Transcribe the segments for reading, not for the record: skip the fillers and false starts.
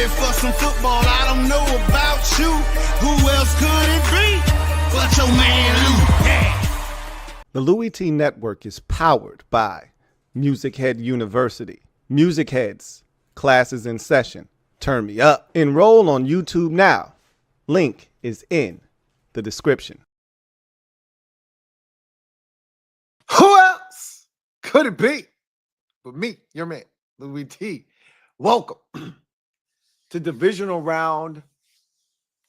ready for some football. I don't know about you. Who else could it be but your man Lou? Yeah. The LouieTeeNetwork is powered by MusicHead University. MusicHeads, classes in session. Turn me up. Enroll on YouTube now. Link is in the description. Who else could it be but me, your man, Louie T? Welcome to Divisional Round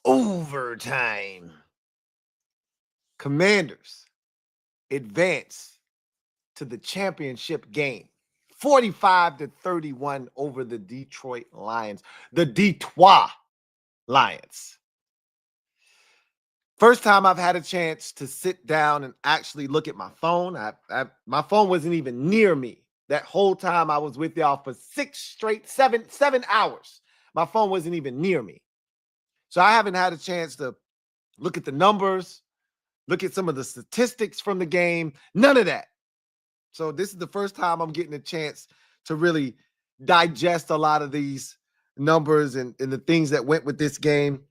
Overtime. Commanders advance to the championship game, 45-31 over the Detroit Lions, the Detroit Lions. First time I've had a chance to sit down and actually look at my phone. My phone wasn't even near me. That whole time I was with y'all for seven hours. My phone wasn't even near me. So I haven't had a chance to look at the numbers, look at some of the statistics from the game, none of that. So this is the first time I'm getting a chance to really digest a lot of these numbers and the things that went with this game.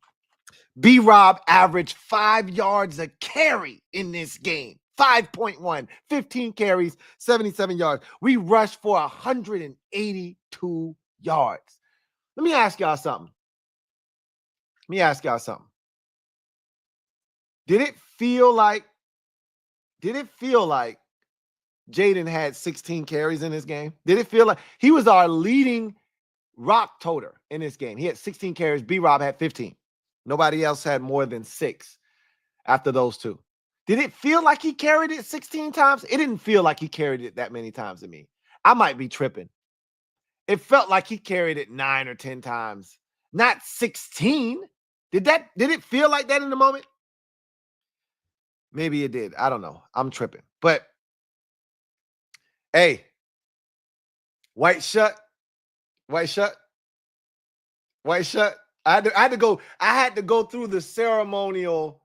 B-Rob averaged 5 yards a carry in this game. 5.1, 15 carries, 77 yards. We rushed for 182 yards. Let me ask y'all something. Did it feel like Jaden had 16 carries in this game? Did it feel like he was our leading rock toter in this game? He had 16 carries. B-Rob had 15. Nobody else had more than 6 after those two. Did it feel like he carried it 16 times? It didn't feel like he carried it that many times to me. I might be tripping. It felt like he carried it 9 or 10 times, not 16. Did it feel like that in the moment? Maybe it did. I don't know. I'm tripping. But hey, white shirt. I had to go through the ceremonial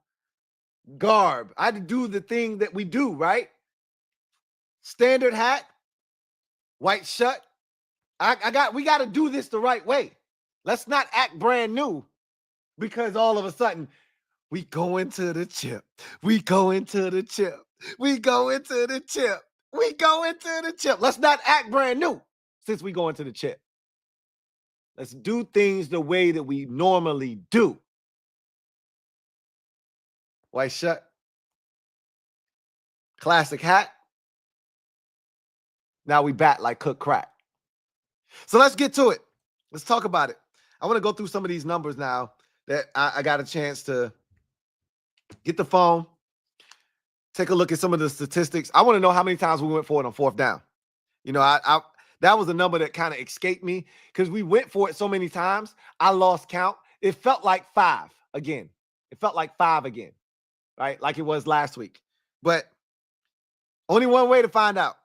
garb. I had to do the thing that we do, right? Standard hat, white shirt. We got to do this the right way. Let's not act brand new because all of a sudden we go into the chip. Let's not act brand new since we go into the chip. Let's do things the way that we normally do. White shirt. Classic hat. Now we bat like cooked crack. So let's get to it. Let's talk about it. I want to go through some of these numbers now that I got a chance to get the phone, take a look at some of the statistics. I want to know how many times we went for it on 4th down. You know, that was a number that kind of escaped me because we went for it so many times. I lost count. It felt like 5 again. Right? Like it was last week. But only one way to find out.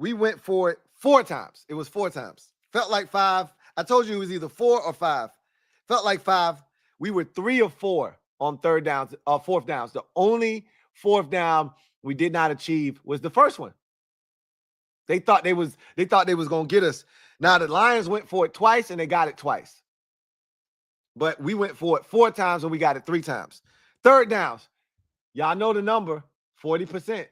We went for it 4 times. It was 4 times. Felt like 5. I told you it was either 4 or 5. Felt like 5. We were 3 of 4 on 4th downs. The only 4th down we did not achieve was the first one. They thought they was going to get us. Now the Lions went for it twice and they got it twice. But we went for it 4 times and we got it 3 times. 3rd downs. Y'all know the number, 40%.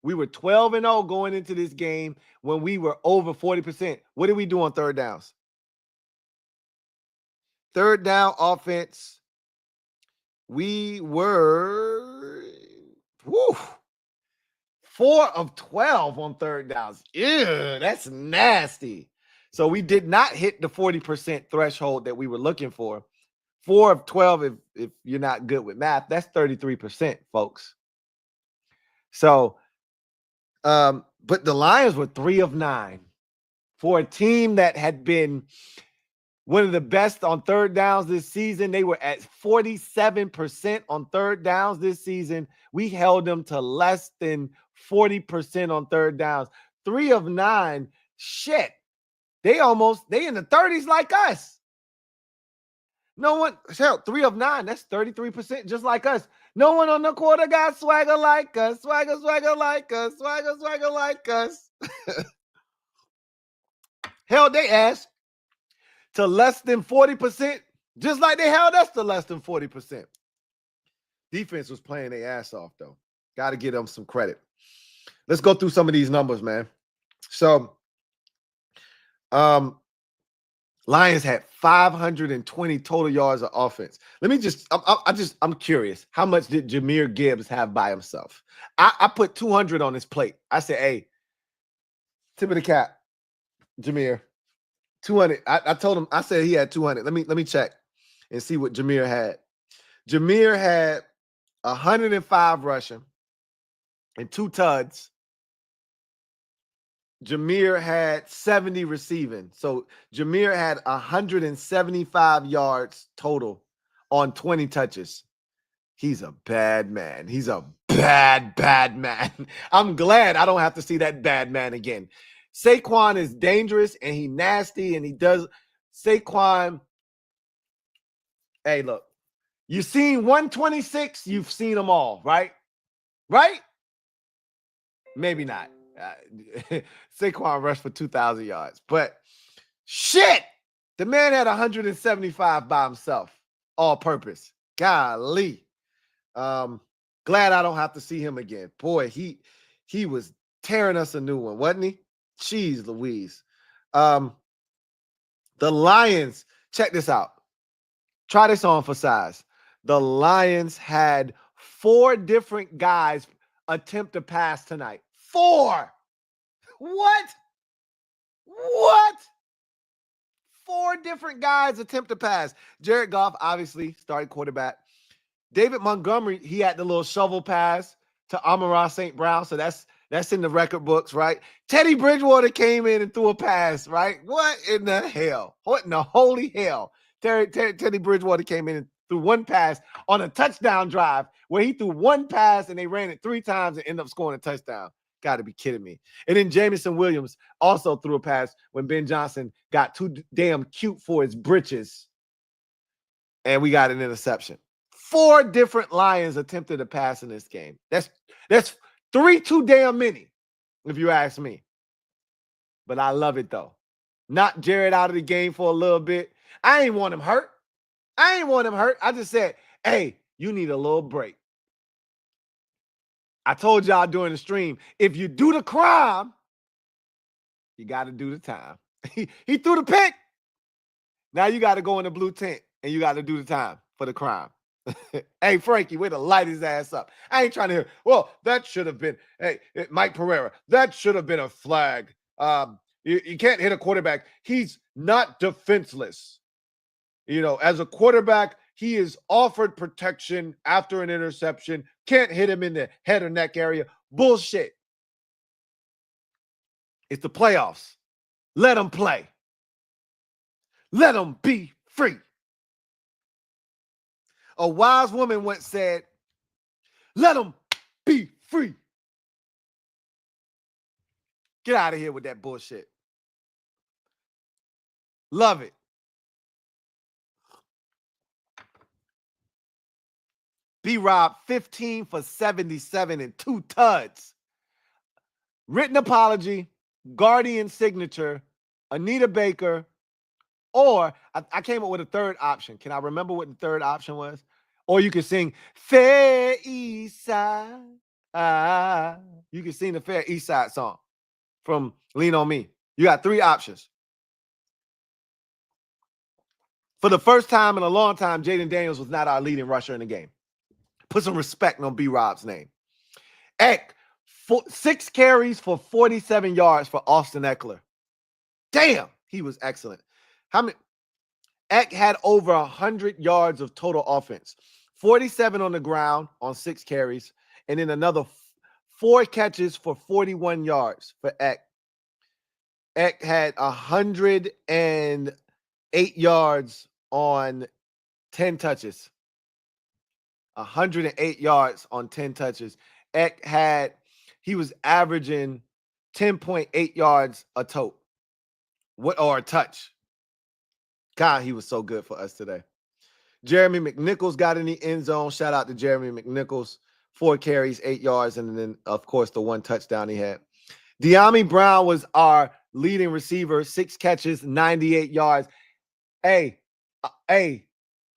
We were 12-0 going into this game when we were over 40%. What did we do on 3rd downs? 3rd down offense, we were 4 of 12 on 3rd downs. Ew, that's nasty. So we did not hit the 40% threshold that we were looking for. 4 of 12, if you're not good with math, that's 33%, folks. So, but the Lions were 3 of 9 for a team that had been one of the best on 3rd downs this season. They were at 47% on 3rd downs this season. We held them to less than 40% on 3rd downs. 3 of 9, shit. They in the 30s like us. No one, hell, 3 of 9, that's 33%, just like us. No one on the quarter got swagger like us. Swagger like us. held their ass to less than 40%, just like they held us to less than 40%. Defense was playing their ass off, though. Got to give them some credit. Let's go through some of these numbers, man. So, Lions had 520 total yards of offense. Let me I'm curious. How much did Jahmyr Gibbs have by himself? I put 200 on his plate. I said, hey, tip of the cap, Jahmyr, 200. I told him, I said he had 200. Let me check and see what Jahmyr had. Jahmyr had 105 rushing and 2 tuds. Jahmyr had 70 receiving. So Jahmyr had 175 yards total on 20 touches. He's a bad man. He's a bad man. I'm glad I don't have to see that bad man again. Saquon is dangerous and he nasty and he does. Saquon, hey, look, you've seen 126, you've seen them all, right? Right? Maybe not. Saquon rushed for 2,000 yards, but shit, the man had 175 by himself, all purpose. Golly. Glad I don't have to see him again. Boy, he was tearing us a new one, wasn't he? Jeez Louise. The Lions, check this out. Try this on for size. The Lions had 4 different guys attempt to pass tonight. 4. What? 4 different guys attempt to pass. Jared Goff, obviously, started quarterback. David Montgomery, he had the little shovel pass to Amon-Ra St. Brown. So that's in the record books, right? Teddy Bridgewater came in and threw a pass, right? What in the hell? What in the holy hell? Teddy Bridgewater came in and threw 1 pass on a touchdown drive where he threw 1 pass and they ran it 3 times and ended up scoring a touchdown. Got to be kidding me. And then Jamison Williams also threw a pass when Ben Johnson got too damn cute for his britches. And we got an interception. 4 different Lions attempted to pass in this game. That's 3 too damn many, if you ask me. But I love it, though. Knock Jared out of the game for a little bit. I ain't want him hurt. I just said, hey, you need a little break. I told y'all during the stream, if you do the crime, you got to do the time. He threw the pick. Now you got to go in the blue tent and you got to do the time for the crime. Hey, Frankie, way to light his ass up. I ain't trying to hear, well, that should have been, hey, Mike Pereira, that should have been a flag. You can't hit a quarterback. He's not defenseless. You know, as a quarterback, he is offered protection after an interception. Can't hit him in the head or neck area. Bullshit. It's the playoffs. Let him play. Let him be free. A wise woman once said, let him be free. Get out of here with that bullshit. Love it. B-Rob, 15 for 77 and 2 tuds. Written apology, Guardian signature, Anita Baker, or I came up with a third option. Can I remember what the third option was? Or you can sing Fair East Side. You can sing the Fair East Side song from Lean On Me. You got 3 options. For the first time in a long time, Jaden Daniels was not our leading rusher in the game. Put some respect on B-Rob's name. Eck, 6 carries for 47 yards for Austin Eckler. Damn, he was excellent. How many? Eck had over 100 yards of total offense. 47 on the ground on 6 carries, and then another 4 catches for 41 yards for Eck. Eck had 108 yards on 10 touches. 108 yards on 10 touches. Eck he was averaging 10.8 yards a tote. Or a touch. God, he was so good for us today. Jeremy McNichols got in the end zone. Shout out to Jeremy McNichols. 4 carries, 8 yards, and then, of course, the 1 touchdown he had. De'Ami Brown was our leading receiver, 6 catches, 98 yards. Hey,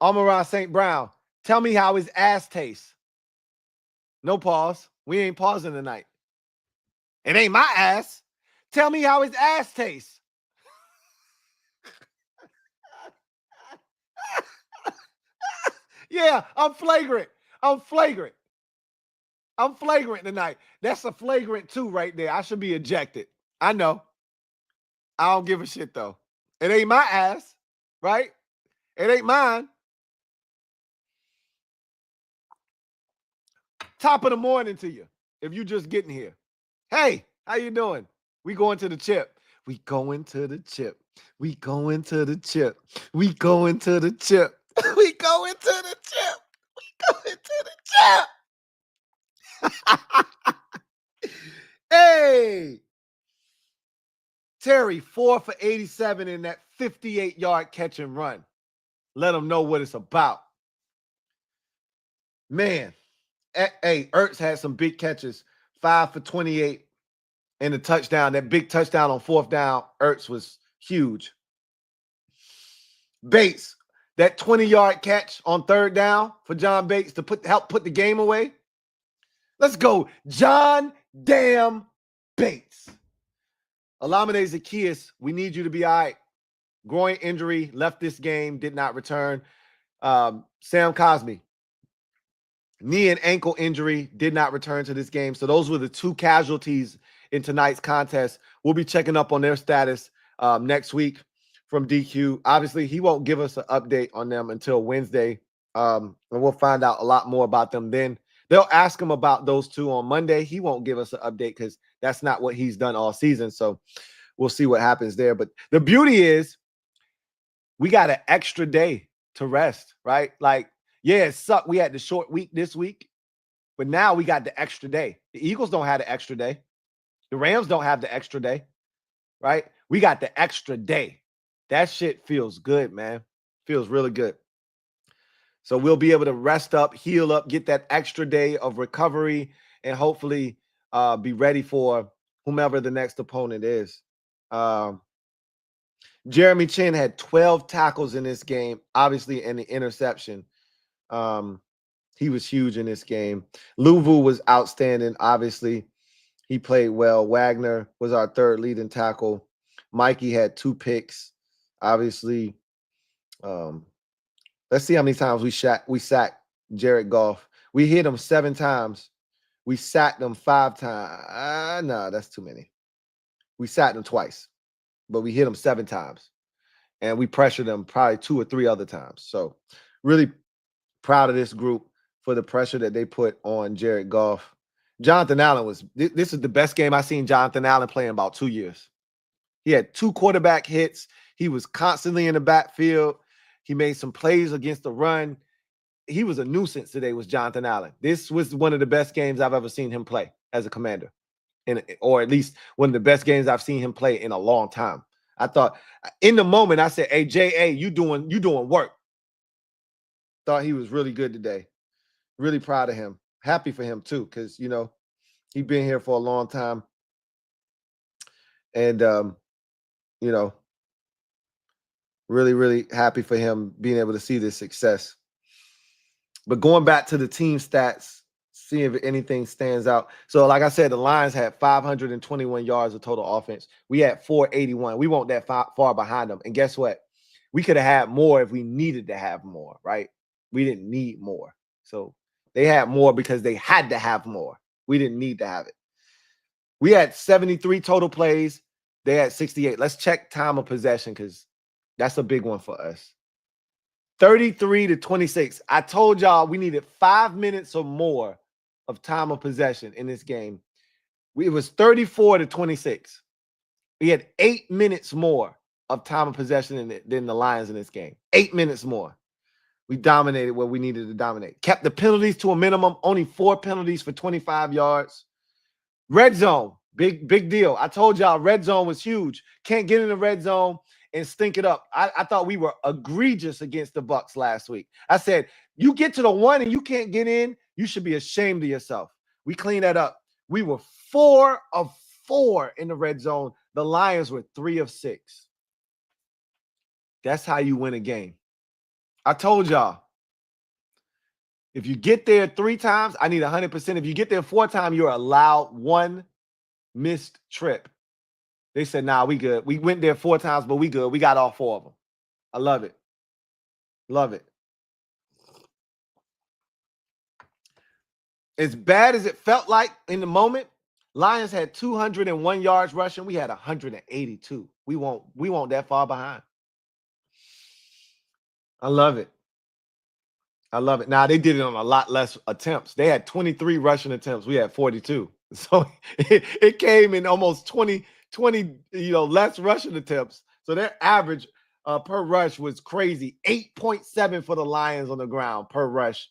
Amon-Ra St. Brown, tell me how his ass tastes. No pause. We ain't pausing tonight. It ain't my ass. Tell me how his ass tastes. Yeah, I'm flagrant. I'm flagrant tonight. That's a flagrant 2 right there. I should be ejected. I know. I don't give a shit, though. It ain't my ass, right? It ain't mine. Top of the morning to you, if you just getting here. Hey, how you doing? We going to the chip. We going to the chip. We going to the chip. We going to the chip. We going to the chip. We going to the chip. Hey. Terry, 4 for 87 in that 58-yard catch and run. Let them know what it's about. Man. Hey, Ertz had some big catches. 5 for 28 in the touchdown. That big touchdown on 4th down, Ertz was huge. Bates, that 20-yard catch on 3rd down for John Bates to help put the game away. Let's go, John damn Bates. Olamide Zaccheaus, we need you to be all right. Groin injury, left this game, did not return. Sam Cosmi, knee and ankle injury, did not return to this game. So those were the 2 casualties in tonight's contest. We'll be checking up on their status next week from DQ. Obviously, he won't give us an update on them until Wednesday, and we'll find out a lot more about them then. They'll ask him about those 2 on Monday. He won't give us an update because that's not what he's done all season. So we'll see what happens there. But the beauty is we got an extra day to rest, right? Like, yeah, it sucked. We had the short week this week, but now we got the extra day. The Eagles don't have the extra day. The Rams don't have the extra day, right? We got the extra day. That shit feels good, man. Feels really good. So we'll be able to rest up, heal up, get that extra day of recovery, and hopefully be ready for whomever the next opponent is. Jeremy Chin had 12 tackles in this game, obviously, and the interception. He was huge in this game. Louie was outstanding, obviously. He played well. Wagner was our 3rd leading tackle. Mikey had 2 picks, obviously. Let's see how many times we sacked Jared Goff. We hit him 7 times. We sacked him 5 times. No, that's too many. We sacked him twice, but we hit him 7 times. And we pressured him probably 2 or 3 other times. So really proud of this group for the pressure that they put on Jared Goff. Jonathan Allen this is the best game I've seen Jonathan Allen play in about 2 years. He had 2 quarterback hits. He was constantly in the backfield. He made some plays against the run. He was a nuisance today, was Jonathan Allen. This was one of the best games I've ever seen him play as a Commander, or at least one of the best games I've seen him play in a long time. I thought in the moment, I said, hey, J.A., you doing work. Thought he was really good today. Really proud of him. Happy for him, too, because, you know, he's been here for a long time. And, you know, really, really happy for him being able to see this success. But going back to the team stats, seeing if anything stands out. So, like I said, the Lions had 521 yards of total offense. We had 481. We weren't that far behind them. And guess what? We could have had more if we needed to have more, right? We didn't need more. So they had more because they had to have more. We didn't need to have it. We had 73 total plays. They had 68. Let's check time of possession because that's a big one for us. 33-26. I told y'all we needed 5 minutes or more of time of possession in this game. It was 34-26. We had 8 minutes more of time of possession than the Lions in this game. 8 minutes more. We dominated what we needed to dominate. Kept the penalties to a minimum. Only 4 penalties for 25 yards. Red zone. Big deal. I told y'all red zone was huge. Can't get in the red zone and stink it up. I thought we were egregious against the Bucs last week. I said, you get to the 1 and you can't get in, you should be ashamed of yourself. We cleaned that up. We were 4 of 4 in the red zone. The Lions were 3 of 6. That's how you win a game. I told y'all, if you get there 3 times, I need 100%. If you get there 4 times, you're allowed 1 missed trip. They said, nah, we good. We went there 4 times, but we good. We got all 4 of them. I love it. Love it. As bad as it felt like in the moment, Lions had 201 yards rushing. We had 182. We won't that far behind. I love it. I love it. Now, they did it on a lot less attempts. They had 23 rushing attempts. We had 42. So it came in almost 20 less rushing attempts. So their average per rush was crazy. 8.7 for the Lions on the ground per rush.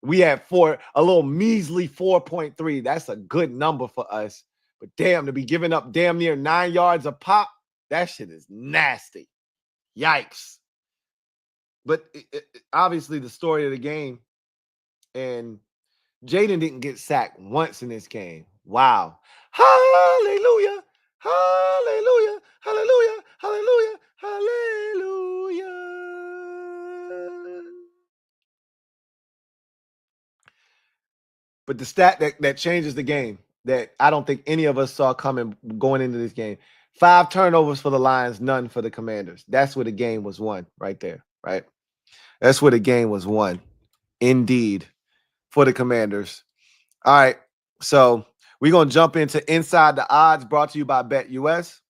We had a little measly 4.3. That's a good number for us. But damn, to be giving up damn near 9 yards a pop, that shit is nasty. Yikes. But obviously the story of the game, and Jaden didn't get sacked once in this game. Wow. Hallelujah. Hallelujah. Hallelujah. Hallelujah. Hallelujah. But the stat that changes the game that I don't think any of us saw coming going into this game. 5 turnovers for the Lions, none for the Commanders. That's where the game was won right there, right? That's where the game was won, indeed, for the Commanders. All right, so we're going to jump into Inside the Odds, brought to you by BetUS.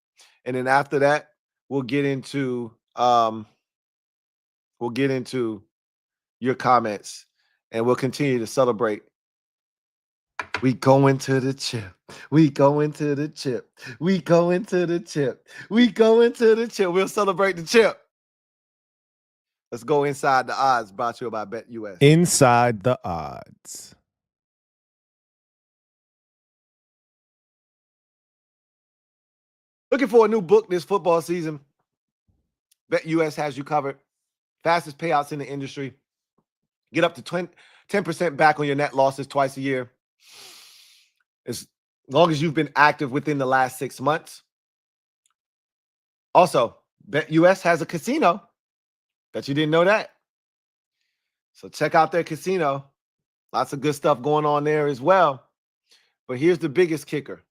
And then after that, we'll get into your comments, and we'll continue to celebrate. We going to the chip. We going to the chip. We going to the chip. We going to the chip. We'll celebrate the chip. Let's go Inside the Odds, brought to you by BetUS. Inside the Odds. Looking for a new book this football season? BetUS has you covered. Fastest payouts in the industry. Get up to 10% back on your net losses twice a year. As long as you've been active within the last 6 months. Also, BetUS has a casino. Bet you didn't know that. So check out their casino. Lots of good stuff going on there as well. But here's the biggest kicker.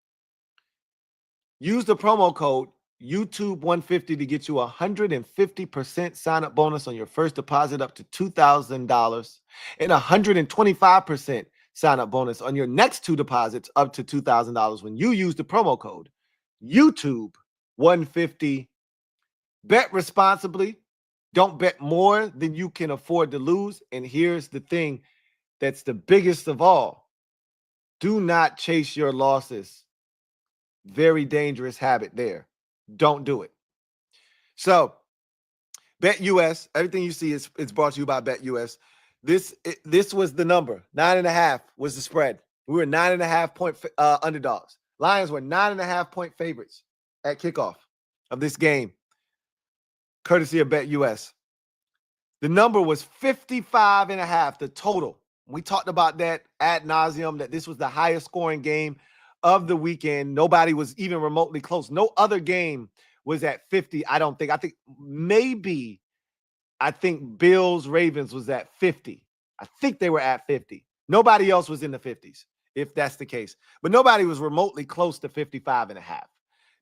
Use the promo code YouTube150 to get you a 150% sign-up bonus on your first deposit up to $2,000 and 125% sign-up bonus on your next 2 deposits up to $2,000 when you use the promo code YouTube150. Bet responsibly. Don't bet more than you can afford to lose. And here's the thing that's the biggest of all. Do not chase your losses. Very dangerous habit there. Don't do it. So, BetUS, everything you see is brought to you by BetUS. This was the number. 9.5 was the spread. We were 9.5 point underdogs. Lions were 9.5 point favorites at kickoff of this game, courtesy of BetUS. The number was 55.5, the total. We talked about that ad nauseum, that this was the highest scoring game of the weekend. Nobody was even remotely close. No other game was at 50, I don't think. I think Bills Ravens was at 50. I think they were at 50. Nobody else was in the 50s, if that's the case. But nobody was remotely close to 55.5.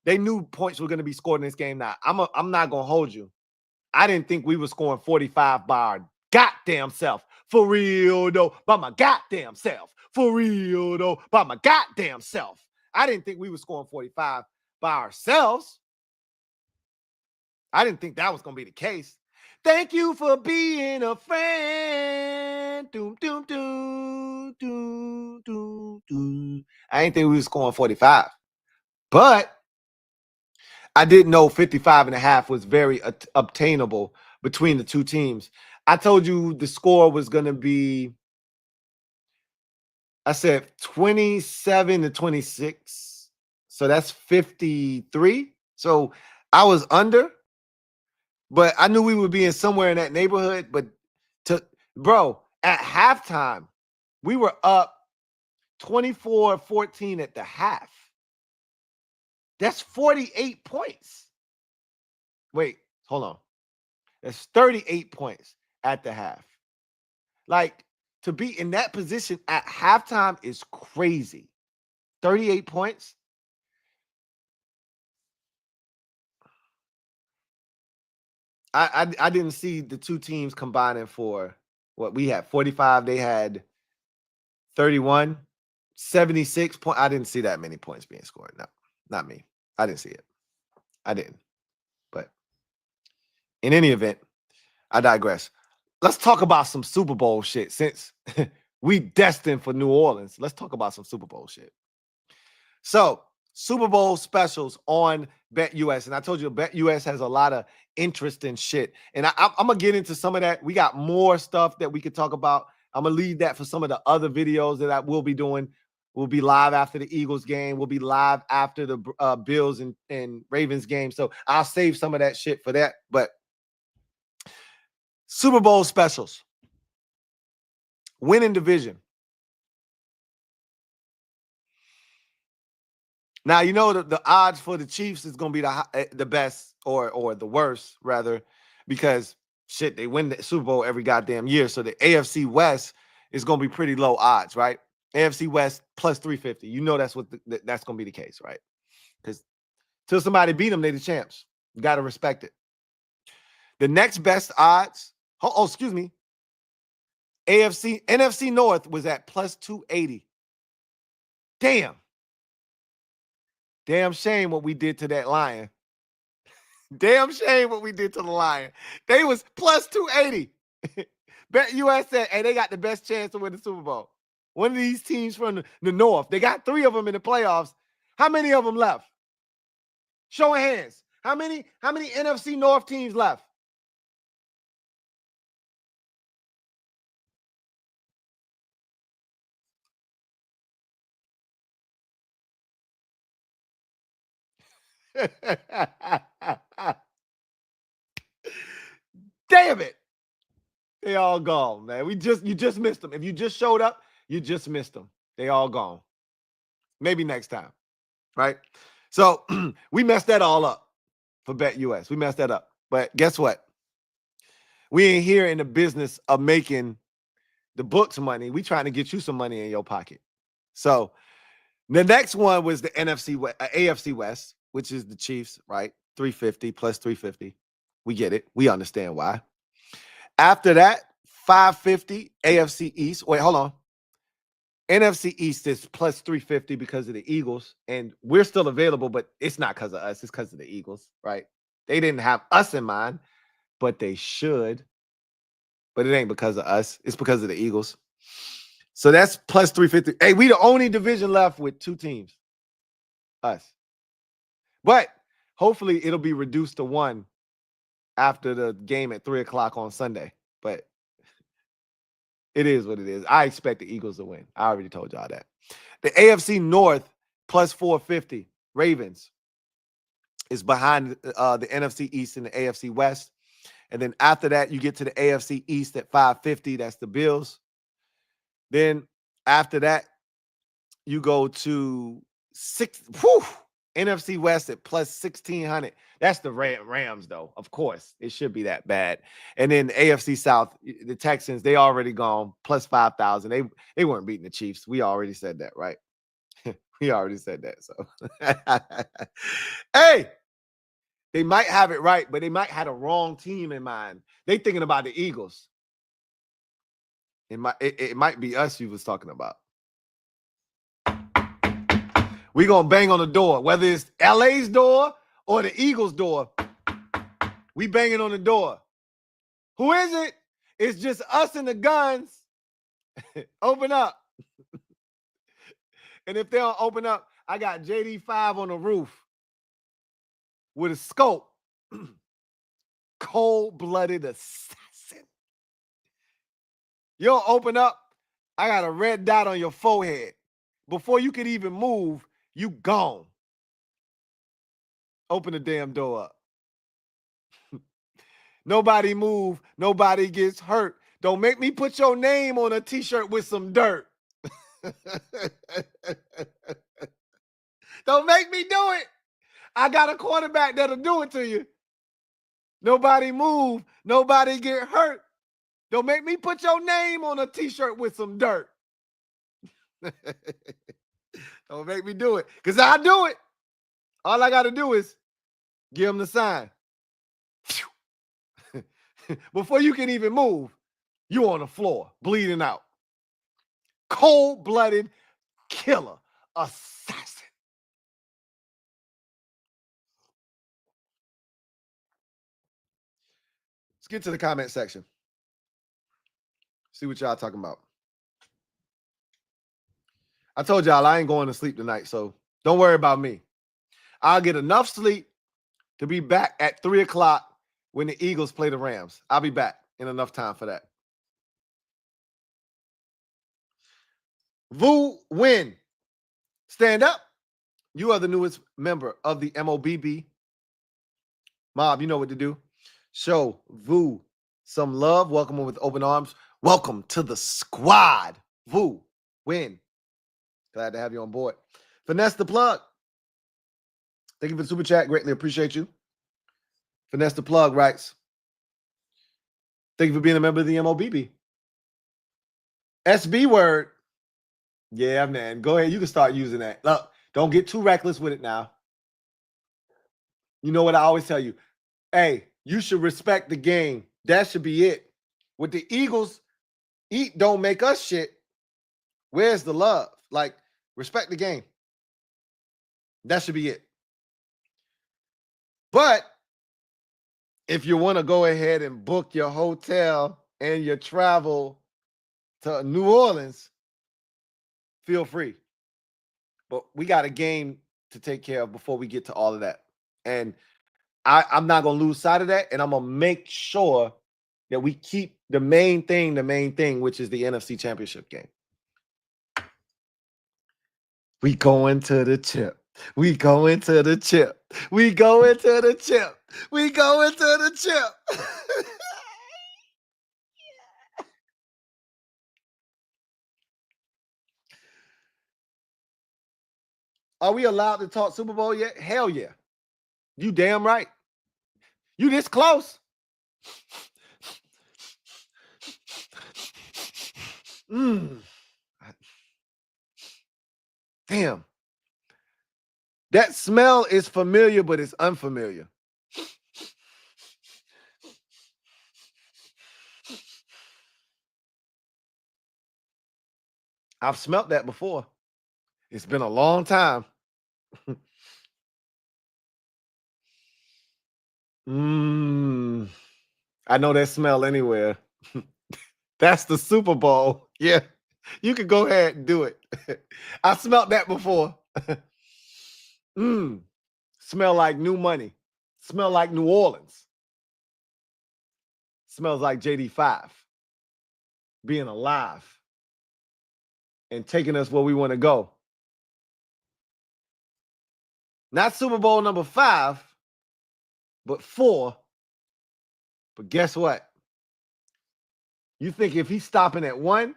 They knew points were going to be scored in this game. Now, I'm not going to hold you. I didn't think we were scoring 45 by our goddamn self. For real, though, by my goddamn self. For real, though, by my goddamn self. I didn't think we were scoring 45 by ourselves. I didn't think that was going to be the case. Thank you for being a friend. Doom, doom, doom, doom, doom, doom. I didn't think we were scoring 45. But I didn't know 55.5 was very obtainable between the two teams. I told you the score was going to be, I said 27-26. So that's 53. So I was under, but I knew we would be in somewhere in that neighborhood. But at halftime, we were up 24-14 at the half. That's 48 points. Wait, hold on. That's 38 points at the half. Like, to be in that position at halftime is crazy. 38 points. I didn't see the two teams combining for what we had. 45. They had 31. 76 points. I didn't see that many points being scored. No, not me. I didn't see it. I didn't. But in any event, I digress. Let's talk about some Super Bowl shit since we destined for New Orleans. Let's talk about some Super Bowl shit. So, Super Bowl specials on BetUS. And I told you BetUS has a lot of interesting shit. And I'm going to get into some of that. We got more stuff that we could talk about. I'm going to leave that for some of the other videos that I will be doing. We'll be live after the Eagles game. We'll be live after the Bills and Ravens game. So I'll save some of that shit for that. But Super Bowl specials. Winning division. Now, you know the odds for the Chiefs is going to be the best or the worst, rather, because, shit, they win the Super Bowl every goddamn year. So the AFC West is going to be pretty low odds, right? AFC West plus 350. You know that's what that's going to be the case, right? Because till somebody beat them, they're the champs. You got to respect it. The next best odds, excuse me, NFC North was at plus 280. Damn shame what we did to that Lion. Damn shame what we did to the Lion. They was plus 280. BetUS said, hey, they got the best chance to win the Super Bowl. One of these teams from the North. They got 3 of them in the playoffs. How many of them left? Show of hands. How many NFC North teams left? Damn it. They all gone, man. You just missed them. If you just showed up, you just missed them. They all gone. Maybe next time, right? So we messed that all up for BetUS. We messed that up. But guess what? We ain't here in the business of making the books money. We trying to get you some money in your pocket. So the next one was the AFC West, which is the Chiefs, right? 350 plus 350. We get it. We understand why. After that, 550 AFC East. Wait, hold on. NFC East is plus 350 because of the Eagles. And we're still available, but it's not because of us. It's because of the Eagles, right? They didn't have us in mind, but they should. But it ain't because of us. It's because of the Eagles. So that's plus 350. Hey, we the only division left with 2 teams. Us. But hopefully it'll be reduced to 1 after the game at 3 o'clock on Sunday. But it is what it is. I expect the Eagles to win. I already told y'all that. The AFC North plus 450. Ravens is behind the NFC East and the AFC West. And then after that, you get to the AFC East at 550. That's the Bills. Then after that, you go to NFC West at plus 1,600. That's the Rams, though. Of course, it should be that bad. And then the AFC South, the Texans, they already gone plus 5,000. They weren't beating the Chiefs. We already said that, right? We already said that. So, hey, they might have it right, but they might have the wrong team in mind. They thinking about the Eagles. It might be us you was talking about. We gonna bang on the door, whether it's LA's door or the Eagles' door. We banging on the door. Who is it? It's just us and the guns. Open up. And if they don't open up, I got JD5 on the roof with a scope. Cold-blooded assassin. You don't open up, I got a red dot on your forehead. Before you could even move, you gone. Open the damn door up. Nobody move. Nobody gets hurt. Don't make me put your name on a t-shirt with some dirt. Don't make me do it. I got a quarterback that'll do it to you. Nobody move. Nobody get hurt. Don't make me put your name on a t-shirt with some dirt. Don't make me do it. Because I do it. All I got to do is give him the sign. Before you can even move, you on the floor, bleeding out. Cold-blooded killer, assassin. Let's get to the comment section. See what y'all talking about. I told y'all I ain't going to sleep tonight, so don't worry about me. I'll get enough sleep to be back at 3 o'clock when the Eagles play the Rams. I'll be back in enough time for that. Vu Win. Stand up. You are the newest member of the MOBB. Mob, you know what to do. Show Vu some love. Welcome him with open arms. Welcome to the squad. Vu Win. Glad to have you on board. Finesse the plug. Thank you for the super chat. Greatly appreciate you. Finesse the plug writes, thank you for being a member of the MOBB. SB word. Yeah, man. Go ahead. You can start using that. Look, don't get too reckless with it now. You know what I always tell you? Hey, you should respect the game. That should be it. With the Eagles, eat don't make us shit. Where's the love? Like, respect the game. That should be it. But if you want to go ahead and book your hotel and your travel to New Orleans, feel free. But we got a game to take care of before we get to all of that. And I'm not going to lose sight of that. And I'm going to make sure that we keep the main thing, which is the NFC Championship game. We going to the chip. We going to the chip. We going to the chip. We going to the chip. Are we allowed to talk Super Bowl yet? Hell yeah. You damn right. You this close. Damn. That smell is familiar, but it's unfamiliar. I've smelt that before. It's been a long time. I know that smell anywhere. That's the Super Bowl. Yeah, you can go ahead and do it. I smelt that before. Smell like new money. Smell like New Orleans. Smells like JD5 being alive and taking us where we want to go. Not Super Bowl number 5, but 4. But guess what? You think if he's stopping at 1,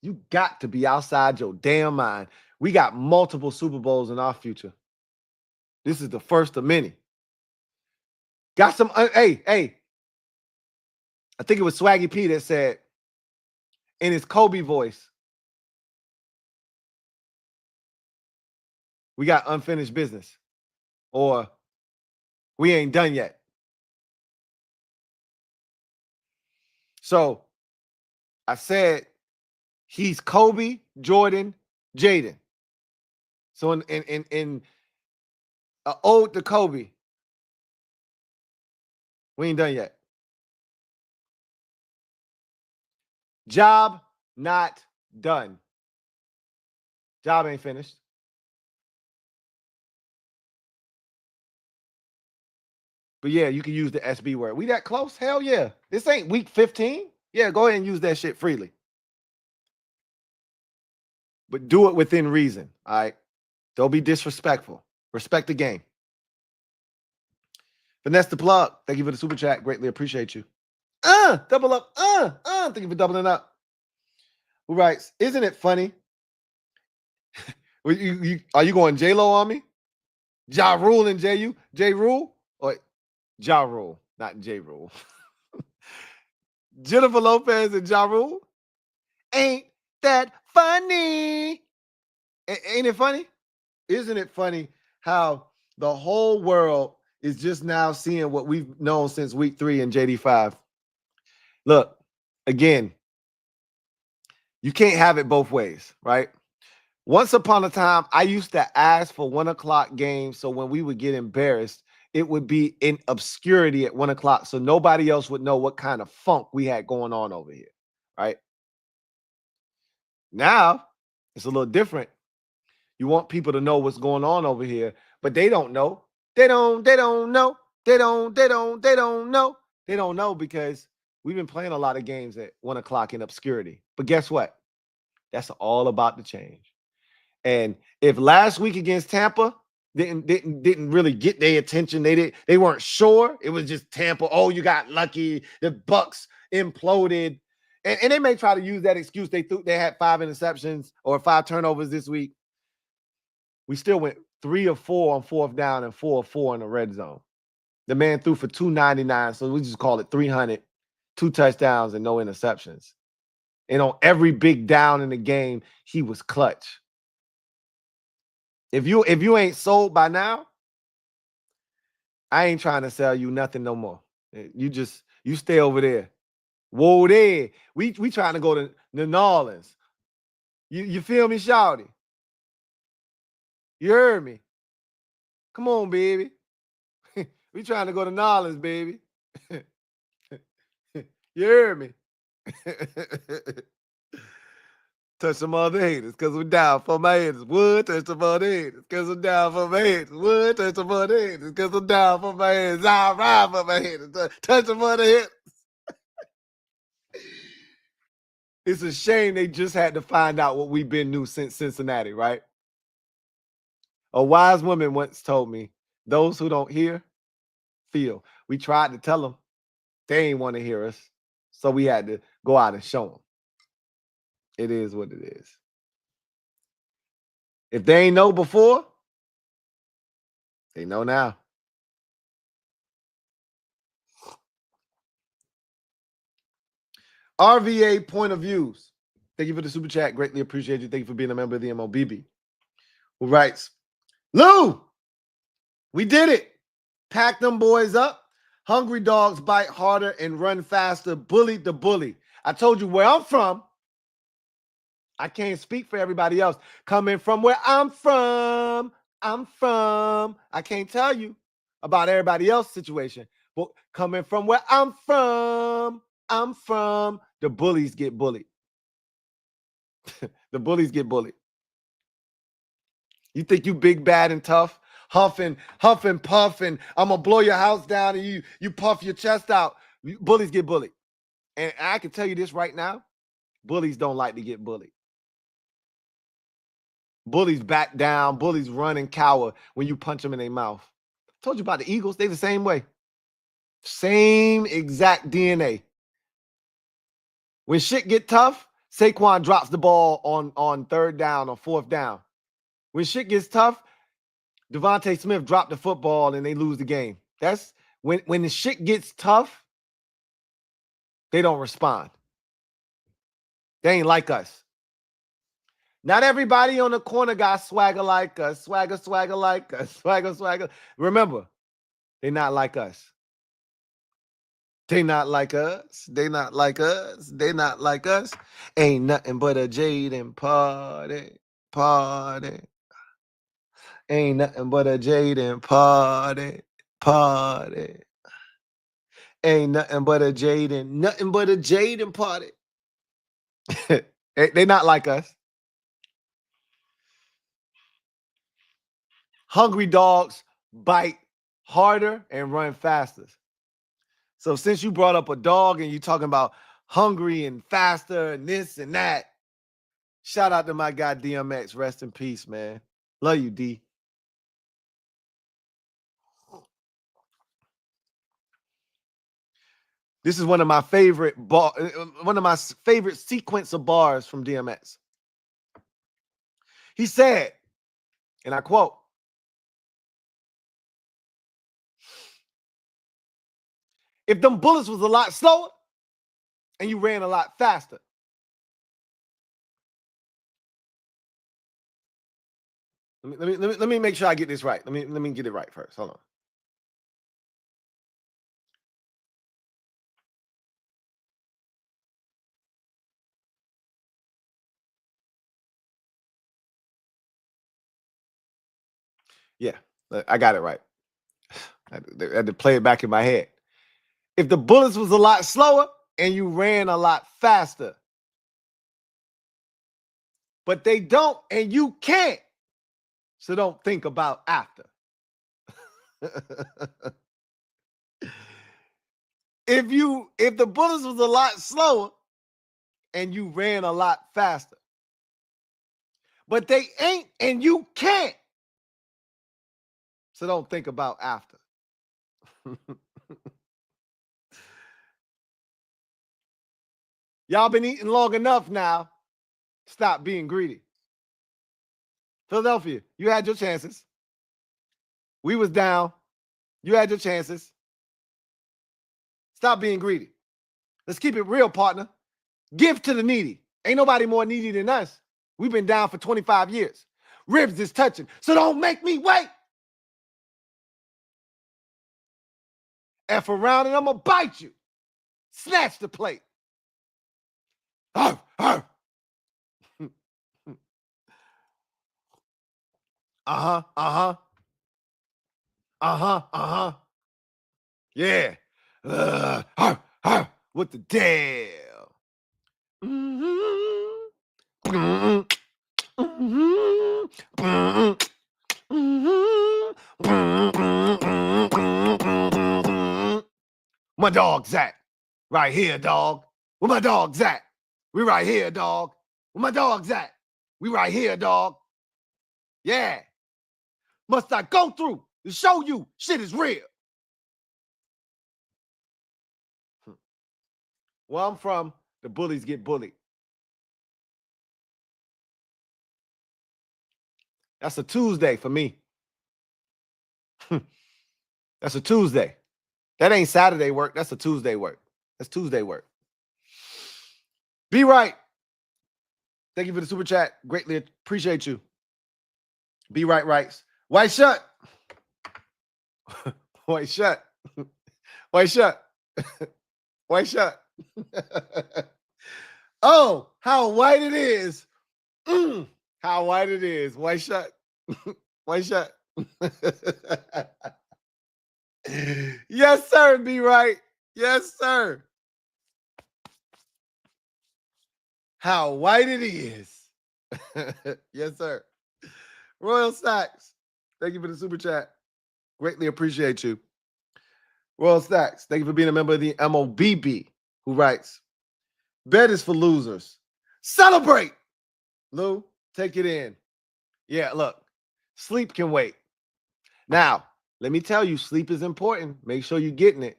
you got to be outside your damn mind. We got multiple Super Bowls in our future. This is the first of many. Got some, hey. I think it was Swaggy P that said in his Kobe voice, we got unfinished business, or we ain't done yet. So I said he's Kobe, Jordan, Jaden. So in an ode to Kobe, we ain't done yet. Job not done. Job ain't finished. But yeah, you can use the SB word. We that close? Hell yeah. This ain't week 15. Yeah, go ahead and use that shit freely. But do it within reason, all right? Don't be disrespectful. Respect the game. Finesse the plug. Thank you for the super chat. Greatly appreciate you. Double up. Thank you for doubling up. Who writes, isn't it funny? Are you going J-Lo on me? Ja Rule and J Rule or Ja Rule, not J Rule. Jennifer Lopez and Ja Rule. Ain't that funny? Ain't it funny? Isn't it funny how the whole world is just now seeing what we've known since week 3 in JD5? Look, again, you can't have it both ways, right? Once upon a time, I used to ask for 1 o'clock games. So when we would get embarrassed, it would be in obscurity at 1 o'clock. So nobody else would know what kind of funk we had going on over here, right? Now, it's a little different. You want people to know what's going on over here, but they don't know. They don't know. They don't know. They don't know because we've been playing a lot of games at 1 o'clock in obscurity. But guess what? That's all about to change. And if last week against Tampa didn't really get their attention, they weren't sure. It was just Tampa. Oh, you got lucky. The Bucks imploded. And they may try to use that excuse. They had 5 interceptions or 5 turnovers this week. We still went 3 of 4 on 4th down and 4 of 4 in the red zone. The man threw for 299, so we just call it 300, 2 touchdowns and no interceptions. And on every big down in the game, he was clutch. If you ain't sold by now, I ain't trying to sell you nothing no more. You stay over there. Whoa there. We trying to go to New Orleans. You feel me, shouty? You heard me. Come on, baby. We trying to go to New Orleans, baby. You heard me. Touch some other haters, because we're down for my haters. Would touch some other haters, because I'm down for my haters. Would touch some other haters, because I'm down for my haters. I'll ride for my haters. Touch some other haters. It's a shame they just had to find out what we've been new since Cincinnati, right? A wise woman once told me, those who don't hear, feel. We tried to tell them. They ain't want to hear us. So we had to go out and show them. It is what it is. If they ain't know before, they know now. RVA Point of Views. Thank you for the super chat. Greatly appreciate you. Thank you for being a member of the MOBB. Who writes, Lou, we did it. Pack them boys up. Hungry dogs bite harder and run faster. Bullied the bully. I told you where I'm from. I can't speak for everybody else. Coming from where I'm from. I can't tell you about everybody else's situation. But coming from where I'm from. The bullies get bullied. The bullies get bullied. You think you big, bad, and tough? Huff and puff, and I'm going to blow your house down, and you puff your chest out. Bullies get bullied. And I can tell you this right now. Bullies don't like to get bullied. Bullies back down. Bullies run and cower when you punch them in their mouth. I told you about the Eagles. They the same way. Same exact DNA. When shit get tough, Saquon drops the ball on 3rd down or 4th down. When shit gets tough, Devontae Smith dropped the football and they lose the game. That's when the shit gets tough, they don't respond. They ain't like us. Not everybody on the corner got swagger like us. Swagger like us. Swagger. Remember, they not like us. They not like us. They not like us. They not like us. Ain't nothing but a Jaden party. Ain't nothing but a Jaden party. Ain't nothing but a Jaden party. They not like us. Hungry dogs bite harder and run faster. So since you brought up a dog and you talking about hungry and faster and this and that, shout out to my guy DMX. Rest in peace, man. Love you, D. This is one of my favorite sequence of bars from DMX. He said, and I quote, if them bullets was a lot slower and you ran a lot faster. Let me make sure I get this right. Let me get it right first. Hold on. Yeah, I got it right. I had to play it back in my head. If the bullets was a lot slower and you ran a lot faster, but they don't and you can't, so don't think about after. If the bullets was a lot slower and you ran a lot faster, but they ain't and you can't, so don't think about after. Y'all been eating long enough now. Stop being greedy. Philadelphia, you had your chances. We was down. You had your chances. Stop being greedy. Let's keep it real, partner. Give to the needy. Ain't nobody more needy than us. We've been down for 25 years. Ribs is touching, so don't make me wait. F around and I'm going to bite you. Snatch the plate. Arf, arf. Uh-huh, uh-huh. Uh-huh, uh-huh. Yeah. Arf, arf. What the deal? Mm-hmm. Mm-hmm. Mm-hmm. Mm-hmm. My dog's at. Right here, dog. Where my dog's at? We right here, dog. Where my dog's at? We right here, dog. Yeah. Must I go through to show you shit is real? Where I'm from, the bullies get bullied. That's a Tuesday for me. That's a Tuesday. That ain't Saturday work. That's a Tuesday work. That's Tuesday work. Be right. Thank you for the super chat. Greatly appreciate you. Be right, rights. White shut. White shut. White shut. White shut. Oh, how white it is. How white it is. White shut. White shut. Yes, sir. Be right. Yes, sir. How white it is. Yes, sir. Royal Stacks. Thank you for the super chat. Greatly appreciate you. Royal Stacks. Thank you for being a member of the MOBB, who writes, bet is for losers. Celebrate. Lou, take it in. Yeah, look, sleep can wait. Now, let me tell you, sleep is important. Make sure you're getting it.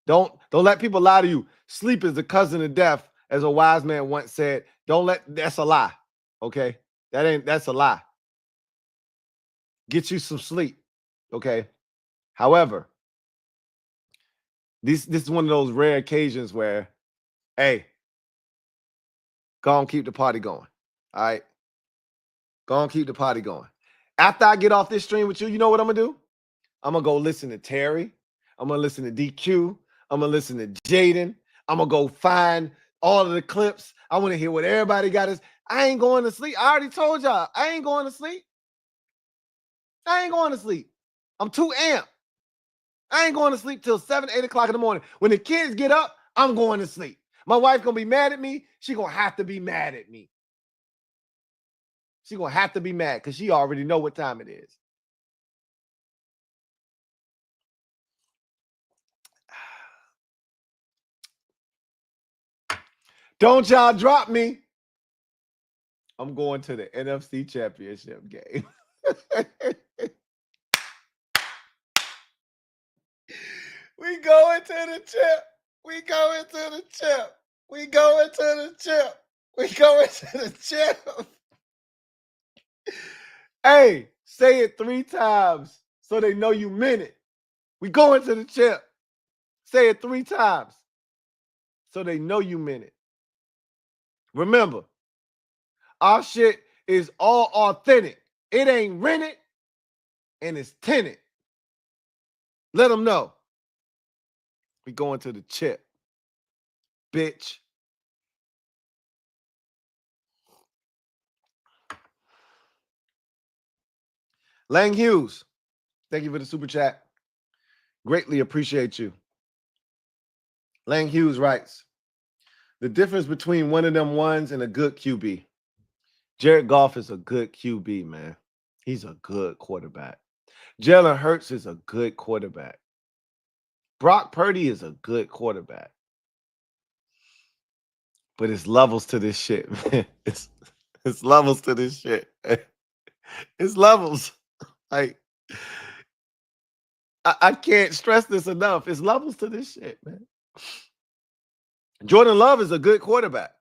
Don't let people lie to you. Sleep is the cousin of death, as a wise man once said. That's a lie. Okay? That's a lie. Get you some sleep. Okay? However, this is one of those rare occasions where, hey, go on, keep the party going. All right? Go on, keep the party going. After I get off this stream with you, you know what I'm going to do? I'm going to go listen to Terry. I'm going to listen to DQ. I'm going to listen to Jaden. I'm going to go find all of the clips. I want to hear what everybody got is. I ain't going to sleep. I already told y'all, I ain't going to sleep. I ain't going to sleep. I'm too amped. I ain't going to sleep till 7, 8 o'clock in the morning. When the kids get up, I'm going to sleep. My wife going to be mad at me. She going to have to be mad at me. She going to have to be mad because she already know what time it is. Don't y'all drop me. I'm going to the NFC Championship Game. We going to the chip. We going to the chip. We going to the chip. We going to the chip. Hey, say it 3 times so they know you meant it. We going to the chip. Say it 3 times so they know you meant it. Remember, our shit is all authentic. It ain't rented and it's tenant. Let them know. We going to the chip, bitch. Lang Hughes, thank you for the super chat. Greatly appreciate you. Lang Hughes writes, the difference between one of them ones and a good QB. Jared Goff is a good QB, man. He's a good quarterback. Jalen Hurts is a good quarterback. Brock Purdy is a good quarterback. But it's levels to this shit, man. It's levels to this shit. It's levels. Like, I can't stress this enough. It's levels to this shit, man. Jordan Love is a good quarterback.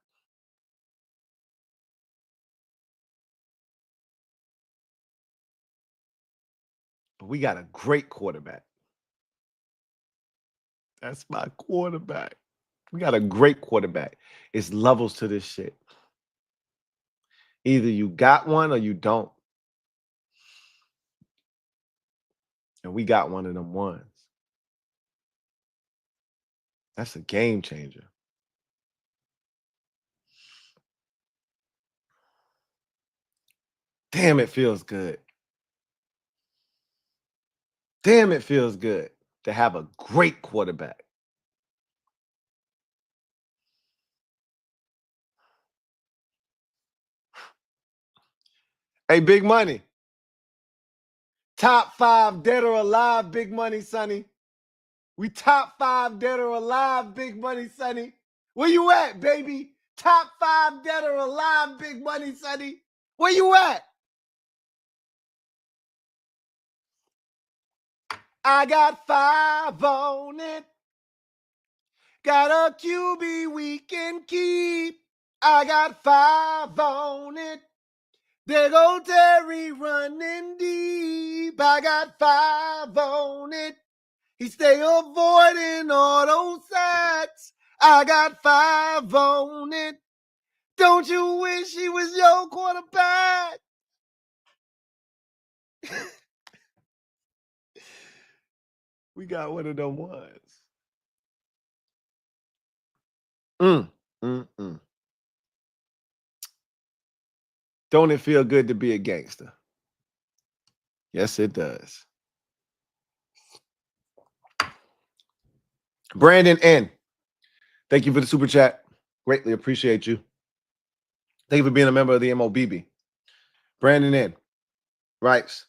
But we got a great quarterback. That's my quarterback. We got a great quarterback. It's levels to this shit. Either you got one or you don't. And we got one of them ones. That's a game changer. Damn, it feels good. Damn, it feels good to have a great quarterback. Hey, Big Money. Top 5 dead or alive, Big Money, Sonny. We top 5 dead or alive, Big Money, Sonny. Where you at, baby? Top 5 dead or alive, Big Money, Sonny. Where you at? I got 5 on it. Got a QB we can keep. I got 5 on it. There go Terry running deep. I got 5 on it. He stay avoiding all those sacks. I got 5 on it. Don't you wish he was your quarterback? We got one of them ones. Don't it feel good to be a gangster? Yes, it does. Brandon N. Thank you for the super chat. Greatly appreciate you. Thank you for being a member of the MOBB. Brandon N. writes,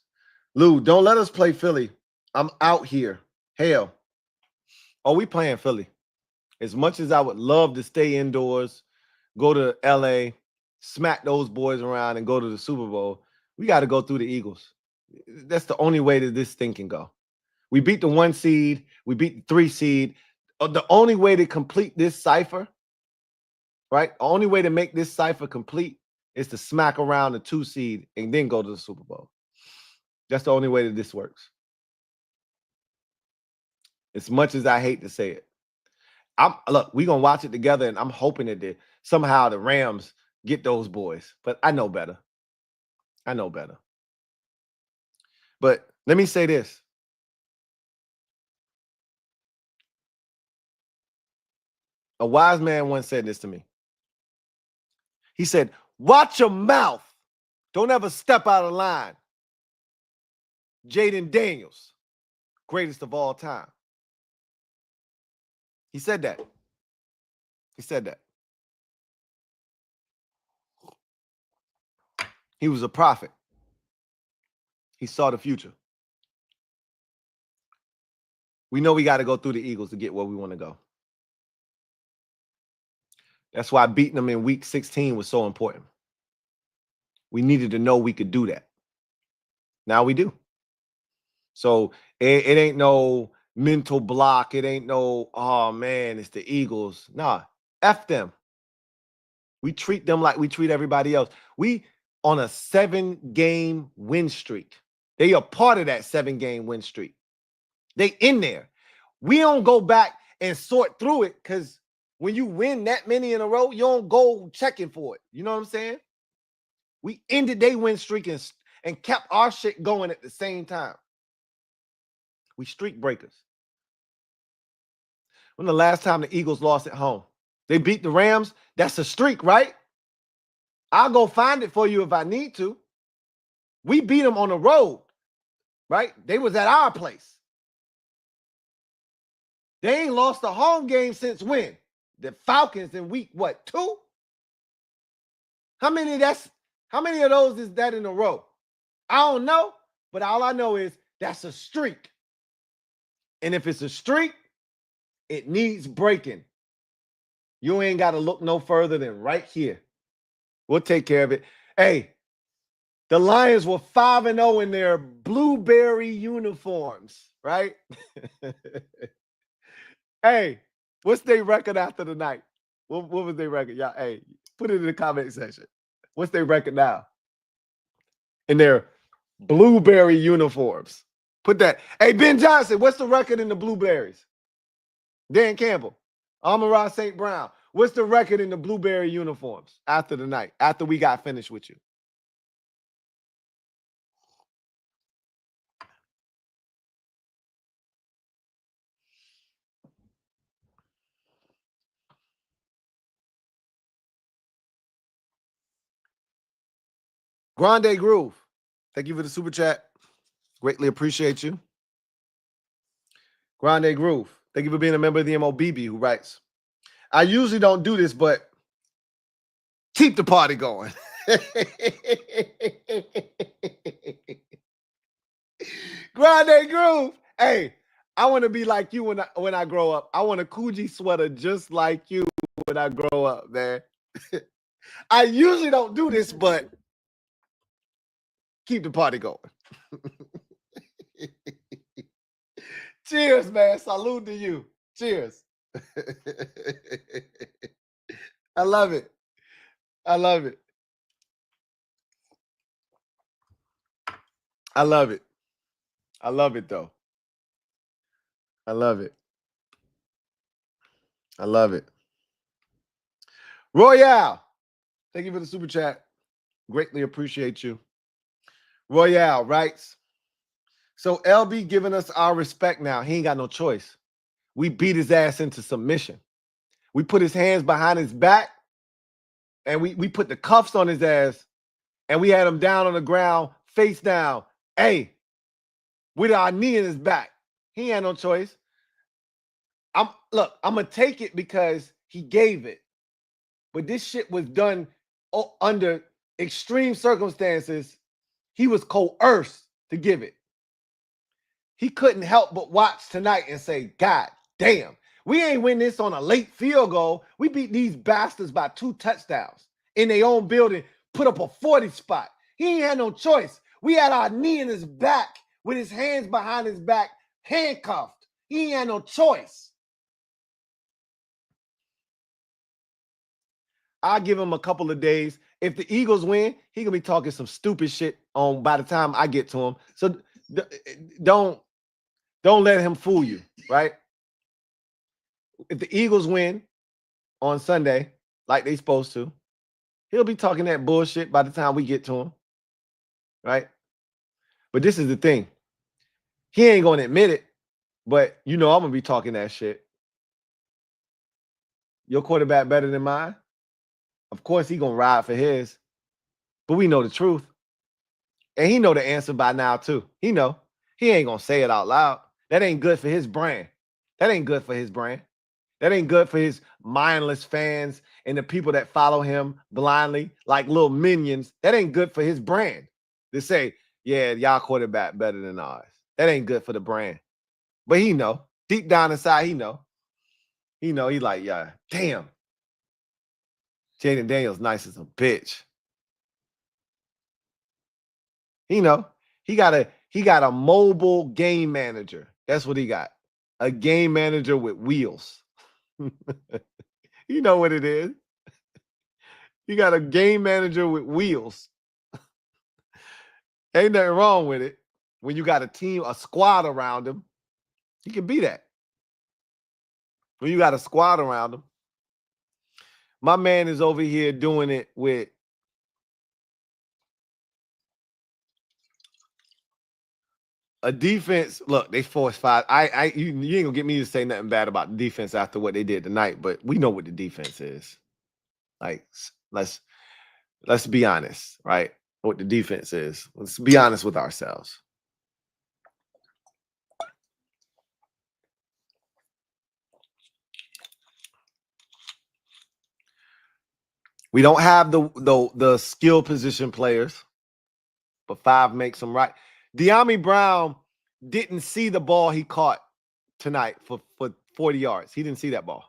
Lou, don't let us play Philly. I'm out here. Hell. Oh, we playing Philly. As much as I would love to stay indoors, go to LA, smack those boys around and go to the Super Bowl, we got to go through the Eagles. That's the only way that this thing can go. We beat the 1 seed. We beat the 3 seed. The only way to complete this cipher, right? The only way to make this cipher complete is to smack around the 2 seed and then go to the Super Bowl. That's the only way that this works. As much as I hate to say it. Look, we're going to watch it together, and I'm hoping that somehow the Rams get those boys. But I know better. I know better. But let me say this. A wise man once said this to me. He said, watch your mouth. Don't ever step out of line. Jaden Daniels, greatest of all time. He said that. He said that. He was a prophet. He saw the future. We know we got to go through the Eagles to get where we want to go. That's why beating them in week 16 was so important. We needed to know we could do that. Now we do. So it ain't no mental block. It ain't no, oh man, it's the Eagles. Nah, F them. We treat them like we treat everybody else. We on a 7-game win streak. They are part of that 7-game win streak. They in there. We don't go back and sort through it, because when you win that many in a row, you don't go checking for it. You know what I'm saying? We ended their win streak and kept our shit going at the same time. We streak breakers. When the last time the Eagles lost at home? They beat the Rams. That's a streak, right? I'll go find it for you if I need to. We beat them on the road, right? They was at our place. They ain't lost a home game since when? The Falcons in week, what, 2? How many of those is that in a row? I don't know, but all I know is that's a streak. And if it's a streak, it needs breaking. You ain't got to look no further than right here. We'll take care of it. Hey, the Lions were 5-0 in their blueberry uniforms, right? Hey, what's their record after the night? What was their record? Y'all, hey, put it in the comment section. What's their record now? In their blueberry uniforms. Put that. Hey, Ben Johnson, what's the record in the blueberries? Dan Campbell, Amon-Ra St. Brown, what's the record in the blueberry uniforms after the night, after we got finished with you? Grande Groove, thank you for the super chat. Greatly appreciate you. Grande Groove, thank you for being a member of the MOBB, who writes, I usually don't do this, but keep the party going. Grande Groove, hey, I want to be like you when I grow up. I want a Coogee sweater just like you when I grow up, man. I usually don't do this, but keep the party going. Cheers, man. Salute to you. Cheers. I love it. I love it. I love it. I love it, though. I love it. I love it. Royale, thank you for the super chat. Greatly appreciate you. Royale writes, so LB giving us our respect now. He ain't got no choice. We beat his ass into submission. We put his hands behind his back, and we put the cuffs on his ass, and we had him down on the ground, face down. Hey, with our knee in his back. He had no choice. I'm gonna take it because he gave it. But this shit was done under extreme circumstances. He was coerced to give it. He couldn't help but watch tonight and say, God damn, we ain't win this on a late field goal. We beat these bastards by 2 touchdowns in their own building, put up a 40 spot. He ain't had no choice. We had our knee in his back with his hands behind his back, handcuffed. He ain't had no choice. I'll give him a couple of days. If the Eagles win, he gonna be talking some stupid shit on by the time I get to him. So don't let him fool you, right? If the Eagles win on Sunday, like they supposed to, he'll be talking that bullshit by the time we get to him, right? But this is the thing. He ain't gonna admit it, but you know I'm gonna be talking that shit. Your quarterback better than mine? Of course he gonna ride for his, but we know the truth. And he know the answer by now too. He know. He ain't gonna say it out loud. That ain't good for his brand. That ain't good for his brand. That ain't good for his mindless fans and the people that follow him blindly like little minions. That ain't good for his brand to say, yeah, y'all quarterback better than ours. That ain't good for the brand. But he know. Deep down inside, he know. He know. He like, yeah, damn. Jaden Daniels nice as a bitch. You know, he got a mobile game manager. That's what he got. A game manager with wheels. You know what it is. You got a game manager with wheels. Ain't nothing wrong with it. When you got a team, a squad around him, he can be that. when you got a squad around him. My man is over here doing it with a defense. Look, they forced 5. You ain't gonna get me to say nothing bad about the defense after what they did tonight, but we know what the defense is. Like, let's be honest, right? What the defense is. Let's be honest with ourselves. We don't have the skill position players, but 5 makes them right. De'Ami Brown didn't see the ball he caught tonight for 40 yards. He didn't see that ball.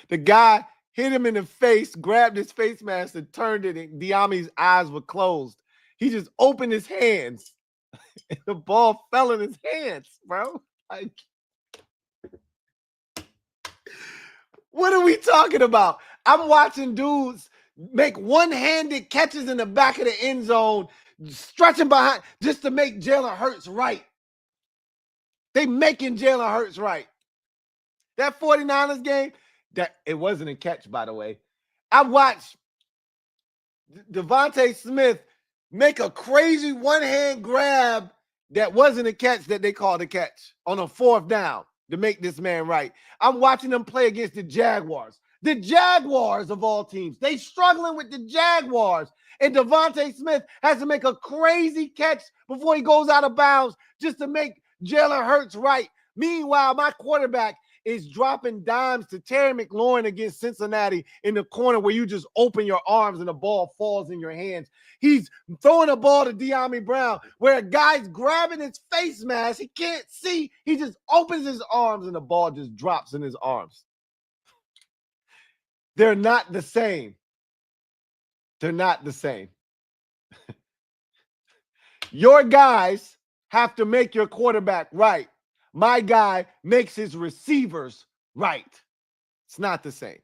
The guy hit him in the face, grabbed his face mask and turned it, and De'Ami's eyes were closed. He just opened his hands, and the ball fell in his hands, bro. Like, what are we talking about? I'm watching dudes make one-handed catches in the back of the end zone, stretching behind just to make Jalen Hurts right. They making Jalen Hurts right. That 49ers game, that it wasn't a catch, by the way. I watched Devontae Smith make a crazy one-hand grab that wasn't a catch that they called a catch on a 4th down to make this man right. I'm watching them play against the Jaguars. The Jaguars of all teams. They struggling with the Jaguars. And Devontae Smith has to make a crazy catch before he goes out of bounds just to make Jalen Hurts right. Meanwhile, my quarterback is dropping dimes to Terry McLaurin against Cincinnati in the corner where you just open your arms and the ball falls in your hands. He's throwing a ball to De'Ami Brown where a guy's grabbing his face mask. He can't see. He just opens his arms and the ball just drops in his arms. They're not the same. They're not the same. Your guys have to make your quarterback right. My guy makes his receivers right. It's not the same.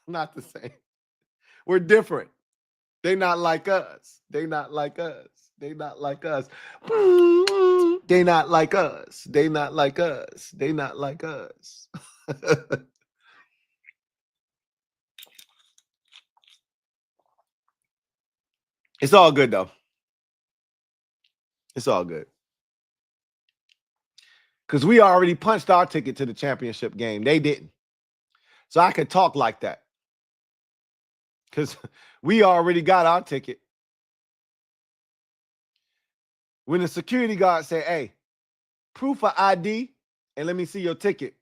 Not the same. We're different. They're not like us. They're not like us. They're not like us. They're not like us. They're not like us. They're not like us. It's all good, though. It's all good. Because we already punched our ticket to the championship game. They didn't. So I could talk like that. Because we already got our ticket. When the security guard say, hey, proof of ID, and let me see your ticket.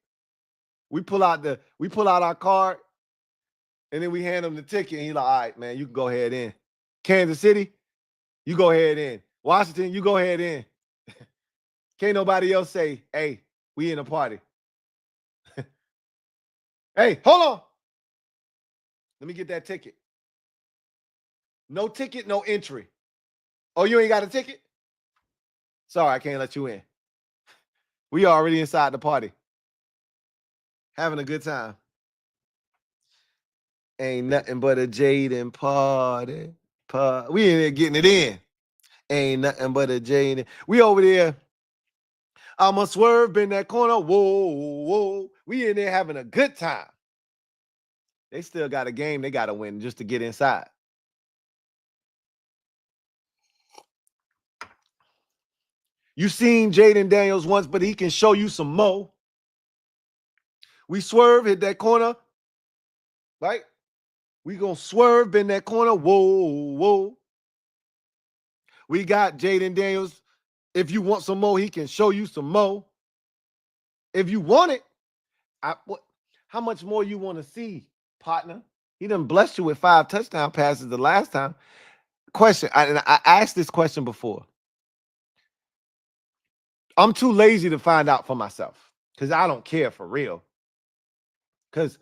We pull out our card, and then we hand him the ticket, and he's like, all right, man, you can go ahead in. Kansas City, you go ahead in. Washington, you go ahead in. Can't nobody else say, hey, we in a party. Hey, hold on. Let me get that ticket. No ticket, no entry. Oh, you ain't got a ticket? Sorry, I can't let you in. We already inside the party. Having a good time. Ain't nothing but a Jaden party. We in there getting it in. Ain't nothing but a Jaden. We over there. I'ma swerve in that corner. Whoa, whoa. We in there having a good time. They still got a game they got to win just to get inside. You seen Jaden Daniels once, but he can show you some more. We swerve, hit that corner. Right? We gonna swerve in that corner. Whoa, whoa. We got Jaden Daniels. If you want some more, he can show you some more. If you want it, how much more you want to see, partner? He done blessed you with 5 touchdown passes the last time. Question, I asked this question before. I'm too lazy to find out for myself because I don't care for real. Because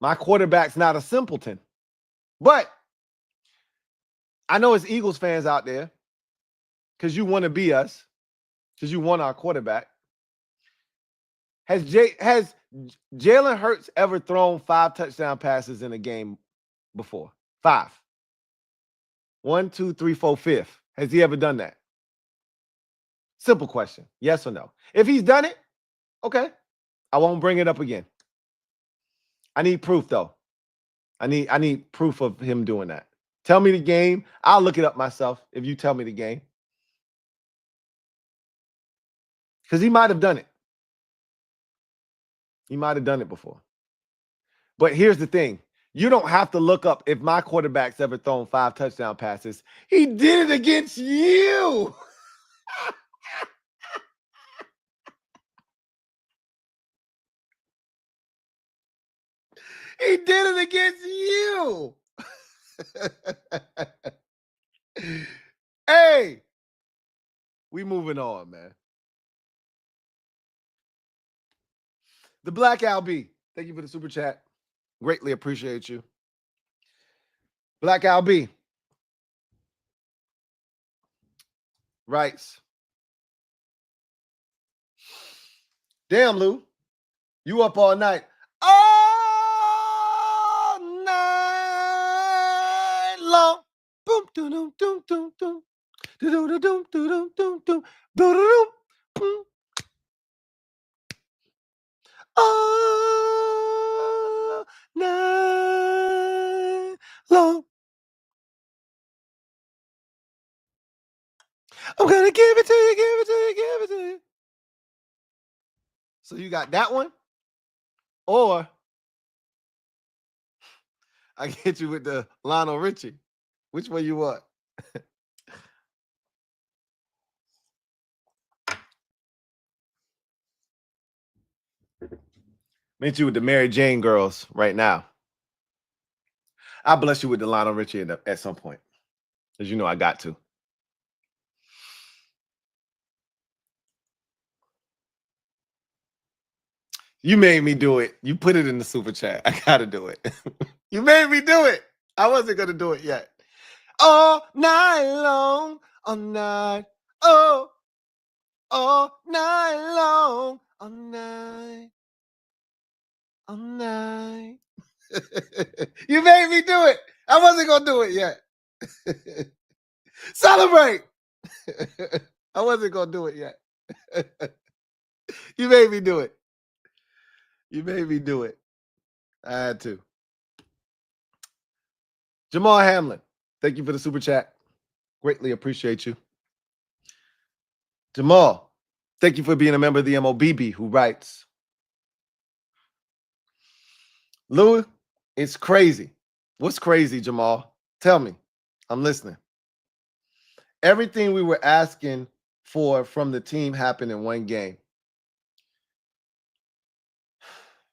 my quarterback's not a simpleton. But I know it's Eagles fans out there because you want to be us, because you want our quarterback. Has Jalen Hurts ever thrown 5 touchdown passes in a game before? 5. 1, 2, 3, 4, 5. Has he ever done that? Simple question. Yes or no? If he's done it, Okay. I won't bring it up again. I need proof, though. I need proof of him doing that. Tell me the game. I'll look it up myself if you tell me the game. Because he might have done it. He might have done it before. But here's the thing. You don't have to look up if my quarterback's ever thrown 5 touchdown passes. He did it against you. He did it against you. Hey, we moving on, man. The Black LB, thank you for the super chat. Greatly appreciate you. Black LB writes, damn, Lou, you up all night. All night long. Boom, doom, doom, doom, doom, doom. Doom, doom, doom, doom, doom, doom, doom, boom. All night long. I'm gonna give it to you, give it to you, give it to you. So you got that one? Or I get you with the Lionel Richie. Which one you want? Meet you with the Mary Jane girls right now. I'll bless you with the Lionel Richie at some point. Because you know I got to. You made me do it. You put it in the super chat. I got to do it. You made me do it. I wasn't going to do it yet. All night long. All night. Oh. All night long. All night. All night. You made me do it. I wasn't going to do it yet. Celebrate. I wasn't going to do it yet. You made me do it. You made me do it. I had to. Jamal Hamlin, thank you for the super chat. Greatly appreciate you. Jamal, thank you for being a member of the MOBB who writes, Louie, it's crazy. What's crazy, Jamal? Tell me. I'm listening. Everything we were asking for from the team happened in one game.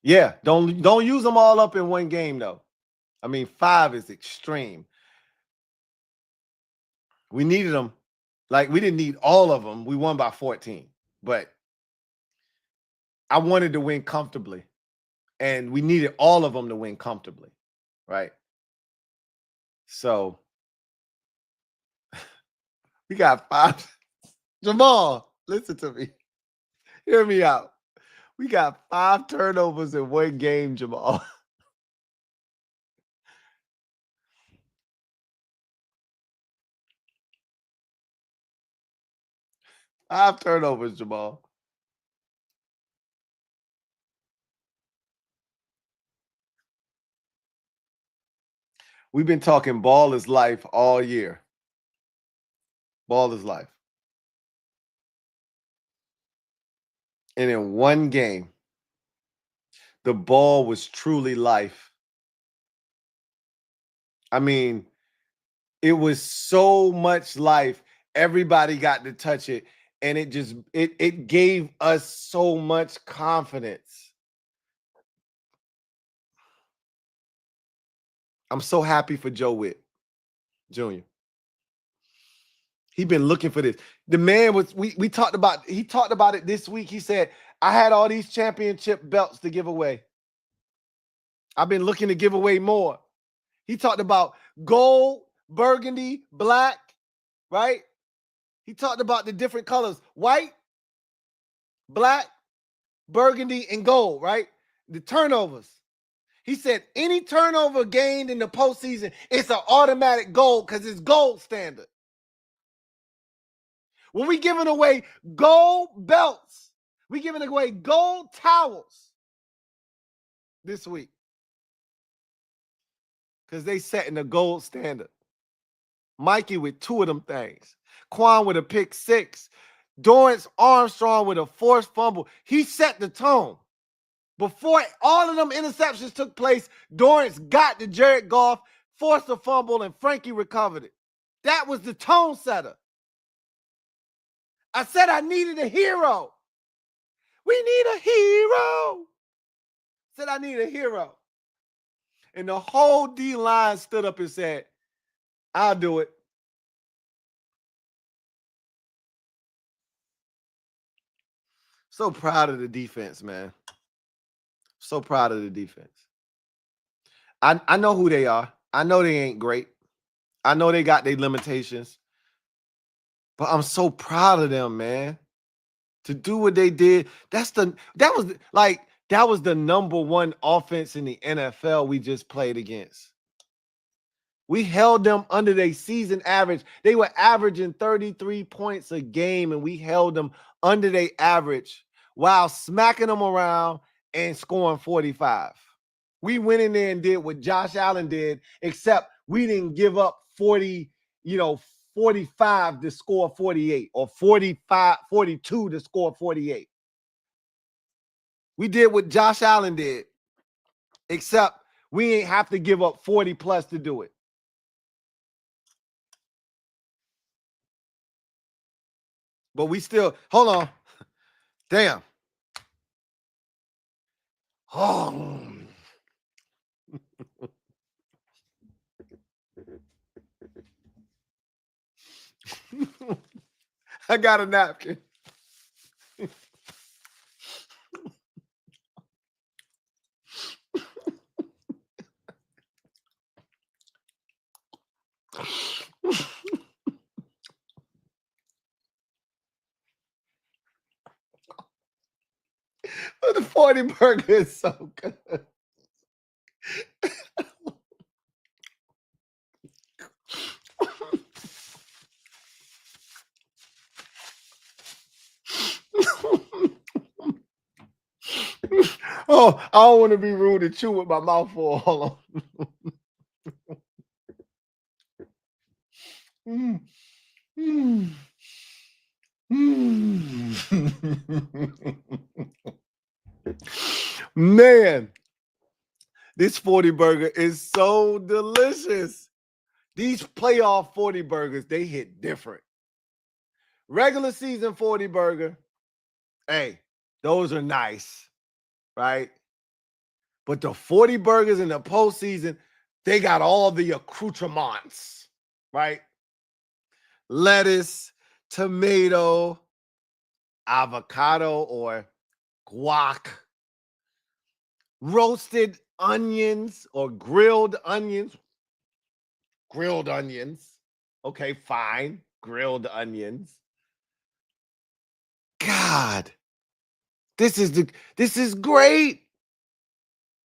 Yeah, don't use them all up in one game, though. I mean, 5 is extreme. We needed them. Like, we didn't need all of them. We won by 14. But I wanted to win comfortably. And we needed all of them to win comfortably, right? So, we got 5. Jamal, listen to me. Hear me out. We got 5 turnovers in one game, Jamal. Five turnovers, Jamal. We've been talking ball is life all year. Ball is life. And in one game, the ball was truly life. I mean, it was so much life. Everybody got to touch it. And it just, it gave us so much confidence. I'm so happy for Joe Witt Jr. He's been looking for this. The man was, we talked about, he talked about it this week. He said, I had all these championship belts to give away. I've been looking to give away more. He talked about gold, burgundy, black, right? He talked about the different colors, white, black, burgundy, and gold, right? The turnovers. He said any turnover gained in the postseason, it's an automatic gold because it's gold standard. When we giving away gold belts, We giving away gold towels this week because they setting the gold standard. Mikey with 2 of them things. Quan with a pick 6. Dorrance Armstrong with a forced fumble. He set the tone. Before all of them interceptions took place, Dorrance got to Jared Goff, forced a fumble, and Frankie recovered it. That was the tone setter. I said I needed a hero. We need a hero. Said I need a hero. And the whole D-line stood up and said, I'll do it. So proud of the defense, man. So proud of the defense. I know who they are. I know they ain't great. I know they got their limitations. But I'm so proud of them, man. To do what they did. That was the #1 offense in the NFL we just played against. We held them under their season average. They were averaging 33 points a game, and we held them under their average while smacking them around and scoring 45. We went in there and did what Josh Allen did, except we didn't give up 45 to score 48 or 42 to score 48. We did what Josh Allen did, except we ain't have to give up 40 plus to do it. But we still, hold on. Damn. Oh. I got a napkin. The 40 burger is so good. Oh, I don't want to be rude and chew with my mouth full. Hold on. Man, this 40 burger is so delicious. These playoff 40 burgers, they hit different. Regular season 40 burger, hey, those are nice, right? But the 40 burgers in the postseason, they got all the accoutrements, right? Lettuce, tomato, avocado or guac, roasted onions or grilled onions. Grilled onions. Okay, fine. Grilled onions. God, this is great.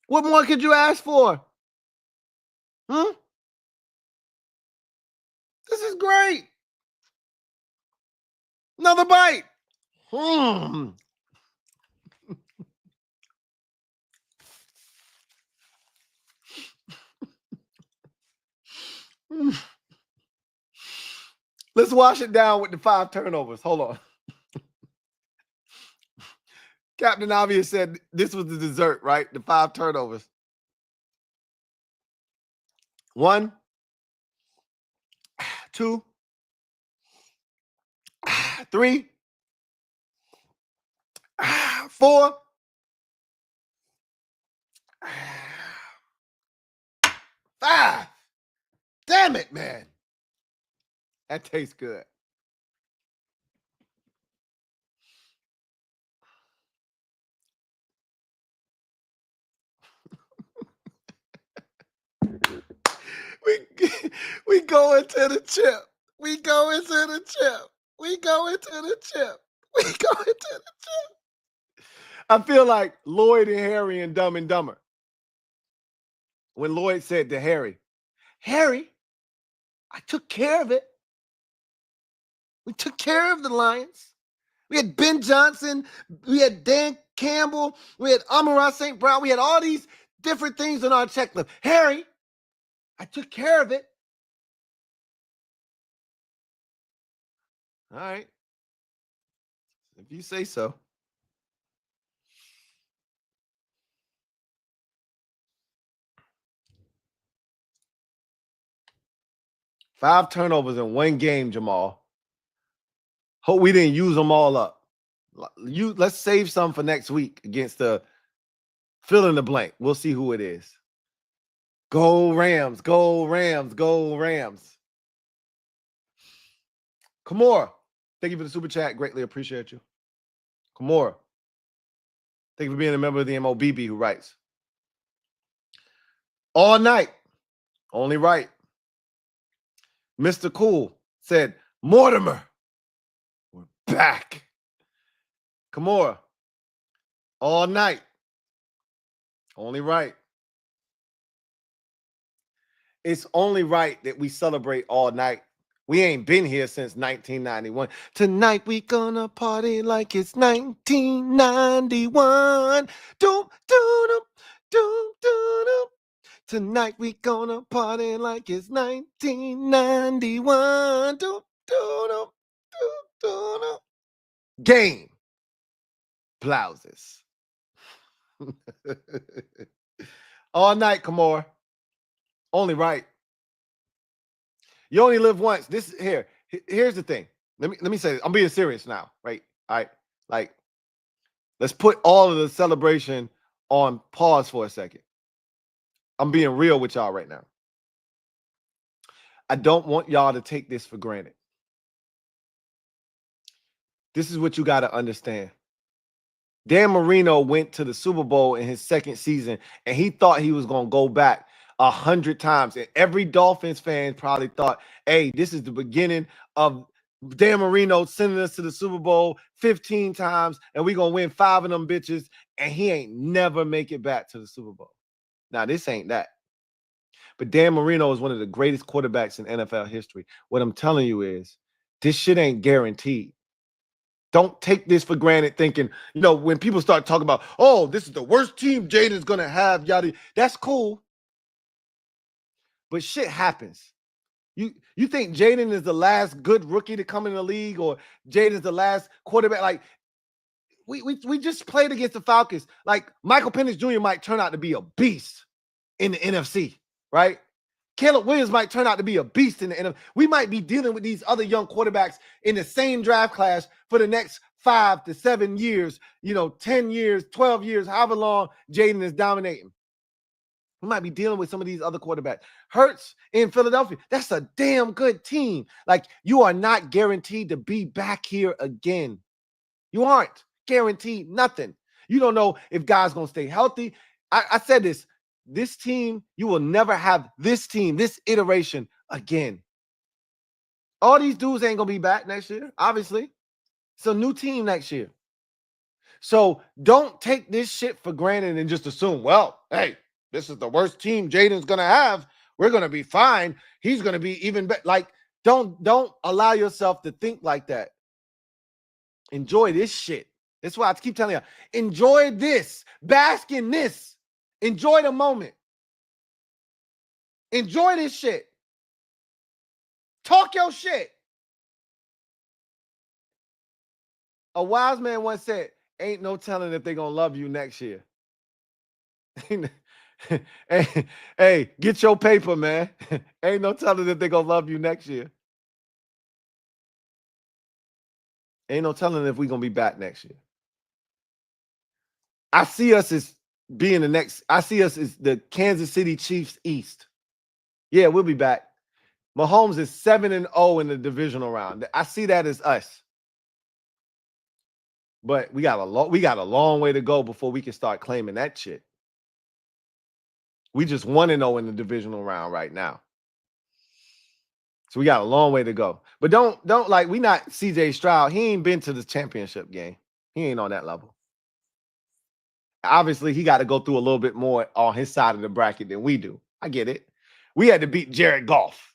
What more could you ask for? Huh? This is great. Another bite. Let's wash it down with the 5 turnovers. Hold on. Captain Obvious said this was the dessert, right? The 5 turnovers. 1, 2, 3, 4, 5. Damn it, man. That tastes good. We go into the chip. We go into the chip. We go into the chip. We go into the chip. I feel like Lloyd and Harry and Dumb and Dumber. When Lloyd said to Harry, Harry, I took care of it. We took care of the lions. We had Ben Johnson. We had Dan Campbell. We had Amon-Ra St. Brown. We had all these different things on our checklist. Harry, I took care of it. All right. If you say so. Five turnovers in one game, Jamal. Hope we didn't use them all up. Let's save some for next week against the fill in the blank. We'll see who it is. Go Rams, go Rams, go Rams. Kamora, thank you for the super chat. Greatly appreciate you. Kamora, thank you for being a member of the MOBB who writes. All night, only right. Mr. Cool said, Mortimer, we're back. Kamora, all night, only right. It's only right that we celebrate all night. We ain't been here since 1991. Tonight we gonna party like it's 1991. Doom, doom, doom, doom, doom. Tonight we gonna party like it's 1991. Doom, doom, doom, doom, doom. Game. Blouses. All night, Kamora. Only right. You only live once. Here's the thing. Let me say this. I'm being serious now, right? All right. Like, let's put all of the celebration on pause for a second. I'm being real with y'all right now. I don't want y'all to take this for granted. This is what you got to understand. Dan Marino went to the Super Bowl in his second season, and he thought he was going to go back 100 times. And every Dolphins fan probably thought, hey, this is the beginning of Dan Marino sending us to the Super Bowl 15 times, and we're going to win 5 of them bitches, and he ain't never make it back to the Super Bowl. Now, this ain't that. But Dan Marino is one of the greatest quarterbacks in NFL history. What I'm telling you is, this shit ain't guaranteed. Don't take this for granted thinking, when people start talking about, oh, this is the worst team Jaden's going to have, yada, that's cool. But shit happens. You think Jaden is the last good rookie to come in the league, or Jaden's the last quarterback? Like, we just played against the Falcons. Like, Michael Penix Jr. might turn out to be a beast in the NFC, right? Caleb Williams might turn out to be a beast in the NFC. We might be dealing with these other young quarterbacks in the same draft class for the next 5 to 7 years, 10 years, 12 years, however long Jaden is dominating. We might be dealing with some of these other quarterbacks. Hurts in Philadelphia. That's a damn good team. Like, you are not guaranteed to be back here again. You aren't guaranteed nothing. You don't know if guys going to stay healthy. I said this. This team, you will never have this team, this iteration again. All these dudes ain't going to be back next year, obviously. It's a new team next year. So don't take this shit for granted and just assume, well, hey, this is the worst team Jaden's going to have. We're going to be fine. He's going to be even better. Like, don't allow yourself to think like that. Enjoy this shit. That's why I keep telling you, enjoy this. Bask in this. Enjoy the moment. Enjoy this shit. Talk your shit. A wise man once said, ain't no telling if they're going to love you next year. Hey, get your paper, man. Ain't no telling if they're going to love you next year. Ain't no telling if we're going to be back next year. I see us as being the next. I see us as the Kansas City Chiefs East. Yeah, we'll be back. Mahomes is 7-0 in the divisional round. I see that as us. But we got a long way to go before we can start claiming that shit. We just 1-0 in the divisional round right now. So we got a long way to go. But don't like, we not CJ Stroud. He ain't been to the championship game. He ain't on that level. Obviously, he got to go through a little bit more on his side of the bracket than we do. I get it. We had to beat Jared Goff.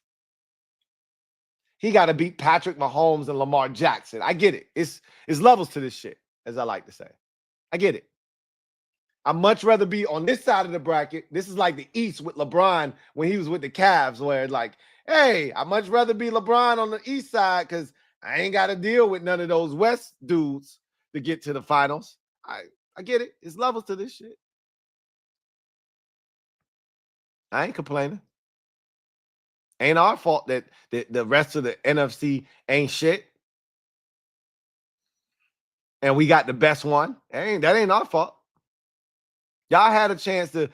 He got to beat Patrick Mahomes and Lamar Jackson. I get it. It's levels to this shit, as I like to say. I get it. I'd much rather be on this side of the bracket. This is like the East with LeBron when he was with the Cavs, where it's like, hey, I'd much rather be LeBron on the East side because I ain't got to deal with none of those West dudes to get to the finals. I get it. It's levels to this shit. I ain't complaining. Ain't our fault that the rest of the NFC ain't shit. And we got the best one. That ain't our fault. Y'all had a chance to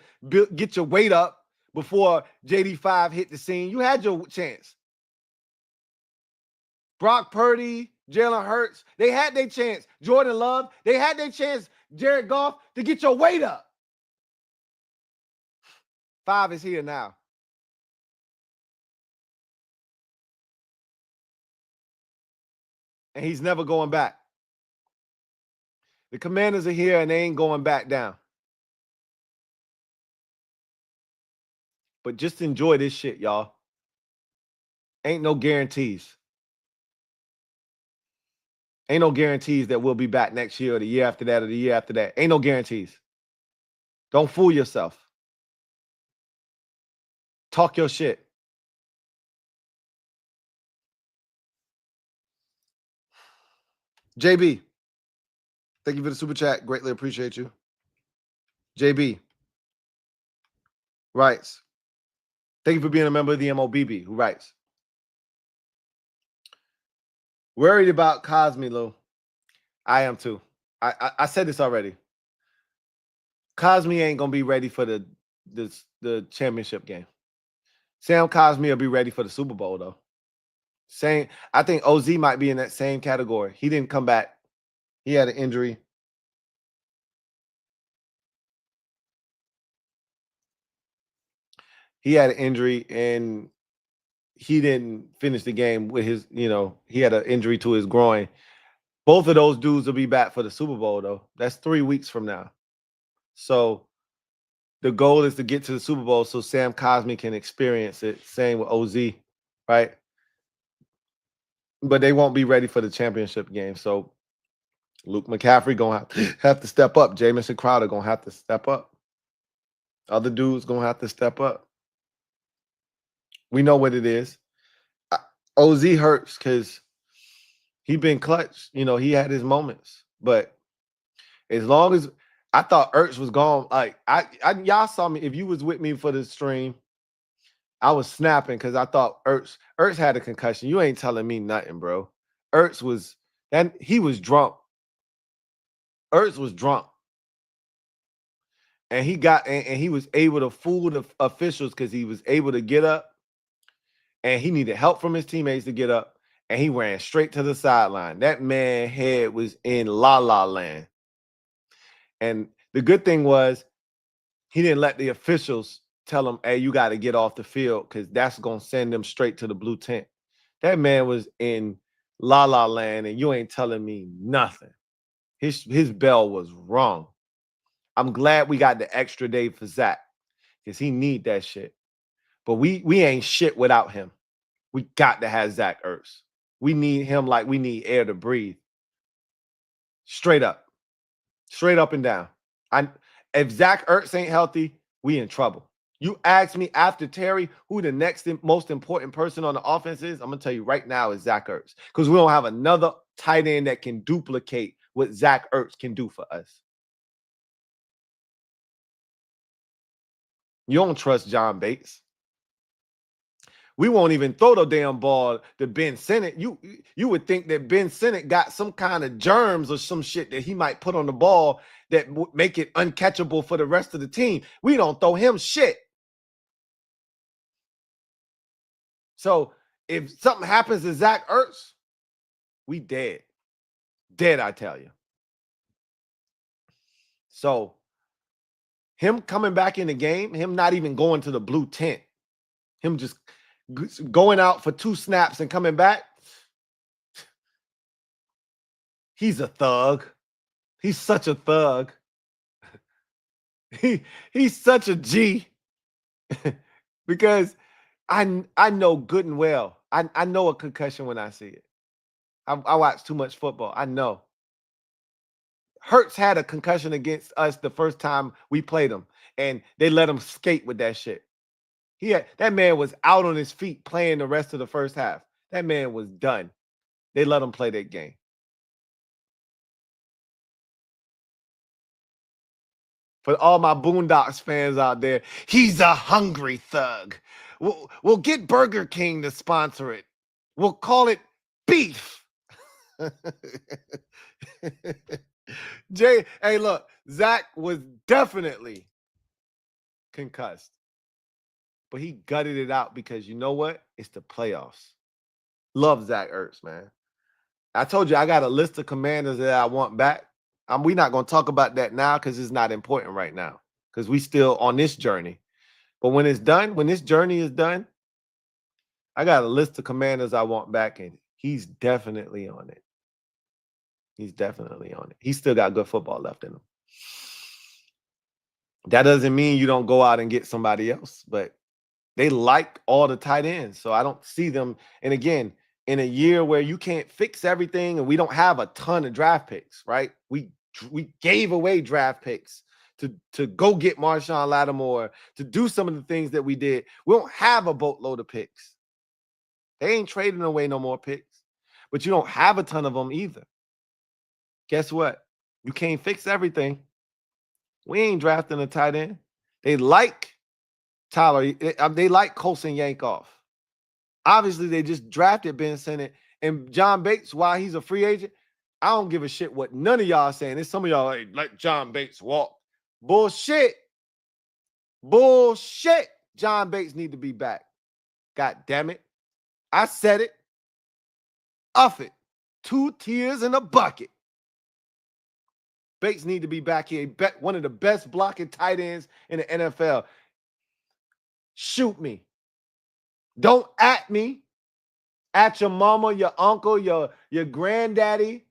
get your weight up before JD5 hit the scene. You had your chance. Brock Purdy, Jalen Hurts, they had their chance. Jordan Love, they had their chance. Jared Goff, to get your weight up. 5 is here now. And he's never going back. The Commanders are here and they ain't going back down. But just enjoy this shit, y'all. Ain't no guarantees. Ain't no guarantees that we'll be back next year or the year after that or the year after that. Ain't no guarantees. Don't fool yourself. Talk your shit. JB, thank you for the super chat. Greatly appreciate you. JB writes, thank you for being a member of the MOBB, who writes, worried about Cosme, Lou. I am too. I said this already. Cosme ain't going to be ready for the championship game. Sam Cosme will be ready for the Super Bowl, though. I think OZ might be in that same category. He didn't come back. He had an injury. He had an injury, and he didn't finish the game with his, he had an injury to his groin. Both of those dudes will be back for the Super Bowl, though. That's 3 weeks from now. So the goal is to get to the Super Bowl so Sam Cosme can experience it. Same with OZ, right? But they won't be ready for the championship game. So Luke McCaffrey going to have to step up. Jamison Crowder going to have to step up. Other dudes going to have to step up. We know what it is. OZ hurts because he been clutch. He had his moments. But as long as I thought Ertz was gone, like y'all saw me. If you was with me for the stream, I was snapping because I thought Ertz had a concussion. You ain't telling me nothing, bro. Ertz was he was drunk. Ertz was drunk. And he was able to fool the officials because he was able to get up. And he needed help from his teammates to get up. And he ran straight to the sideline. That man's head was in la-la land. And the good thing was he didn't let the officials tell him, hey, you got to get off the field because that's going to send them straight to the blue tent. That man was in la-la land, and you ain't telling me nothing. His bell was wrong. I'm glad we got the extra day for Zach because he need that shit. But we ain't shit without him. We got to have Zach Ertz. We need him like we need air to breathe. Straight up. Straight up and down. If Zach Ertz ain't healthy, we in trouble. You ask me after Terry who the next most important person on the offense is, I'm going to tell you right now is Zach Ertz. Because we don't have another tight end that can duplicate what Zach Ertz can do for us. You don't trust John Bates. We won't even throw the damn ball to Ben Sinnott. You would think that Ben Sinnott got some kind of germs or some shit that he might put on the ball that would make it uncatchable for the rest of the team. We don't throw him shit. So if something happens to Zach Ertz, we dead. Dead, I tell you. So him coming back in the game, him not even going to the blue tent, him just going out for 2 snaps and coming back, he's a thug. He's such a thug. He's such a G. Because I know good and well I know a concussion when I see it. I watch too much football. I know. Hurts had a concussion against us the first time we played him, and they let him skate with that shit. That man was out on his feet playing the rest of the first half. That man was done. They let him play that game. For all my Boondocks fans out there, he's a hungry thug. We'll get Burger King to sponsor it. We'll call it beef. Hey, look, Zach was definitely concussed, but he gutted it out because you know what? It's the playoffs. Love Zach Ertz, man. I told you I got a list of commanders that I want back. We're not going to talk about that now because it's not important right now because we still on this journey. But when it's done, when this journey is done, I got a list of commanders I want back, and he's definitely on it. He's definitely on it. He's still got good football left in him. That doesn't mean you don't go out and get somebody else, but they like all the tight ends. So I don't see them. And again, in a year where you can't fix everything and we don't have a ton of draft picks, right? We gave away draft picks to go get Marshawn Lattimore, to do some of the things that we did. We don't have a boatload of picks. They ain't trading away no more picks, but you don't have a ton of them either. Guess what? You can't fix everything. We ain't drafting a tight end. They like Tyler. They like Colson Yankoff. Obviously, they just drafted Ben Sinnott and John Bates while he's a free agent. I don't give a shit what none of y'all are saying. There's some of y'all like, let John Bates walk. Bullshit. Bullshit. John Bates need to be back. God damn it. I said it. Uff it. 2 tears in a bucket. Bates need to be back here. One of the best blocking tight ends in the NFL. Shoot me. Don't at me. At your mama, your uncle, your granddaddy,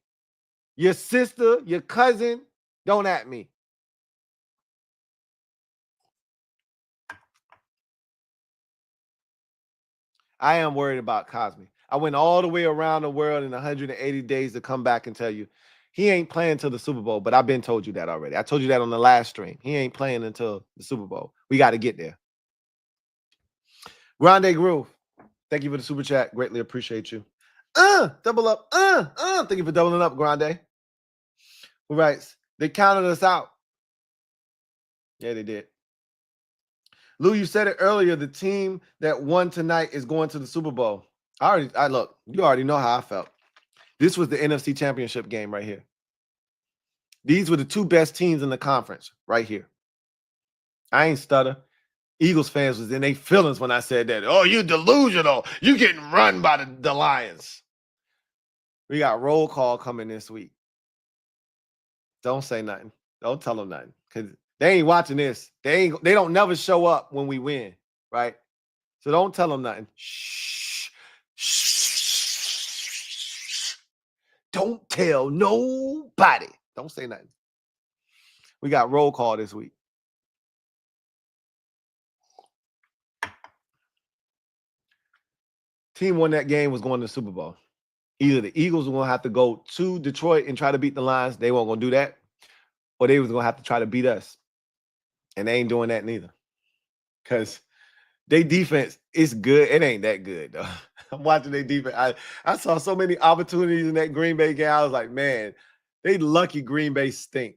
your sister, your cousin. Don't at me. I am worried about Cosme. I went all the way around the world in 180 days to come back and tell you he ain't playing until the Super Bowl, but I've been told you that already. I told you that on the last stream. He ain't playing until the Super Bowl. We got to get there. Grande Groove, thank you for the super chat. Greatly appreciate you. Double up. Thank you for doubling up, Grande. Who writes, they counted us out. Yeah, they did. Lou, you said it earlier. The team that won tonight is going to the Super Bowl. Look, you already know how I felt. This was the NFC Championship game right here. These were the 2 best teams in the conference right here. I ain't stutter. Eagles fans was in their feelings when I said that. Oh, you delusional. You getting run by the Lions. We got roll call coming this week. Don't say nothing. Don't tell them nothing. Because they ain't watching this. They don't never show up when we win, right? So don't tell them nothing. Shh. Don't tell nobody. Don't say nothing. We got roll call this week. Team won that game was going to the Super Bowl. Either the Eagles were going to have to go to Detroit and try to beat the Lions. They weren't going to do that. Or they was going to have to try to beat us. And they ain't doing that neither. Because their defense is good. It ain't that good, though. I'm watching their defense. I saw so many opportunities in that Green Bay game. I was like, man, they lucky Green Bay stink.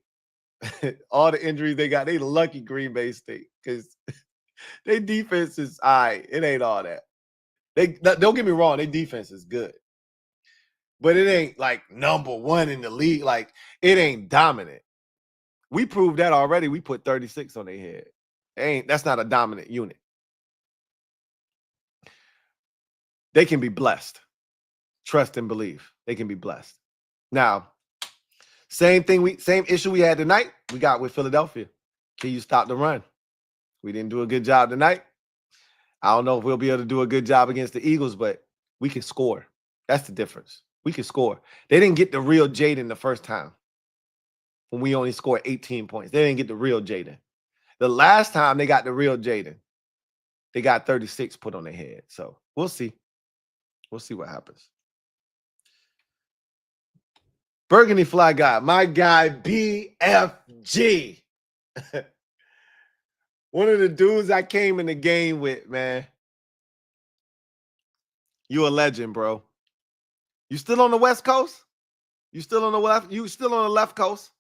All the injuries they got, they lucky Green Bay stink. Because their defense is all right. It ain't all that. Don't get me wrong, their defense is good. But it ain't like number 1 in the league. Like, it ain't dominant. We proved that already. We put 36 on their head. That's not a dominant unit. They can be blessed. Trust and believe. They can be blessed. Now, same issue we had tonight, we got with Philadelphia. Can you stop the run? We didn't do a good job tonight. I don't know if we'll be able to do a good job against the Eagles, but we can score. That's the difference. We can score. They didn't get the real Jaden the first time when we only scored 18 points. They didn't get the real Jaden. The last time they got the real Jaden, they got 36 put on their head. So we'll see. We'll see what happens. Burgundy Fly Guy, my guy BFG. One of the dudes I came in the game with, man. You a legend, bro. You still on the West Coast? You still on the left? You still on the left coast?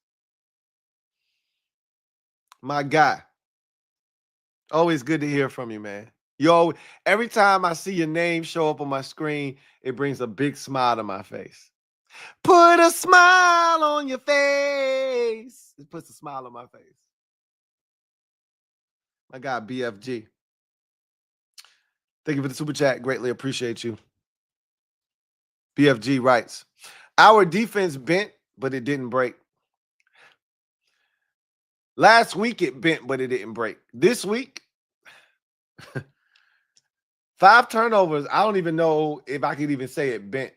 My guy. Always good to hear from you, man. Every time I see your name show up on my screen, it brings a big smile to my face. Put a smile on your face. It puts a smile on my face. My guy, BFG. Thank you for the super chat. Greatly appreciate you. BFG writes, our defense bent, but it didn't break. Last week it bent, but it didn't break. This week, 5 turnovers. I don't even know if I could even say it bent.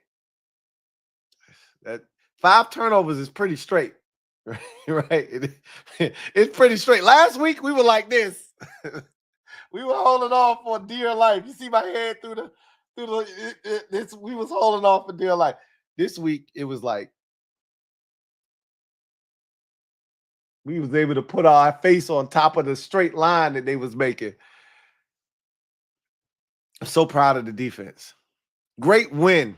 That 5 turnovers is pretty straight, right? It's pretty straight. Last week we were like this. We were holding on for dear life. You see my head through the we was holding on for dear life. This week it was like we was able to put our face on top of the straight line that they was making. I'm so proud of the defense. Great win.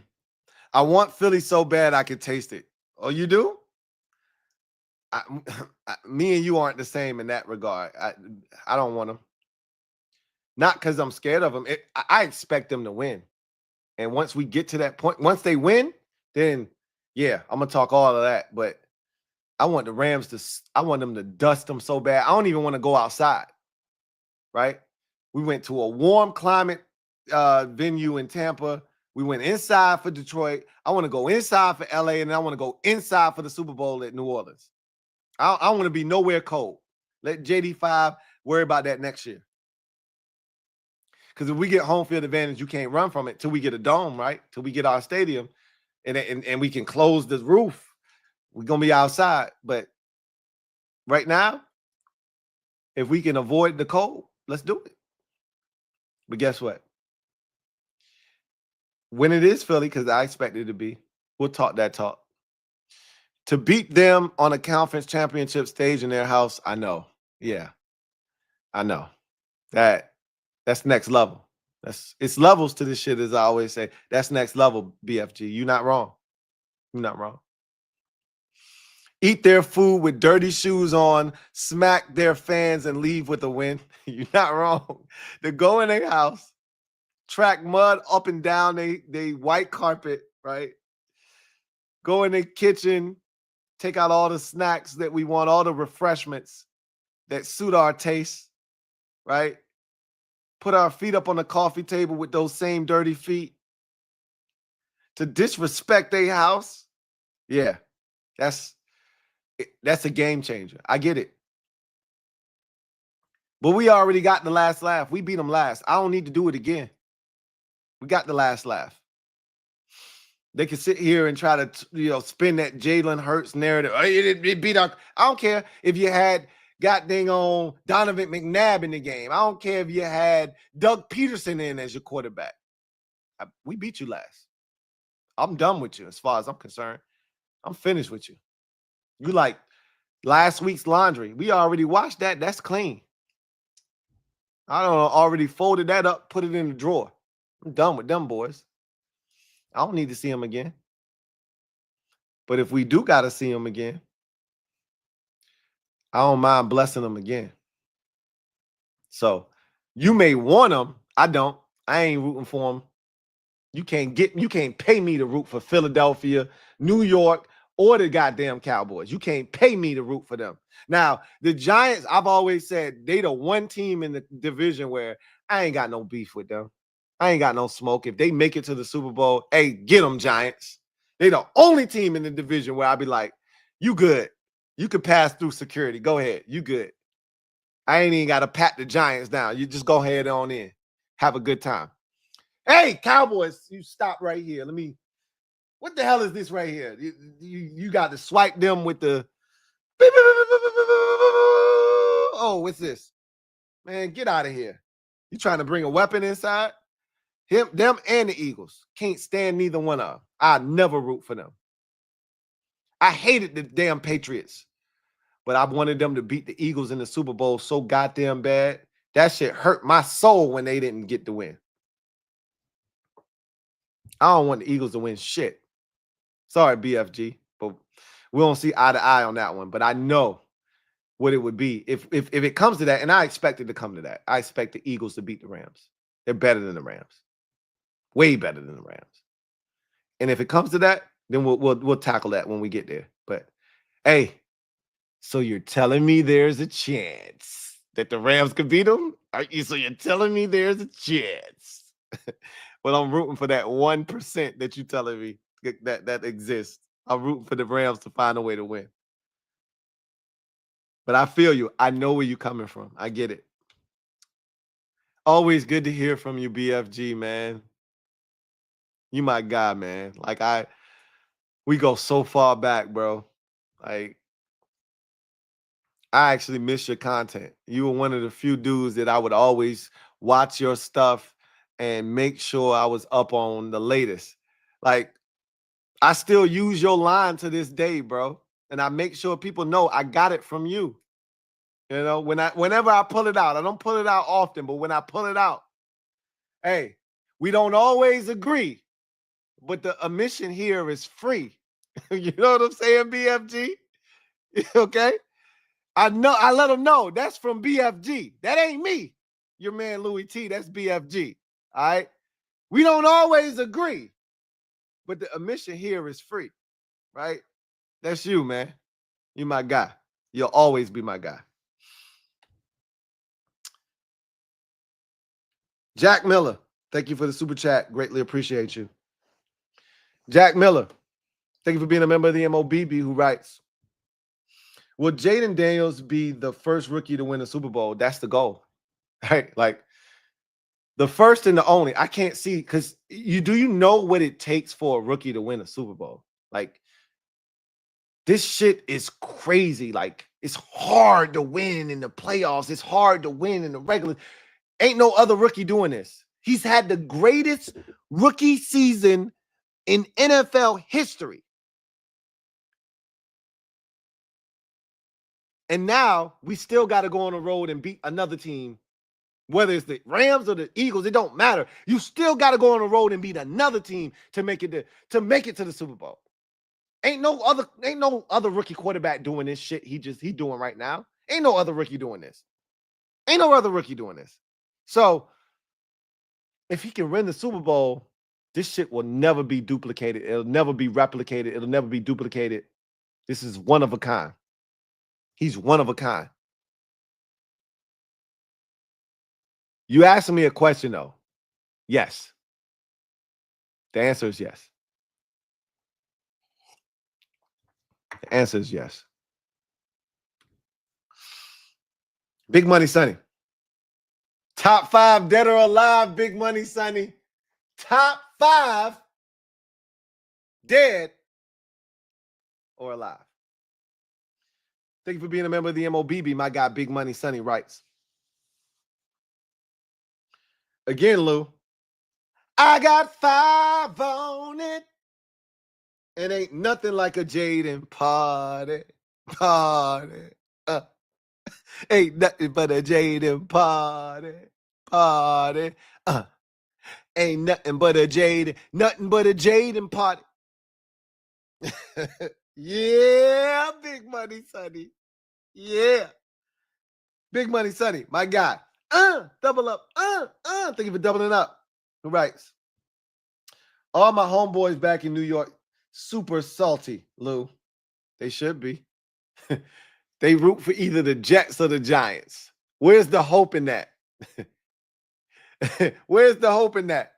I want Philly so bad I can taste it. Oh, you do? Me and you aren't the same in that regard. I don't want them. Not because I'm scared of them. I expect them to win. And once we get to that point, once they win, then, yeah, I'm going to talk all of that. But I want the Rams I want them to dust them so bad. I don't even want to go outside, right? We went to a warm climate venue in Tampa. We went inside for Detroit. I want to go inside for LA, and I want to go inside for the Super Bowl at New Orleans. I want to be nowhere cold. Let JD5 worry about that next year. Because if we get home field advantage, you can't run from it till we get a dome, right? Till we get our stadium, and we can close the roof. We're going to be outside. But right now, if we can avoid the cold, let's do it. But guess what? When it is Philly, because I expect it to be, we'll talk that talk. To beat them on a conference championship stage in their house, I know. Yeah, I know. That's next level. It's levels to this shit, as I always say. That's next level, BFG. You're not wrong. You're not wrong. Eat their food with dirty shoes on, smack their fans, and leave with a win. You're not wrong. To go in their house, track mud up and down they white carpet, right? Go in their kitchen, take out all the snacks that we want, all the refreshments that suit our taste, right? Put our feet up on the coffee table with those same dirty feet. To disrespect their house, yeah, that's a game changer. I get it. But we already got the last laugh. We beat them last. I don't need to do it again. We got the last laugh. They can sit here and try to, spin that Jalen Hurts narrative. Oh, it beat our. I don't care if you had goddamn on Donovan McNabb in the game. I don't care if you had Doug Peterson in as your quarterback. We beat you last. I'm done with you as far as I'm concerned. I'm finished with you. You like last week's laundry. We already washed that. That's clean. I don't know, already folded that up, put it in the drawer. I'm done with them boys. I don't need to see them again. But if we do got to see them again, I don't mind blessing them again. So you may want them. I don't. I ain't rooting for them. You can't pay me to root for Philadelphia, New York, or the goddamn Cowboys. You can't pay me to root for them. Now, the Giants, I've always said they the one team in the division where I ain't got no beef with them. I ain't got no smoke. If they make it to the Super Bowl, hey, get them, Giants. They the only team in the division where I'll be like, you good. You can pass through security. Go ahead. You good. I ain't even got to pat the Giants down. You just go ahead on in. Have a good time. Hey, Cowboys, you stop right here. What the hell is this right here? You got to swipe them with the, oh, what's this? Man, get out of here. You trying to bring a weapon inside? Them and the Eagles. Can't stand neither one of them. I never root for them. I hated the damn Patriots, but I wanted them to beat the Eagles in the Super Bowl so goddamn bad. That shit hurt my soul when they didn't get the win. I don't want the Eagles to win shit. Sorry, BFG, but we don't see eye to eye on that one. But I know what it would be if it comes to that, and I expect it to come to that. I expect the Eagles to beat the Rams. They're better than the Rams. Way better than the Rams. And if it comes to that, then we'll tackle that when we get there. But hey, so you're telling me there's a chance that the Rams could beat them? So you're telling me there's a chance? But I'm rooting for that 1% that you're telling me that exists. I'm rooting for the Rams to find a way to win. But I feel you. I know where you're coming from. I get it. Always good to hear from you, BFG, man. You my guy, man. Like we go so far back, bro. Like, I actually miss your content. You were one of the few dudes that I would always watch your stuff and make sure I was up on the latest. Like, I still use your line to this day, bro. And I make sure people know I got it from you. You know, whenever I pull it out, I don't pull it out often, but when I pull it out, hey, we don't always agree, but the omission here is free. You know what I'm saying, BFG? Okay? I know, I let them know that's from BFG. That ain't me. Your man Louie T, that's BFG. All right? We don't always agree, but the omission here is free, right? That's you, man. You my guy. You'll always be my guy. Jack Miller, thank you for the super chat. Greatly appreciate you. Jack Miller, thank you for being a member of the MOBB, who writes, will Jaden Daniels be the first rookie to win a Super Bowl? That's the goal, right? Like, the first and the only. I can't see, because you know what it takes for a rookie to win a Super Bowl? Like, this shit is crazy. Like, it's hard to win in the playoffs. It's hard to win in the regular. Ain't no other rookie doing this. He's had the greatest rookie season in NFL history. And now we still got to go on the road and beat another team, whether it's the Rams or the Eagles. It don't matter. You still got to go on the road and beat another team to make it to the Super Bowl. Ain't no other rookie quarterback doing this shit he doing right now. Ain't no other rookie doing this. Ain't no other rookie doing this. So if he can win the Super Bowl, this shit will never be duplicated. It'll never be replicated. It'll never be duplicated. This is one of a kind. He's one of a kind. You asking me a question, though? Yes. The answer is yes. The answer is yes. Big Money Sonny. Top 5 dead or alive, Big Money Sonny. Top 5 dead or alive. Thank you for being a member of the MOBB. My guy, Big Money Sonny, writes. Again, Lou. I got 5 on it. It ain't nothing like a Jaden party. Party. Ain't nothing but a Jaden party. Party. Ain't nothing but a Jaden party. Yeah, Big Money Sonny. Yeah. Big Money Sonny, my guy. Double up. Thank you for doubling up. Who writes? All my homeboys back in New York, super salty, Lou. They should be. They root for either the Jets or the Giants. Where's the hope in that? Where's the hope in that?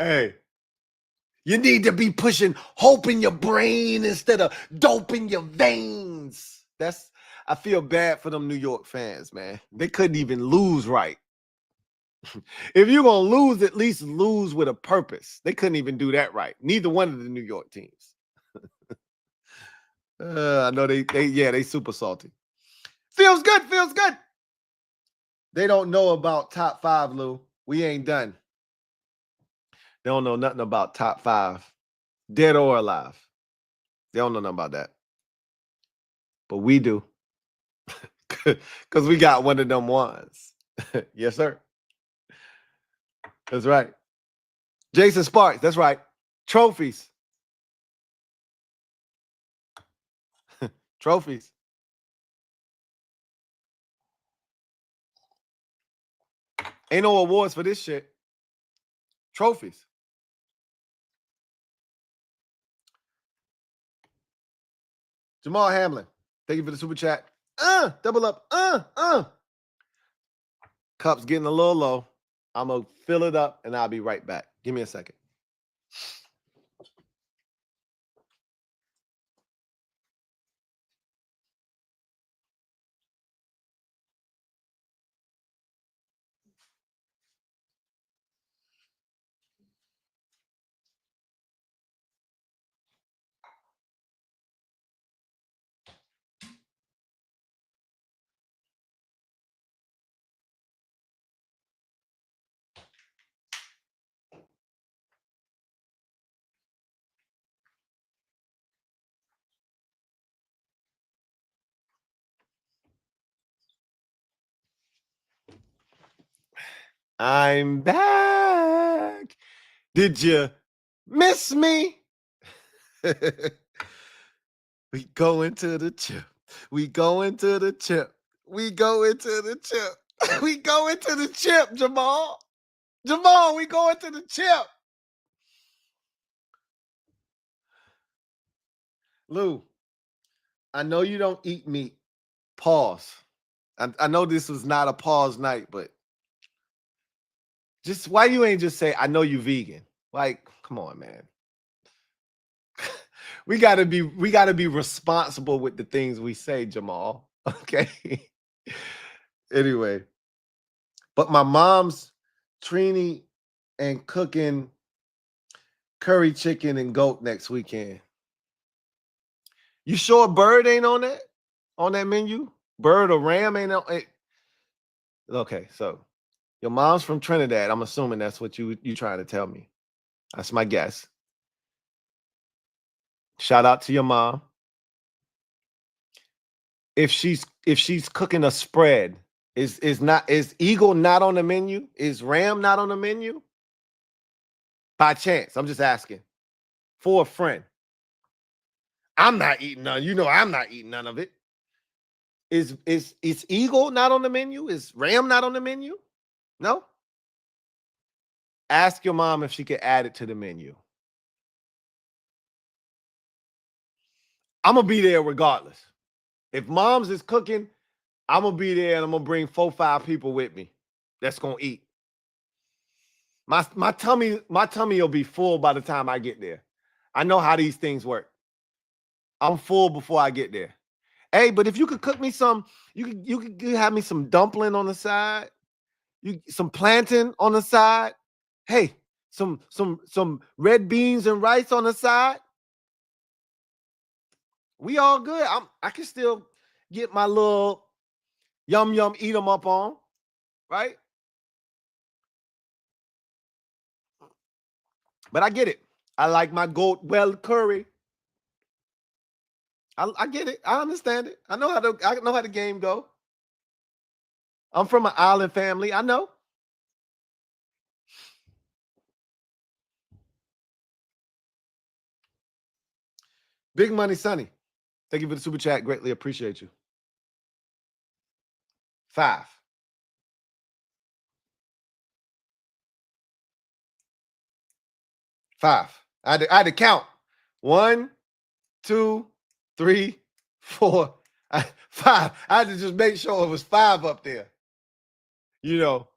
Hey, you need to be pushing hope in your brain instead of dope in your veins. I feel bad for them New York fans, man. They couldn't even lose right. If you're going to lose, at least lose with a purpose. They couldn't even do that right. Neither one of the New York teams. I know they super salty. Feels good. They don't know about top 5, Lou. We ain't done. They don't know nothing about top 5, dead or alive. They don't know nothing about that. But we do. Because we got one of them ones. Yes, sir. That's right. Jason Sparks, that's right. Trophies. Trophies. Ain't no awards for this shit. Trophies. Jamal Hamlin, thank you for the super chat. Double up. Cup's getting a little low. I'm going to fill it up, and I'll be right back. Give me a second. I'm back. Did you miss me? We go into the chip. We go into the chip. We go into the chip. We go into the chip, Jamal. Jamal, we go into the chip. Lou, I know you don't eat meat. Pause. I know this was not a pause night, but just why you ain't just say, I know you vegan? Like, come on, man. We gotta be responsible with the things we say, Jamal. Okay. Anyway. But my mom's Trini and cooking curry chicken and goat next weekend. You sure bird ain't on that menu? Bird or ram ain't on it? Okay, so your mom's from Trinidad. I'm assuming that's what you trying to tell me. That's my guess. Shout out to your mom. If she's cooking a spread, is eagle not on the menu? Is ram not on the menu? By chance, I'm just asking. For a friend. I'm not eating none. You know I'm not eating none of it. Is eagle not on the menu? Is ram not on the menu? No? Ask your mom if she could add it to the menu. I'm going to be there regardless. If mom's is cooking, I'm going to be there and I'm going to bring 4-5 people with me that's going to eat. My tummy will be full by the time I get there. I know how these things work. I'm full before I get there. Hey, but if you could cook me some, you could have me some dumpling on the side, some plantain on the side. Hey, some red beans and rice on the side. We all good. I can still get my little yum eat 'em up on, right? But I get it. I like my goat well curry. I get it. I understand it. I know how the game go. I'm from an island family. I know. Big Money Sonny. Thank you for the super chat. Greatly appreciate you. 5. I had to count. 1, 2, 3, 4, 5. I had to just make sure it was 5 up there. You know,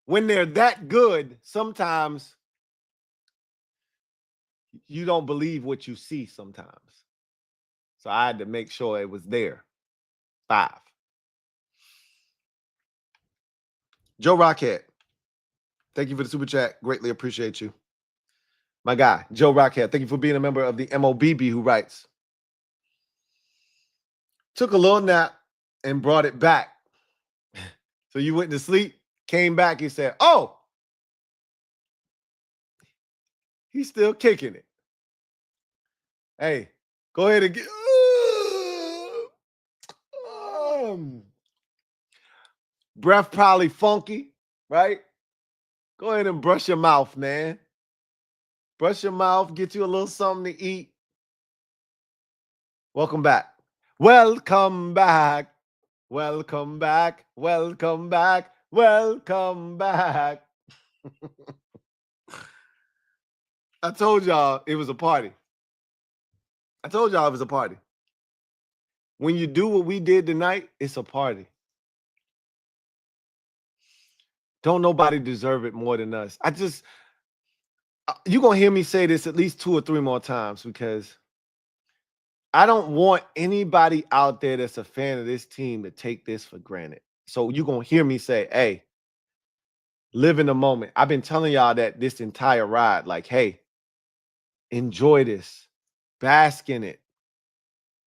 when they're that good, sometimes you don't believe what you see sometimes. So I had to make sure it was there. 5. Joe Rockhead. Thank you for the super chat. Greatly appreciate you. My guy, Joe Rockhead. Thank you for being a member of the MOBB who writes. Took a little nap and brought it back. So you went to sleep, came back, and said, oh, he's still kicking it. Hey, go ahead and get... breath probably funky, right? Go ahead and brush your mouth, man. Brush your mouth, get you a little something to eat. Welcome back. Welcome back. Welcome back. Welcome back. Welcome back. I told y'all it was a party. I told y'all it was a party. When you do what we did tonight, it's a party. Don't nobody deserve it more than us. You're going to hear me say this at least 2 or 3 more times because I don't want anybody out there that's a fan of this team to take this for granted. So you're going to hear me say, hey, live in the moment. I've been telling y'all that this entire ride, like, hey, enjoy this. Bask in it.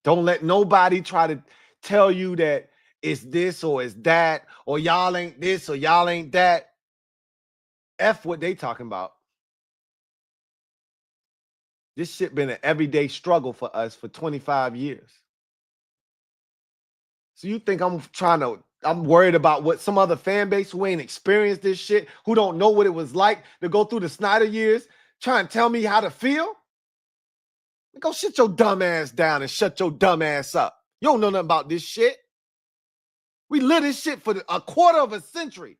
Don't let nobody try to tell you that it's this or it's that, or y'all ain't this or y'all ain't that. F what they talking about. This shit been an everyday struggle for us for 25 years. So you think I'm worried about what some other fan base who ain't experienced this shit, who don't know what it was like to go through the Snyder years, trying to tell me how to feel? Go sit your dumb ass down and shut your dumb ass up. You don't know nothing about this shit. We lived this shit for a quarter of a century.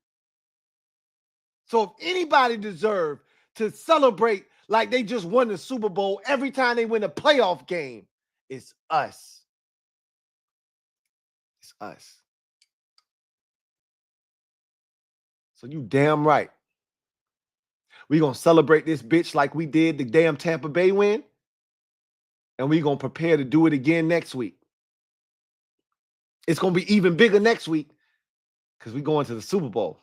So if anybody deserved to celebrate like they just won the Super Bowl every time they win a playoff game, it's us. It's us. So you damn right. We gonna celebrate this bitch like we did the damn Tampa Bay win. And we gonna prepare to do it again next week. It's gonna be even bigger next week because we going to the Super Bowl.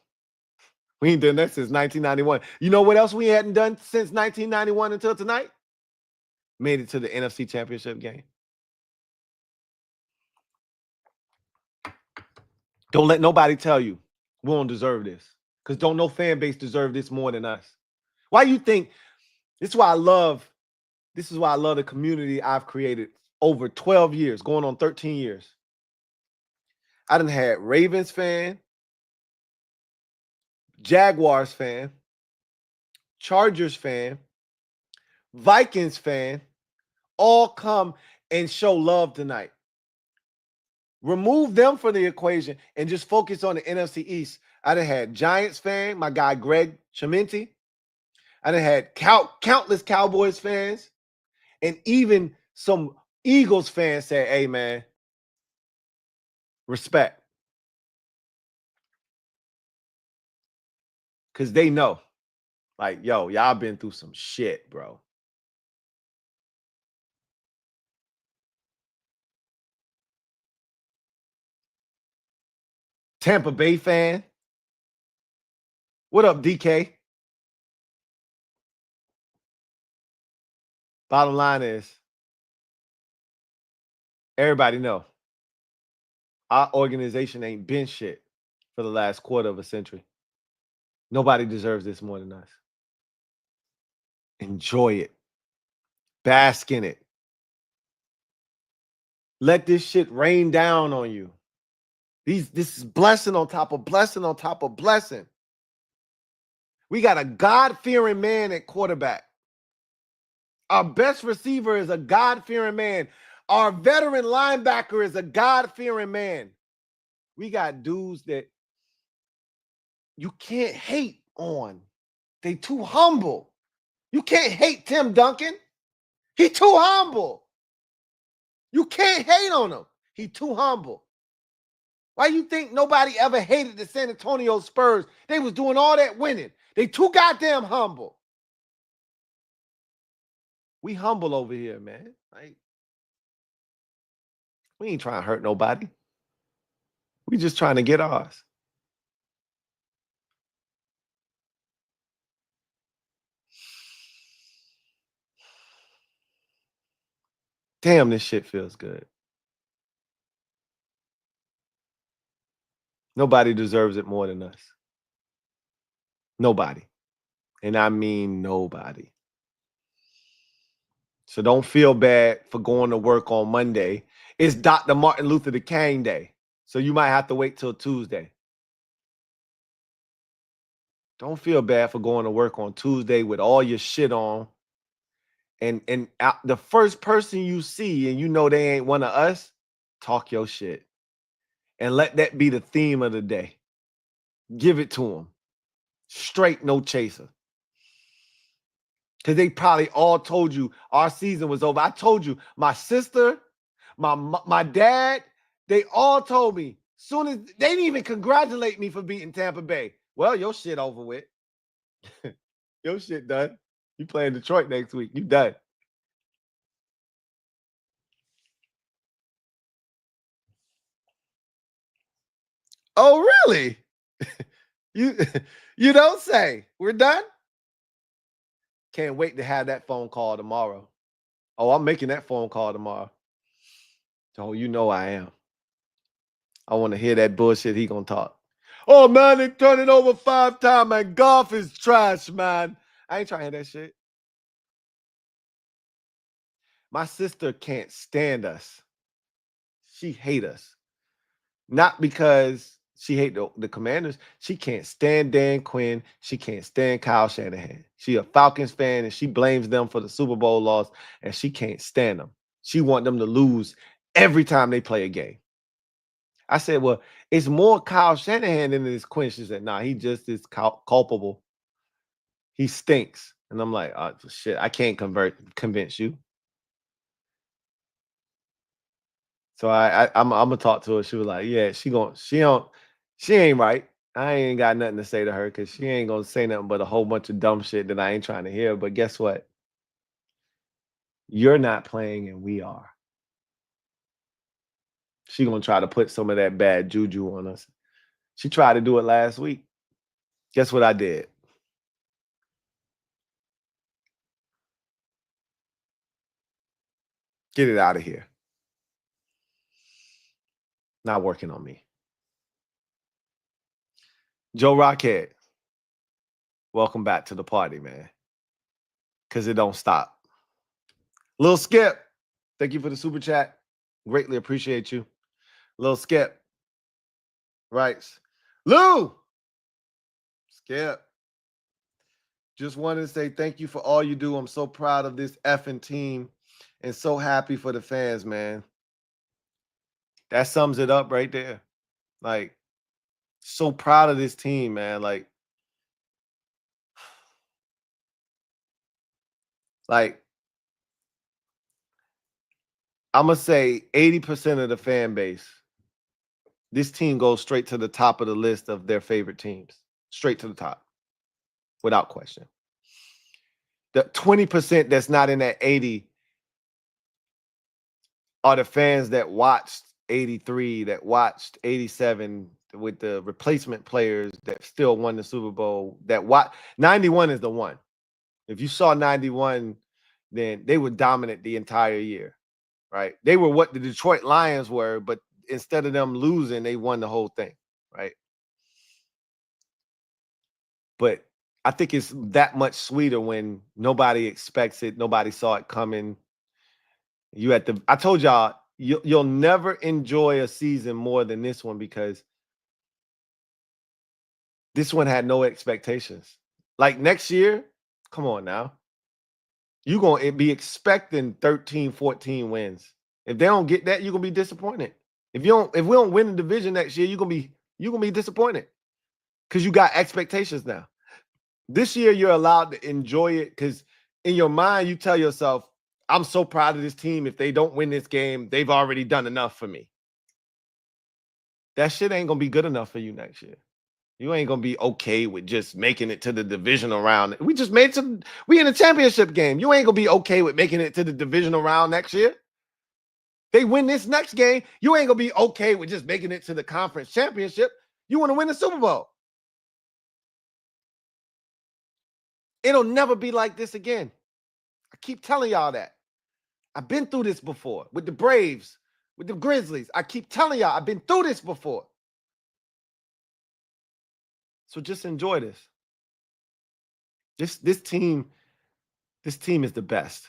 We ain't done that since 1991. You know what else we hadn't done since 1991 until tonight? Made it to the NFC Championship game. Don't let nobody tell you we don't deserve this. Because don't no fan base deserve this more than us. Why you think? This is why I love the community I've created over 12 years, going on 13 years. I done had Ravens fan, Jaguars fan, Chargers fan, Vikings fan, all come and show love tonight. Remove them from the equation and just focus on the NFC East. I done had Giants fan, my guy Greg Chimenti. I done had countless Cowboys fans, and even some Eagles fans say, hey, man, respect. Because they know, like, yo, y'all been through some shit, bro. Tampa Bay fan. What up, DK? Bottom line is, everybody know our organization ain't been shit for the last quarter of a century. Nobody deserves this more than us. Enjoy it. Bask in it. Let this shit rain down on you. This is blessing on top of blessing on top of blessing. We got a God-fearing man at quarterback. Our best receiver is a God-fearing man. Our veteran linebacker is a God-fearing man. We got dudes that you can't hate on. They too humble. You can't hate Tim Duncan. He too humble. You can't hate on him. He too humble. Why you think nobody ever hated the San Antonio Spurs? They was doing all that winning. They too goddamn humble. We humble over here, man. Like, we ain't trying to hurt nobody. We just trying to get ours. Damn, this shit feels good. Nobody deserves it more than us. Nobody. And I mean nobody. So don't feel bad for going to work on Monday. It's Dr. Martin Luther King Day. So you might have to wait till Tuesday. Don't feel bad for going to work on Tuesday with all your shit on. And the first person you see and you know they ain't one of us, talk your shit. And let that be the theme of the day. Give it to them. Straight, no chaser. Because they probably all told you our season was over. I told you, my sister, my dad, they all told me. Soon as they didn't even congratulate me for beating Tampa Bay. Well, your shit over with. Your shit done. You playing Detroit next week. You done. Oh, really? You don't say. We're done? Can't wait to have that phone call tomorrow. Oh, I'm making that phone call tomorrow. Oh, you know I am. I want to hear that bullshit he gonna talk. Oh, man, they turn it over 5 times, man. Golf is trash, man. I ain't trying to hear that shit. My sister can't stand us. She hate us. Not because she hate the Commanders. She can't stand Dan Quinn. She can't stand Kyle Shanahan. She a Falcons fan, and she blames them for the Super Bowl loss, and she can't stand them. She want them to lose every time they play a game. I said, well, it's more Kyle Shanahan than it is Quinn. She said, nah, he just is culpable. He stinks. And I'm like, oh, shit, I can't convince you. So I'm gonna talk to her. She was like, yeah, she ain't right. I ain't got nothing to say to her because she ain't gonna say nothing but a whole bunch of dumb shit that I ain't trying to hear. But guess what? You're not playing and we are. She gonna try to put some of that bad juju on us. She tried to do it last week. Guess what I did? Get it out of here. Not working on me. Joe Rockhead, welcome back to the party, man. Because it don't stop. Lil Skip, thank you for the super chat. Greatly appreciate you. Lil Skip writes, Lou, Skip, just wanted to say thank you for all you do. I'm so proud of this effing team and so happy for the fans, man. That sums it up right there. Like, so proud of this team, man. Like I'm going to say 80% of the fan base, this team goes straight to the top of the list of their favorite teams. Straight to the top. Without question. The 20% that's not in that 80 are the fans that watched 83, that watched 87 with the replacement players that still won the Super Bowl. 91 is the one. If you saw 91, then they were dominant the entire year, right? They were what the Detroit Lions were, but instead of them losing, they won the whole thing, right? But I think it's that much sweeter when nobody expects it, nobody saw it coming. I told y'all, you'll never enjoy a season more than this one because this one had no expectations. Like next year, come on now. You're going to be expecting 13, 14 wins. If they don't get that, you're going to be disappointed. If we don't win the division next year, you're going to be disappointed because you got expectations now. This year, you're allowed to enjoy it because in your mind, you tell yourself, I'm so proud of this team. If they don't win this game, they've already done enough for me. That shit ain't going to be good enough for you next year. You ain't going to be okay with just making it to the divisional round. We in a championship game. You ain't going to be okay with making it to the divisional round next year. They win this next game. You ain't going to be okay with just making it to the conference championship. You want to win the Super Bowl. It'll never be like this again. I keep telling y'all that. I've been through this before with the Braves, with the Grizzlies. I keep telling y'all, I've been through this before. So just enjoy this. This team is the best.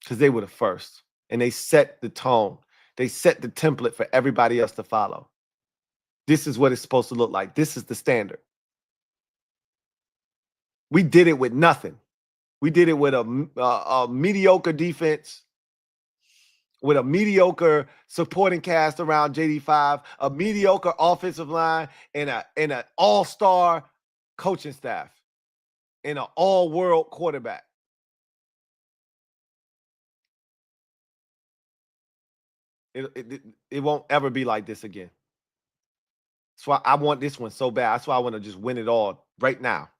Because they were the first. And they set the tone. They set the template for everybody else to follow. This is what it's supposed to look like. This is the standard. We did it with nothing. We did it with a mediocre defense, with a mediocre supporting cast around JD5, a mediocre offensive line, and an all-star coaching staff, and an all-world quarterback. It won't ever be like this again. That's why I want this one so bad. That's why I want to just win it all right now.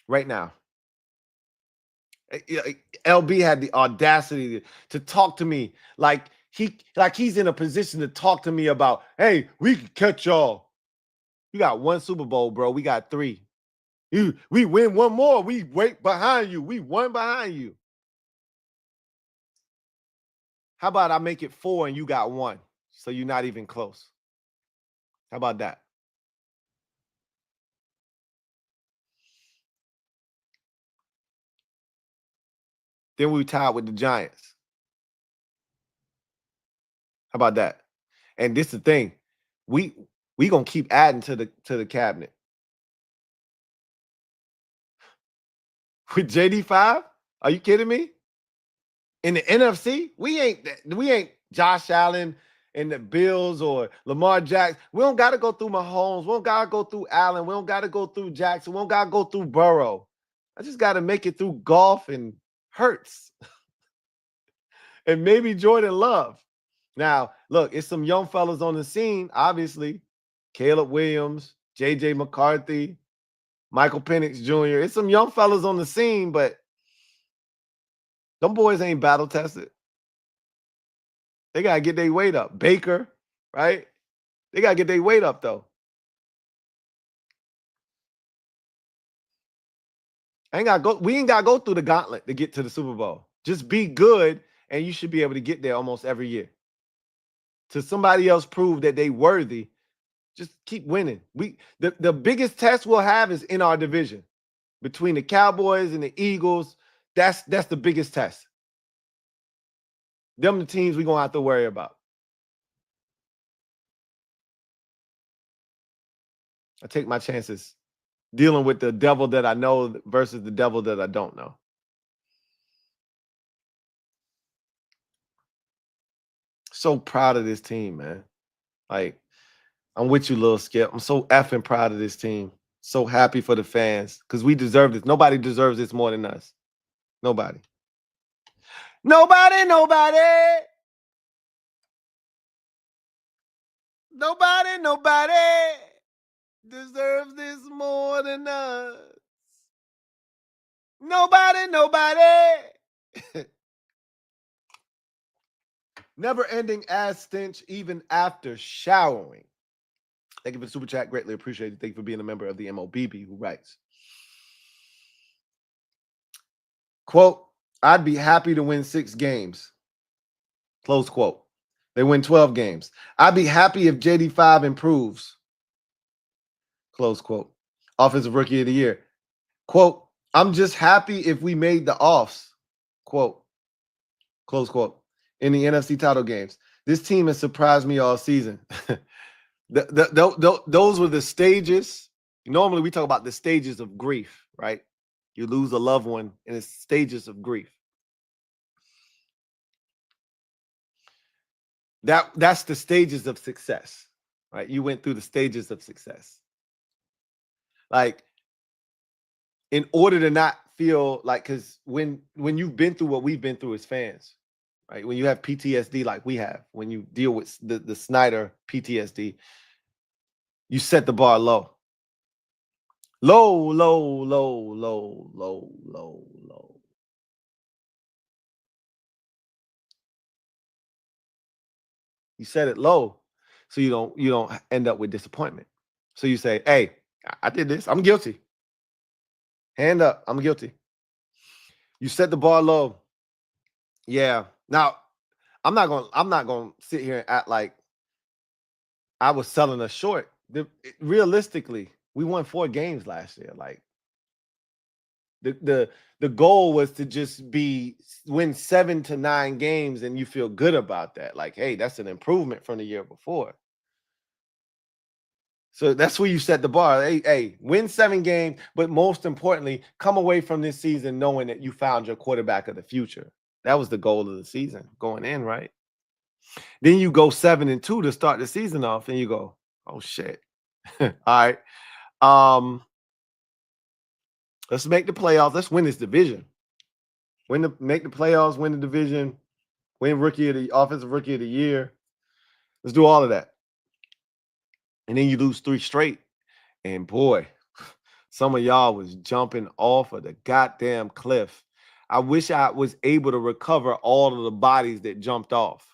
Right now. LB had the audacity to talk to me like he's in a position to talk to me about, hey, we can catch y'all. You got one Super Bowl, bro. We got 3. We win one more. We wait behind you. We won behind you. How about I make it 4 and you got 1? So you're not even close. How about that? Then we tied with the Giants. How about that? And this is the thing. We gonna keep adding to the cabinet. With JD5? Are you kidding me? In the NFC, we ain't Josh Allen and the Bills or Lamar Jackson. We don't got to go through Mahomes. We don't got to go through Allen. We don't got to go through Jackson. We don't got to go through Burrow. I just got to make it through Goff and Hurts. And maybe Jordan Love. Now, look, it's some young fellas on the scene, obviously. Caleb Williams, J.J. McCarthy, Michael Penix Jr. It's some young fellas on the scene, but them boys ain't battle tested. They got to get their weight up. Baker, right? They got to get their weight up, though. We ain't got to go through the gauntlet to get to the Super Bowl. Just be good, and you should be able to get there almost every year. Till somebody else prove that they worthy, just keep winning. The biggest test we'll have is in our division. Between the Cowboys and the Eagles, that's the biggest test. Them the teams we're going to have to worry about. I take my chances dealing with the devil that I know versus the devil that I don't know. So proud of this team, man. Like, I'm with you, Lil Skip. I'm so effing proud of this team. So happy for the fans because we deserve this. Nobody deserves this more than us. Nobody. Nobody. Nobody deserves this more than us. Nobody. Never-ending ass stench even after showering. Thank you for the super chat. Greatly appreciated. Thank you for being a member of the MOBB who writes. Quote, I'd be happy to win 6 games. Close quote. They win 12 games. I'd be happy if JD5 improves. Close quote. Offensive Rookie of the Year. Quote, I'm just happy if we made the offs. Quote. Close quote. In the NFC title games. This team has surprised me all season. Those were the stages. Normally we talk about the stages of grief, right? You lose a loved one and it's stages of grief. That's the stages of success, right? You went through the stages of success. Like, in order to not feel like, because when you've been through what we've been through as fans, right? When you have PTSD like we have, when you deal with the Snyder PTSD, you set the bar low. Low. You set it low so you don't end up with disappointment. So you say, hey, I did this. I'm guilty. Hand up. I'm guilty. You set the bar low. Yeah. Now, I'm not gonna sit here and act like I was selling us short. Realistically, we won 4 games last year. Like the goal was to just win 7 to 9 games, and you feel good about that. Like, hey, that's an improvement from the year before. So that's where you set the bar. Hey, win 7 games, but most importantly, come away from this season knowing that you found your quarterback of the future. That was the goal of the season going in, right? Then you go 7-2 to start the season off, and you go, oh shit. All right. Let's make the playoffs. Let's win this division. Make the playoffs, win the division, win offensive rookie of the year. Let's do all of that. And then you lose 3 straight. And boy, some of y'all was jumping off of the goddamn cliff. I wish I was able to recover all of the bodies that jumped off.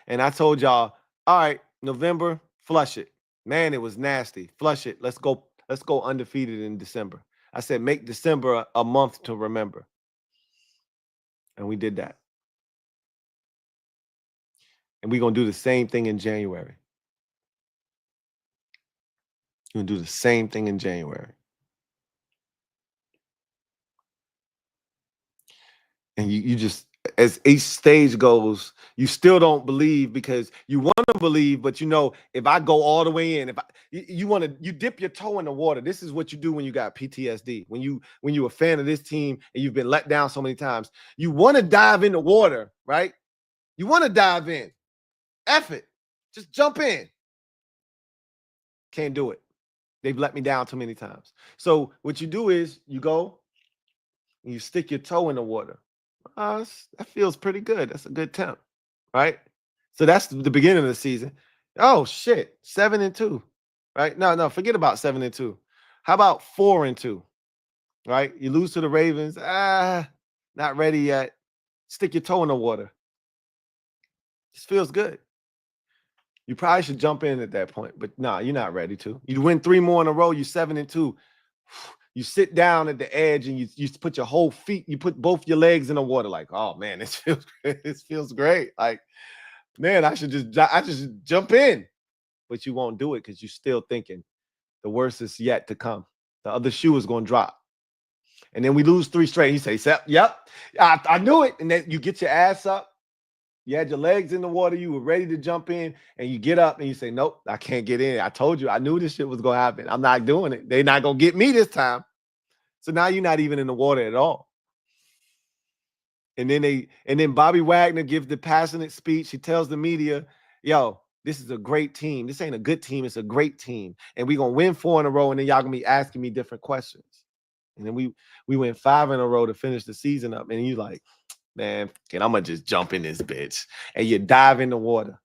And I told y'all, all right, November, flush it. Man, it was nasty. Flush it. Let's go undefeated in December. I said, make December a month to remember. And we did that. And we're going to do the same thing in January. We're going to do the same thing in January. And you just, as each stage goes, you still don't believe because you want to believe, but you know, if I go all the way in, you dip your toe in the water. This is what you do when you got PTSD. When you're a fan of this team and you've been let down so many times, you want to dive in the water, right? You want to dive in. F it. Just jump in. Can't do it. They've let me down too many times. So what you do is you go and you stick your toe in the water. That feels pretty good. That's a good temp, right? So that's the beginning of the season. Oh shit, 7-2, right? No, forget about 7-2. How about 4-2, right? You lose to the Ravens. Not ready yet. Stick your toe in the water. This feels good. You probably should jump in at that point, but nah, you're not ready to. You win 3 more in a row. You 7-2. You sit down at the edge and you put your whole feet, you put both your legs in the water. Like, oh man, this feels great. Like, man, I should just jump in, but you won't do it because you're still thinking the worst is yet to come. The other shoe is going to drop, and then we lose 3 straight. You say, "Yep, I knew it," and then you get your ass up. You had your legs in the water. You were ready to jump in, and you get up and you say, nope, I can't get in. I told you. I knew this shit was going to happen. I'm not doing it. They're not going to get me this time. So now you're not even in the water at all. And then Bobby Wagner gives the passionate speech. He tells the media, yo, this is a great team. This ain't a good team. It's a great team. And we're going to win 4 in a row, and then y'all going to be asking me different questions. And then we went 5 in a row to finish the season up. And you like, man, I'm going to just jump in this bitch. And you dive in the water.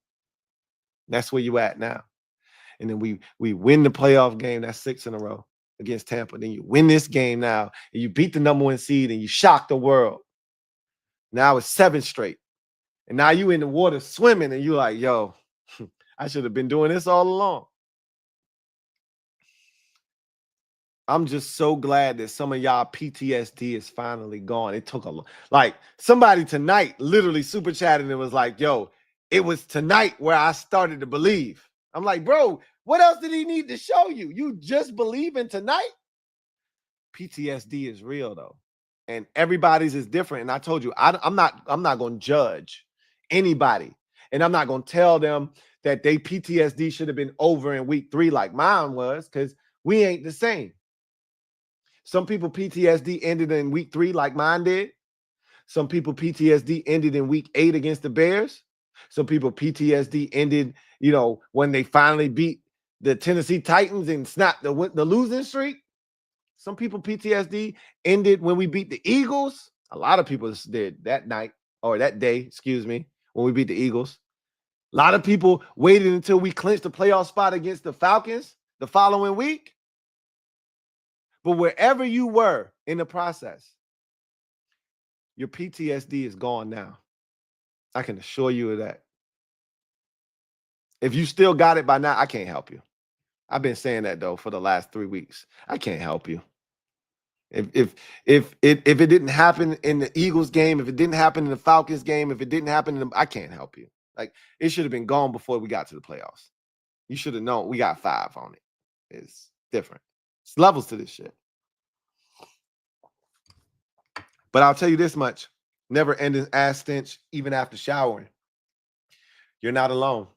That's where you at now. And then we win the playoff game. That's 6 in a row against Tampa. Then you win this game now. And you beat the number 1 seed and you shock the world. Now it's 7 straight. And now you in the water swimming and you're like, yo, I should have been doing this all along. I'm just so glad that some of y'all PTSD is finally gone. It took like somebody tonight literally super chatted and was like, yo, it was tonight where I started to believe. I'm like, bro, what else did he need to show you? You just believe in tonight? PTSD is real though. And everybody's is different. And I told you, I'm not going to judge anybody. And I'm not going to tell them that they PTSD should have been over in week 3 like mine was, because we ain't the same. Some people PTSD ended in week 3 like mine did. Some people PTSD ended in week 8 against the Bears. Some people PTSD ended, when they finally beat the Tennessee Titans and snapped the losing streak. Some people PTSD ended when we beat the Eagles. A lot of people did that night or that day, excuse me, when we beat the Eagles. A lot of people waited until we clinched the playoff spot against the Falcons the following week. But wherever you were in the process, your PTSD is gone now. I can assure you of that. If you still got it by now, I can't help you. I've been saying that, though, for the last 3 weeks. I can't help you. If it didn't happen in the Eagles game, if it didn't happen in the Falcons game, if it didn't happen in the, I can't help you. Like, it should have been gone before we got to the playoffs. You should have known we got 5 on it. It's different. It's levels to this shit. But I'll tell you this much: never ending ass stench, even after showering. You're not alone.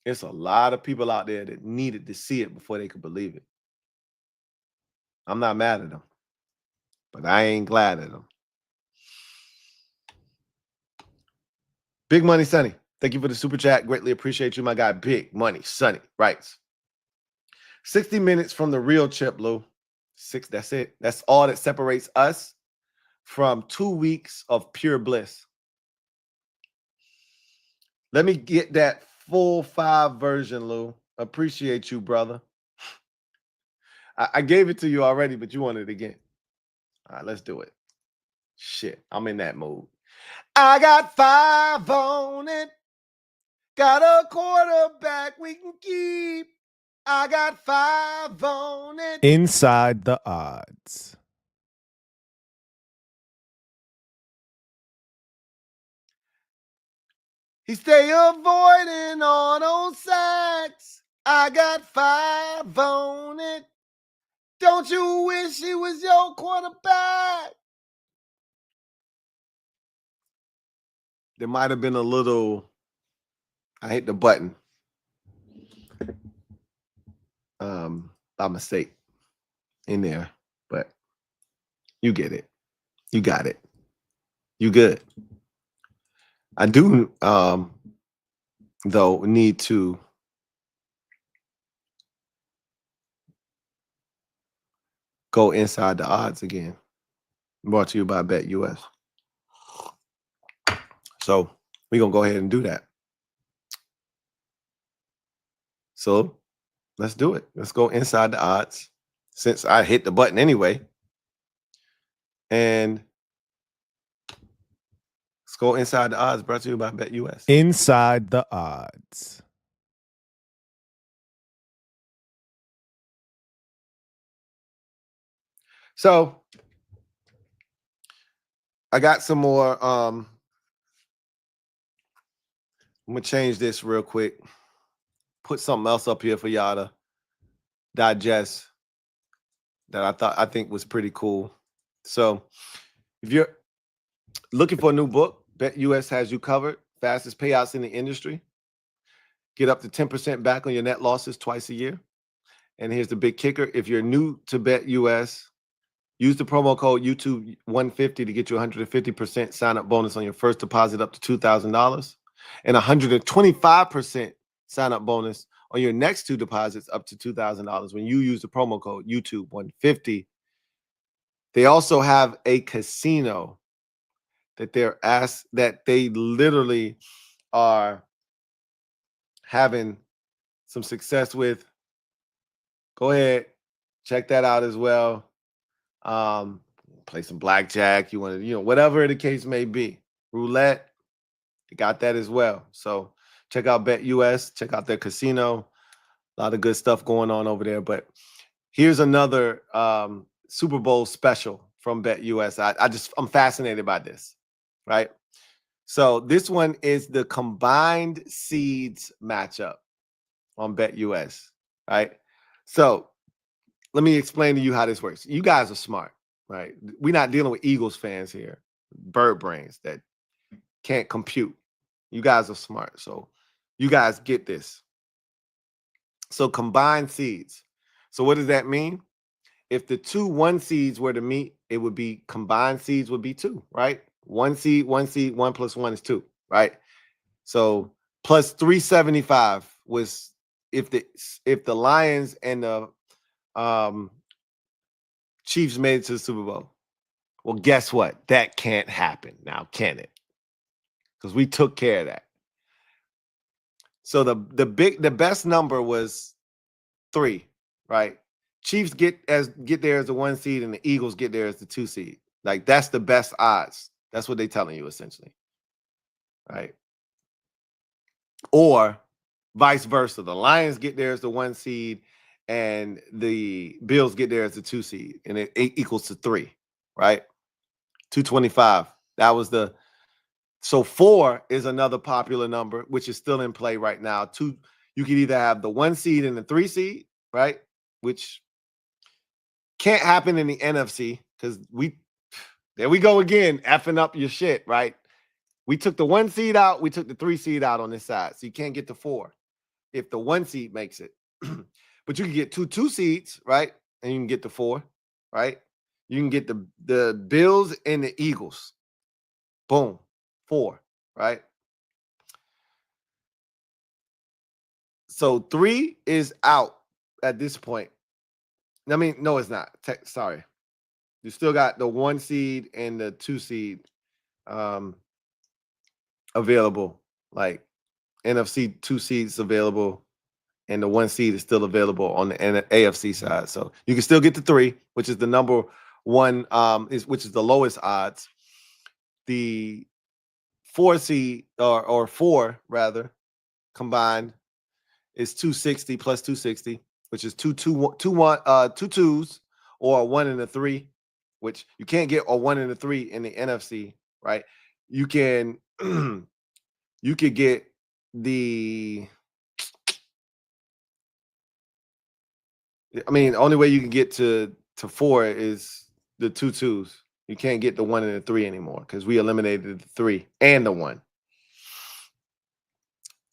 There's a lot of people out there that needed to see it before they could believe it. I'm not mad at them, but I ain't glad at them. Big Money Sonny, thank you for the super chat. Greatly appreciate you, my guy. Big Money Sonny writes, 60 minutes from the real chip, Lou. 6, that's it. That's all that separates us from 2 weeks of pure bliss. Let me get that full 5 version, Lou. Appreciate you, brother. I gave it to you already, but you want it again. All right, let's do it. Shit, I'm in that mood. I got 5 on it. Got a quarterback we can keep. I got 5 on it. Inside the odds. He stay avoiding auto sacks. I got 5 on it. Don't you wish he was your quarterback? There might have been a little, I hit the button by mistake in there, but you get it. You got it. You good. I do though need to go inside the odds again. Brought to you by Bet US. So we're gonna go ahead and do that. So let's do it. Let's go inside the odds, since I hit the button anyway. And let's go inside the odds, brought to you by Bet US. Inside the odds. So I got some more. I'm gonna change this real quick. Put something else up here for y'all to digest that I think was pretty cool. So if you're looking for a new book, Bet US has you covered. Fastest payouts in the industry. Get up to 10% back on your net losses twice a year. And here's the big kicker: if you're new to Bet US, use the promo code YouTube150 to get you 150% sign-up bonus on your first deposit up to $2,000 and 125% sign-up bonus on your next 2 deposits up to $2,000 when you use the promo code YouTube150. They also have a casino that they literally are having some success with. Go ahead, check that out as well. Play some blackjack, you want to, whatever the case may be. Roulette, you got that as well. So check out Bet US, check out their casino. A lot of good stuff going on over there. But here's another Super Bowl special from Bet US. I'm fascinated by this, right? So this one is the combined seeds matchup on Bet US, right? So let me explain to you how this works. You guys are smart, right? We're not dealing with Eagles fans here, bird brains that can't compute. You guys are smart, so you guys get this. So combined seeds. So what does that mean? If the 2 1 seeds were to meet, it would be combined seeds would be 2, right? 1 seed, 1 seed, 1 plus 1 is 2, right? So plus 375 was if the Lions and the Chiefs made it to the Super Bowl. Well, guess what? That can't happen now, can it? Because we took care of that. So the best number was 3, right? Chiefs get there as the 1 seed, and the Eagles get there as the 2 seed. Like, that's the best odds. That's what they're telling you, essentially, right? Or vice versa. The Lions get there as the 1 seed, and the Bills get there as a 2 seed, and it equals to 3, right? 225. That was so 4 is another popular number, which is still in play right now. You could either have the 1 seed and the 3 seed, right? Which can't happen in the NFC because there we go again, effing up your shit, right? We took the 1 seed out, we took the 3 seed out on this side. So you can't get to 4 if the 1 seed makes it. But you can get 2 seeds, right? And you can get to 4, right? You can get the Bills and the Eagles. Boom. 4, right? So 3 is out at this point. I mean, no, it's not. Sorry. You still got the 1 seed and the 2 seed available. Like NFC 2 seeds available, and the 1 seed is still available on the AFC side. So you can still get the 3, which is the number 1, which is the lowest odds. The 4 seed or 4 rather combined is 260 plus 260, which is 2 twos or a 1 and a 3, which you can't get a 1 and a 3 in the NFC, right? You can you could get the the only way you can get to 4 is the 2 twos. You can't get the 1 and the 3 anymore because we eliminated the 3 and the 1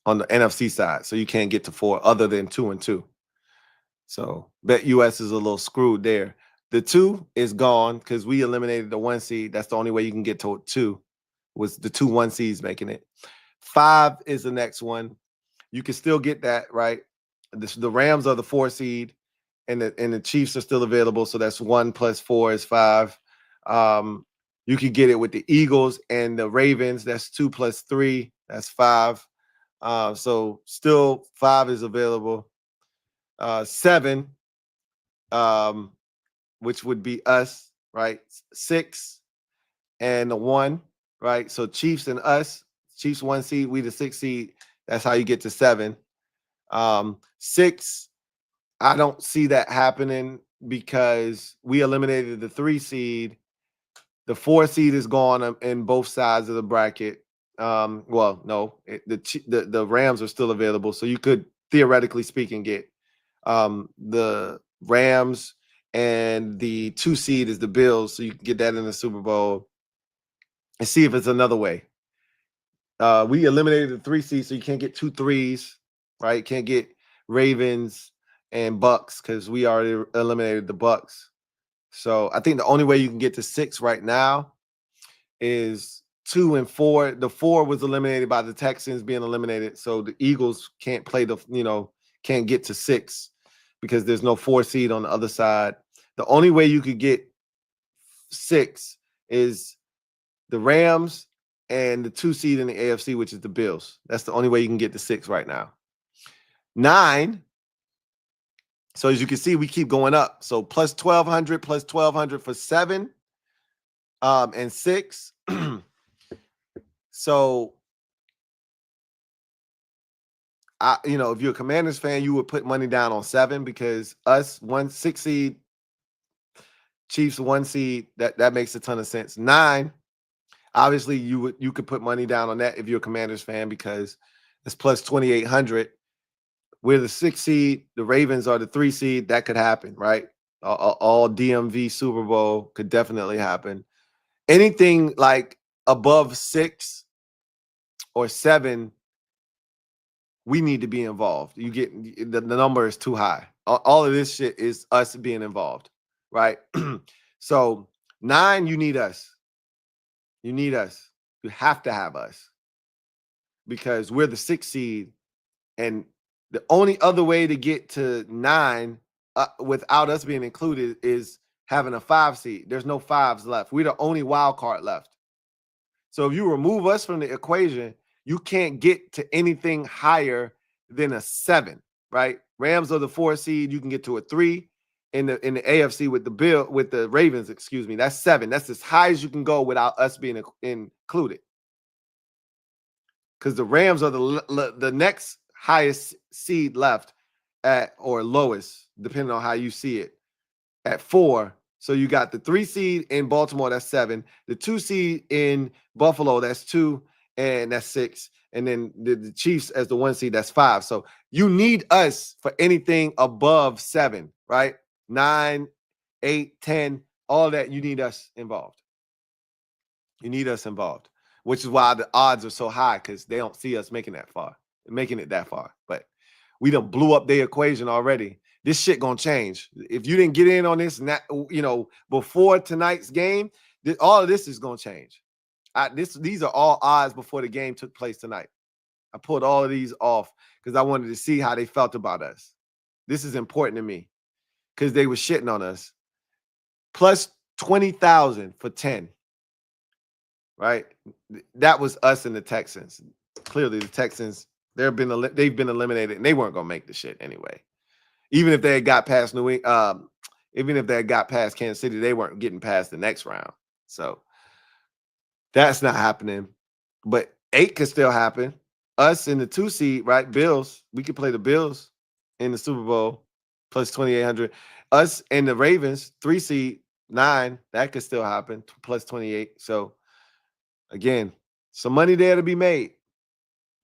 on the NFC side. So you can't get to 4 other than 2 and 2. So Bet US is a little screwed there. The 2 is gone because we eliminated the 1 seed. That's the only way you can get to 2, was the 2 1 seeds making it. 5 is the next one. You can still get that, right? The Rams are the 4 seed, and the Chiefs are still available. So that's 1 plus 4 is 5. You could get it with the Eagles and the Ravens. That's 2 plus 3. That's 5. So still 5 is available. 7, which would be us, right? 6 and the 1, right? So Chiefs and us. Chiefs 1 seed, we the 6 seed. That's how you get to 7. 6, I don't see that happening because we eliminated the 3 seed. The 4 seed is gone in both sides of the bracket. Well, no, the Rams are still available, so you could theoretically speaking get the Rams, and the 2 seed is the Bills, so you can get that in the Super Bowl and see if it's another way. We eliminated the 3 seed, so you can't get 2 3s, right? Can't get Ravens and Bucks because we already eliminated the Bucks. So I think the only way you can get to 6 right now is 2 and 4. The 4 was eliminated by the Texans being eliminated, so the Eagles can't play can't get to 6 because there's no 4 seed on the other side. The only way you could get 6 is the Rams and the 2 seed in the AFC, which is the Bills. That's the only way you can get to 6 right now. 9. So as you can see, we keep going up. So plus 1,200 for 7 and 6. So if you're a Commanders fan, you would put money down on 7 because us 6 seed, Chiefs 1 seed, that makes a ton of sense. 9, obviously you could put money down on that if you're a Commanders fan because it's plus 2,800. We're the 6 seed, the Ravens are the 3 seed. That could happen, right? All DMV Super Bowl could definitely happen. Anything like above 6 or 7, we need to be involved. You get the number is too high. All of this shit is us being involved, right? So 9, you need us. You need us. You have to have us because we're the 6 seed, and the only other way to get to 9 without us being included is having a 5 seed. There's no 5s left. We're the only wild card left. So if you remove us from the equation, you can't get to anything higher than a 7, right? Rams are the 4 seed. You can get to a 3 in the AFC with the Ravens. Excuse me. That's 7. That's as high as you can go without us being included. Because the Rams are the next highest seed left, at, or lowest, depending on how you see it, at 4. So you got the 3 seed in Baltimore, that's 7. The 2 seed in Buffalo, that's 2, and that's 6. And then the Chiefs as the 1 seed, that's 5. So you need us for anything above 7, right? 9, 8, 10, all that, you need us involved. You need us involved, which is why the odds are so high, because they don't see us making it that far. But we done blew up their equation already. This shit gonna change. If you didn't get in on this, before tonight's game, all of this is gonna change. These are all odds before the game took place tonight. I pulled all of these off because I wanted to see how they felt about us. This is important to me because they were shitting on us. Plus 20,000 for 10. Right? That was us and the Texans. Clearly, the Texans, they've been eliminated, and they weren't gonna make the shit anyway. Even if they had got past even if they had got past Kansas City, they weren't getting past the next round. So that's not happening. But 8 could still happen. Us in the 2 seed, right? Bills, we could play the Bills in the Super Bowl plus 2,800. Us and the Ravens, 3 seed, 9, that could still happen, plus 28. So again, some money there to be made.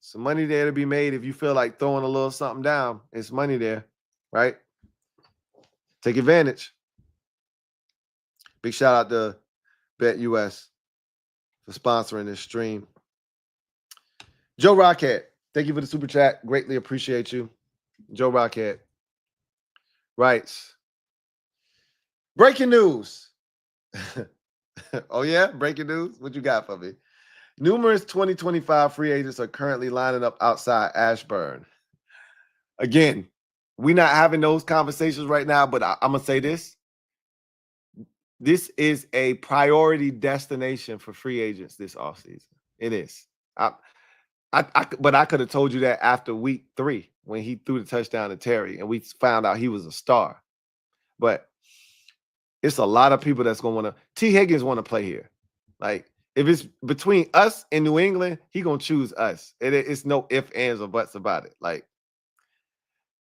Some money there to be made. If you feel like throwing a little something down, it's money there, right? Take advantage. Big shout out to BetUS for sponsoring this stream. Joe Rockhead, thank you for the super chat. Greatly appreciate you. Joe Rockhead writes, breaking news. Oh, yeah? Breaking news? What you got for me? Numerous 2025 free agents are currently lining up outside Ashburn. Again, we're not having those conversations right now, but I'm going to say this. This is a priority destination for free agents this offseason. It is. But I could have told you that after week 3 when he threw the touchdown to Terry and we found out he was a star. But it's a lot of people that's going to want to. T. Higgins want to play here. Like, if it's between us and New England, he going to choose us. It's no ifs, ands, or buts about it. Like,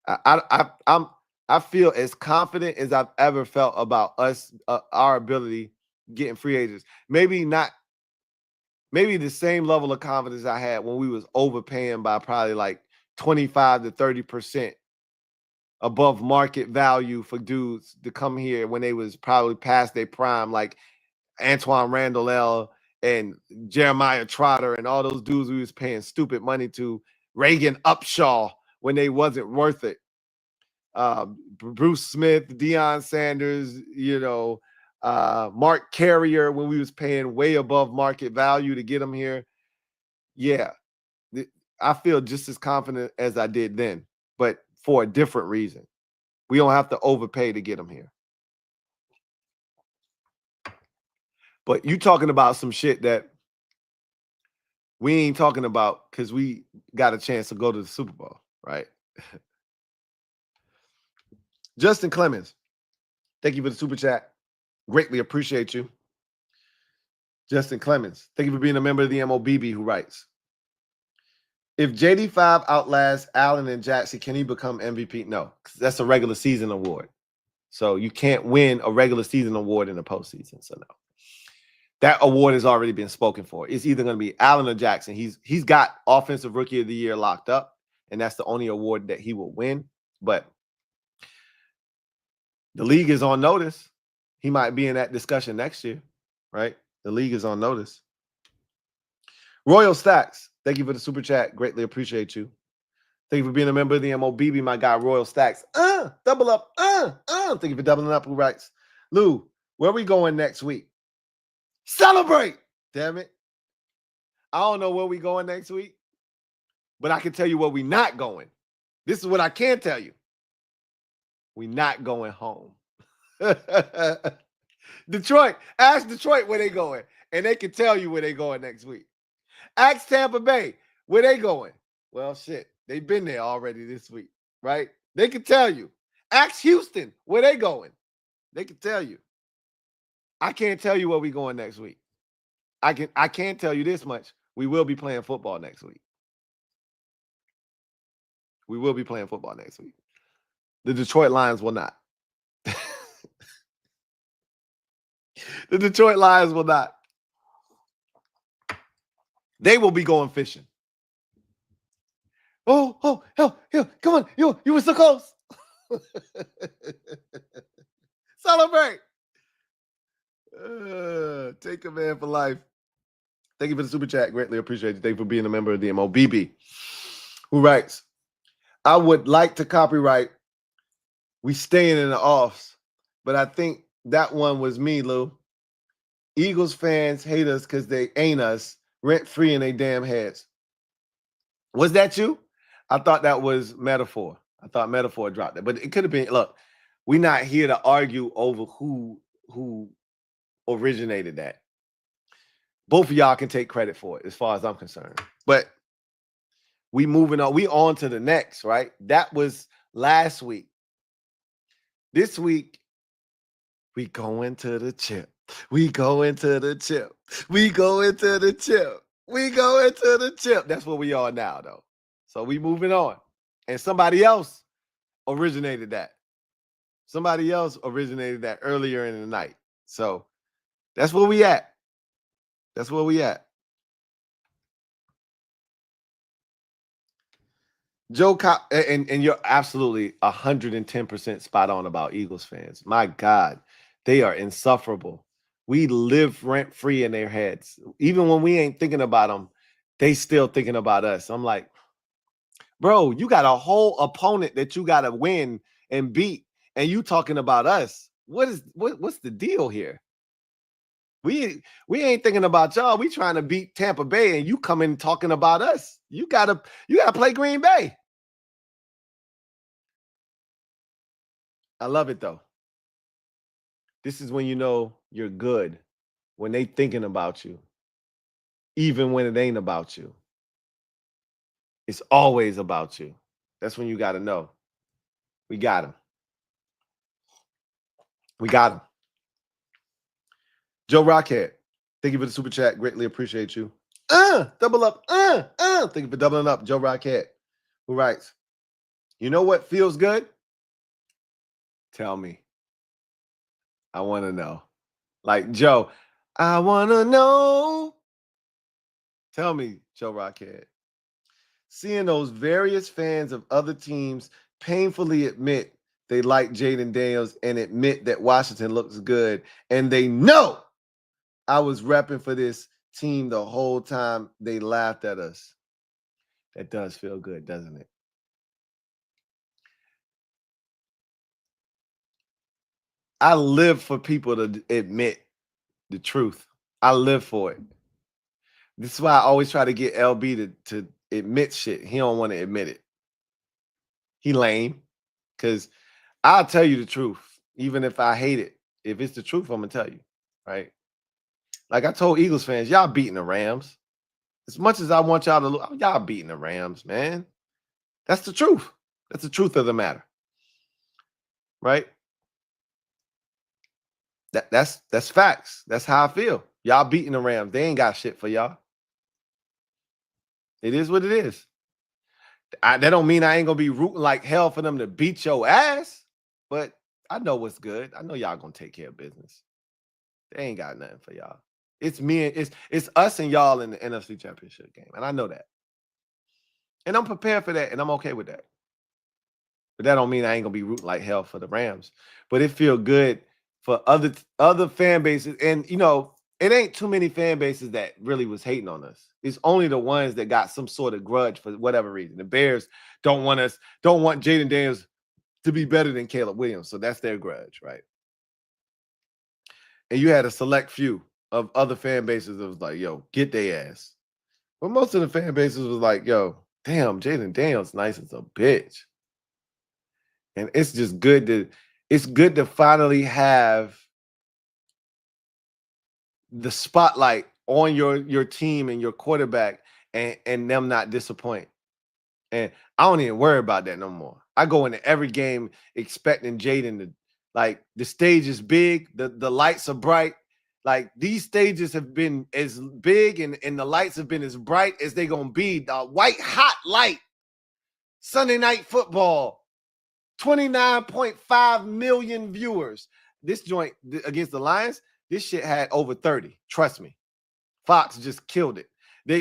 I feel as confident as I've ever felt about us, our ability getting free agents. Maybe the same level of confidence I had when we was overpaying by probably like 25 to 30% above market value for dudes to come here when they was probably past their prime, like Antoine Randall and Jeremiah Trotter and all those dudes we was paying stupid money to, Reagan Upshaw when they wasn't worth it. Bruce Smith, Deion Sanders, Mark Carrier when we was paying way above market value to get them here. Yeah, I feel just as confident as I did then, but for a different reason. We don't have to overpay to get them here. But you talking about some shit that we ain't talking about because we got a chance to go to the Super Bowl, right? Justin Clemens, thank you for the super chat. Greatly appreciate you. Justin Clemens, thank you for being a member of the MOBB who writes, if JD5 outlasts Allen and Jackson, can he become MVP? No, that's a regular season award. So you can't win a regular season award in the postseason. So no. That award has already been spoken for. It's either going to be Allen or Jackson. He's got Offensive Rookie of the Year locked up, and that's the only award that he will win. But the league is on notice. He might be in that discussion next year, right? The league is on notice. Royal Stacks, thank you for the super chat. Greatly appreciate you. Thank you for being a member of the MOBB, my guy, Royal Stacks. Double up. Thank you for doubling up, who writes, Lou, where are we going next week? Celebrate! Damn it. I don't know where we going next week, but I can tell you where we not going. This is what I can tell you. We not going home. Detroit. Ask Detroit where they going, and they can tell you where they going next week. Ask Tampa Bay where they going. Well, shit, they've been there already this week, right? They can tell you. Ask Houston where they going. They can tell you. I can't tell you where we going next week. I can tell you this much. We will be playing football next week. We will be playing football next week. The Detroit Lions will not. The Detroit Lions will not. They will be going fishing. Oh, hell, come on. You were so close. Celebrate. Take a man for life. Thank you for the super chat. Greatly appreciate you. Thank you for being a member of the MOBB. Who writes, I would like to copyright We Staying in the Offs, but I think that one was me, Lou. Eagles fans hate us because they ain't us, rent-free in their damn heads. Was that you? I thought that was Metaphor. I thought Metaphor dropped that. But it could have been, look, we're not here to argue over who originated that. Both of y'all can take credit for it as far as I'm concerned. But we moving on. We on to the next, right? That was last week. This week, we going to the chip. We going to the chip. We going to the chip. We going to the chip. That's where we are now, though. So we moving on. And somebody else originated that. Somebody else originated that earlier in the night. So that's where we at. That's where we at. Joe, and you're absolutely 110% spot on about Eagles fans. My God, they are insufferable. We live rent-free in their heads. Even when we ain't thinking about them, they still thinking about us. I'm like, bro, you got a whole opponent that you got to win and beat, and you talking about us. What's the deal here? We ain't thinking about y'all. We trying to beat Tampa Bay, and you come in talking about us. You gotta play Green Bay. I love it though. This is when you know you're good, when they thinking about you, even when it ain't about you. It's always about you. That's when you got to know. We got him. We got him. Joe Rockhead, thank you for the super chat. Greatly appreciate you. Double up. Thank you for doubling up. Joe Rockhead, who writes, you know what feels good? Tell me. I want to know. Like Joe, I want to know. Tell me, Joe Rockhead. Seeing those various fans of other teams painfully admit they like Jaden Daniels and admit that Washington looks good, and they know I was repping for this team the whole time they laughed at us. That does feel good, doesn't it? I live for people to admit the truth. I live for it. This is why I always try to get LB to admit shit. He don't want to admit it. He lame. Because I'll tell you the truth, even if I hate it. If it's the truth, I'm going to tell you, right? Like I told Eagles fans, y'all beating the Rams. As much as I want y'all to look, y'all beating the Rams, man. That's the truth. That's the truth of the matter. Right? That's facts. That's how I feel. Y'all beating the Rams. They ain't got shit for y'all. It is what it is. That don't mean I ain't going to be rooting like hell for them to beat your ass. But I know what's good. I know y'all going to take care of business. They ain't got nothing for y'all. It's me. It's us and y'all in the NFC Championship game. And I know that. And I'm prepared for that. And I'm okay with that. But that don't mean I ain't going to be rooting like hell for the Rams. But it feel good for other fan bases. And, you know, it ain't too many fan bases that really was hating on us. It's only the ones that got some sort of grudge for whatever reason. The Bears don't want Jaden Daniels to be better than Caleb Williams. So that's their grudge, right? And you had a select few of other fan bases that was like, yo, get their ass. But most of the fan bases was like, yo, damn, Jaden Daniels nice as a bitch. And it's just good to finally have the spotlight on your team and your quarterback and them not disappoint. And I don't even worry about that no more. I go into every game expecting Jaden to, like, the stage is big, the lights are bright. Like, these stages have been as big and the lights have been as bright as they're going to be. The white hot light, Sunday night football, 29.5 million viewers. This joint against the Lions, this shit had over 30. Trust me. Fox just killed it.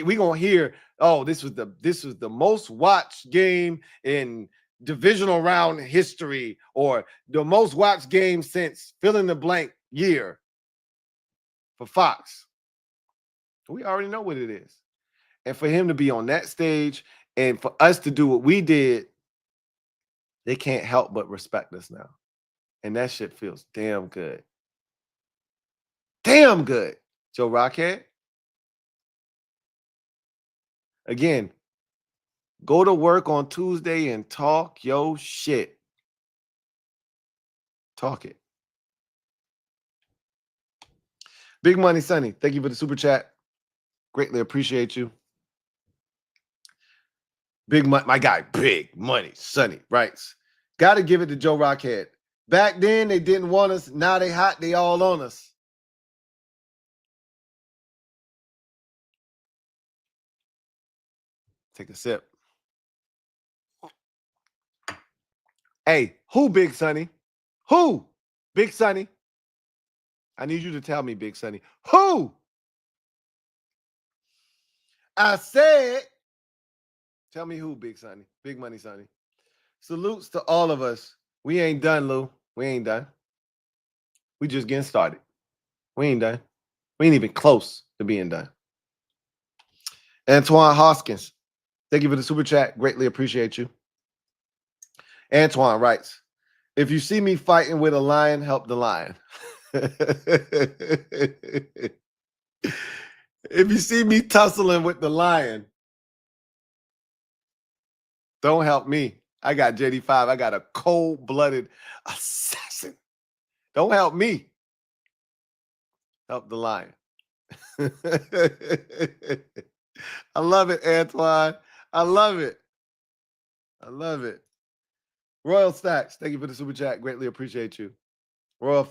We gonna hear, oh, this was the most watched game in divisional round history, or the most watched game since fill in the blank year for Fox. We already know what it is. And for him to be on that stage and for us to do what we did, they can't help but respect us now. And that shit feels damn good. Damn good, Joe Rockhead. Again, go to work on Tuesday and talk your shit. Talk it. Big Money Sonny, thank you for the super chat. Greatly appreciate you. Big Money, my guy, Big Money Sonny writes, got to give it to Joe Rockhead. Back then, they didn't want us. Now they hot. They all on us. Take a sip. Hey, who Big Sonny? Who? Big Sonny. I need you to tell me, Big Sonny. Who? I said, tell me who, Big Sonny. Big Money Sonny. Salutes to all of us. We ain't done, Lou. We ain't done. We just getting started. We ain't done. We ain't even close to being done. Antoine Hoskins, thank you for the super chat. Greatly appreciate you. Antoine writes, if you see me fighting with a lion, help the lion. If you see me tussling with the lion, don't help me. I got JD5. I got a cold-blooded assassin. Don't help me. Help the lion. I love it, Antoine. I love it. I love it. Royal Stacks, thank you for the super chat. Greatly appreciate you. Royal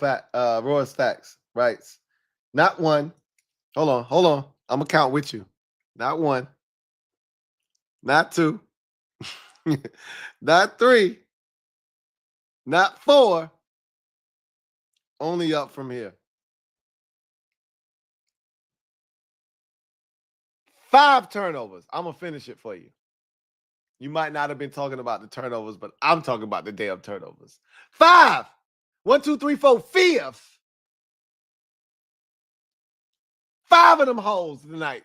Stacks writes, not one. Hold on. I'm going to count with you. Not one. Not two. Not three. Not four. Only up from here. 5 turnovers. I'm going to finish it for you. You might not have been talking about the turnovers, but I'm talking about the damn turnovers. 5. 1, 2, 3, 4, 5. 5 of them holes tonight.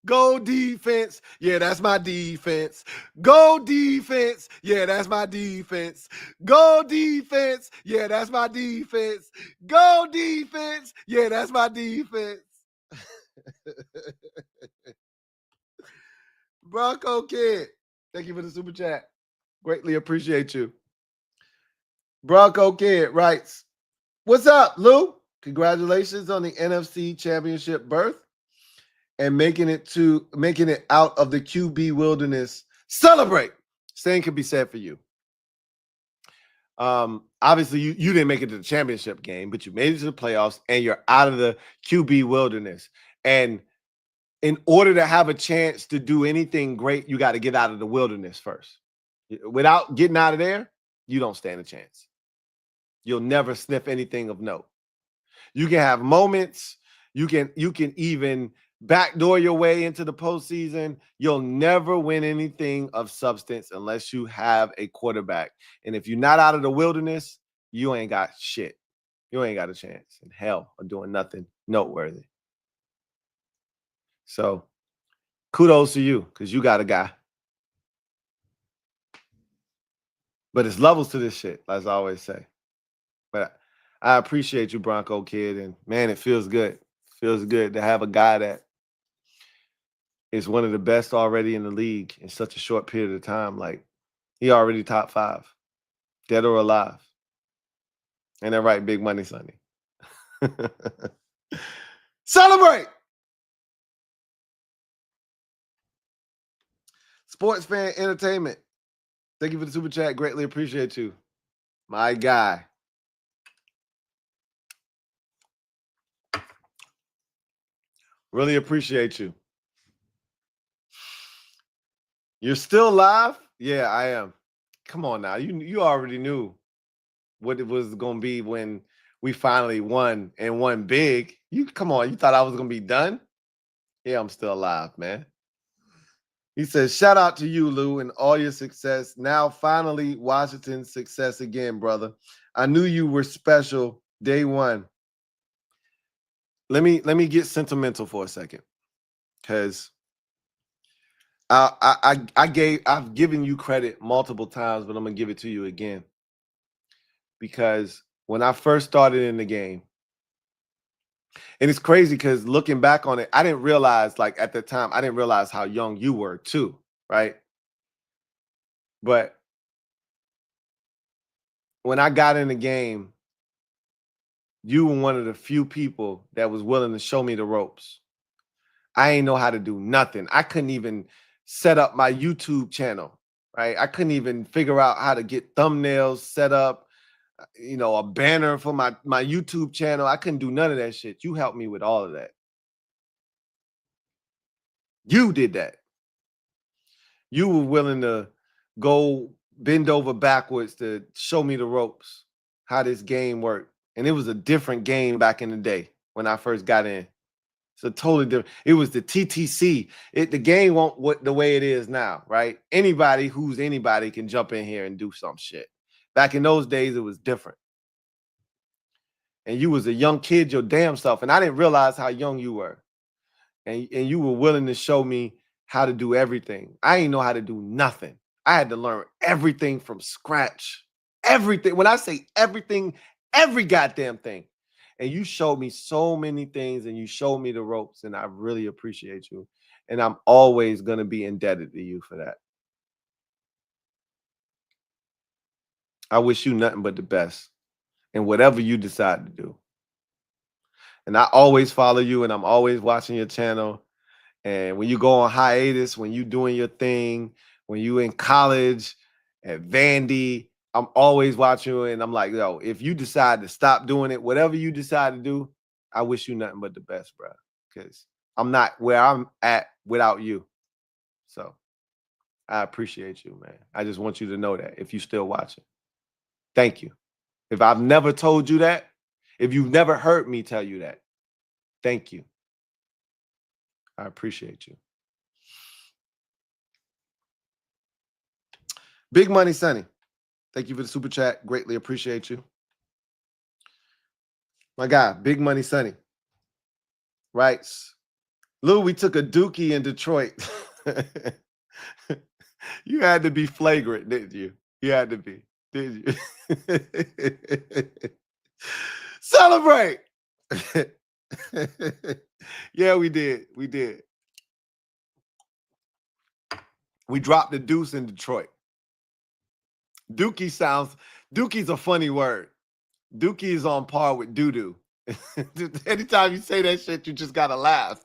Go defense. Yeah, that's my defense. Go defense. Yeah, that's my defense. Go defense. Yeah, that's my defense. Go defense. Yeah, that's my defense. Bronco Kid, thank you for the super chat. Greatly appreciate you. Bronco Kid writes, what's up, Lou? Congratulations on the NFC Championship berth and making it out of the QB wilderness. Celebrate. Same can be said for you. Obviously, you didn't make it to the championship game, but you made it to the playoffs and you're out of the QB wilderness. And in order to have a chance to do anything great, you got to get out of the wilderness first. Without getting out of there, you don't stand a chance. You'll never sniff anything of note. You can have moments. You can even backdoor your way into the postseason. You'll never win anything of substance unless you have a quarterback. And if you're not out of the wilderness, you ain't got shit. You ain't got a chance in hell of doing nothing noteworthy. So kudos to you because you got a guy. But it's levels to this shit, as I always say. But I appreciate you, Bronco Kid. And, man, it feels good. It feels good to have a guy that is one of the best already in the league in such a short period of time. Like, he already top 5, dead or alive. Ain't that right, Big Money Sonny? Celebrate! Sports Fan Entertainment, thank you for the super chat. Greatly appreciate you. My guy. Really appreciate you. You're still live? Yeah, I am. come on now. You already knew what it was gonna be when we finally won and won big. You come on, you thought I was gonna be done? Yeah, I'm still alive, man. He says, shout out to you, Lou, and all your success. Now, finally, Washington's success again, brother. I knew you were special day one. Let me get sentimental for a second, because I've given you credit multiple times, but I'm gonna give it to you again. Because when I first started in the game, and it's crazy because looking back on it, I didn't realize, like at the time, I didn't realize how young you were too, right? But when I got in the game, you were one of the few people that was willing to show me the ropes. I ain't know how to do nothing. I couldn't even set up my YouTube channel, right? I couldn't even figure out how to get thumbnails set up, a banner for my YouTube channel. I couldn't do none of that shit. You helped me with all of that. You did that. You were willing to go bend over backwards to show me the ropes, how this game worked. And it was a different game back in the day when I first got in. It's a totally different. It was the TTC. The game won't the way it is now, right? Anybody who's anybody can jump in here and do some shit. Back in those days, it was different. And you was a young kid, your damn self. And I didn't realize how young you were. And you were willing to show me how to do everything. I didn't know how to do nothing. I had to learn everything from scratch. Everything. When I say everything, every goddamn thing. And you showed me so many things, and you showed me the ropes, and I really appreciate you. And I'm always going to be indebted to you for that. I wish you nothing but the best in whatever you decide to do. And I always follow you, and I'm always watching your channel. And when you go on hiatus, when you doing your thing, when you in college at Vandy, I'm always watching you, and I'm like, yo, if you decide to stop doing it, whatever you decide to do, I wish you nothing but the best, bro. Because I'm not where I'm at without you. So I appreciate you, man. I just want you to know that if you're still watching. Thank you. If I've never told you that, if you've never heard me tell you that, thank you. I appreciate you. Big Money Sonny, thank you for the super chat. Greatly appreciate you. My guy, Big Money Sonny, writes, Lou, we took a dookie in Detroit. You had to be flagrant, didn't you? You had to be, didn't you? Celebrate. Yeah, we did. We did. We dropped the deuce in Detroit. Dookie's a funny word. Dookie is on par with doo-doo. Anytime you say that shit, you just gotta laugh.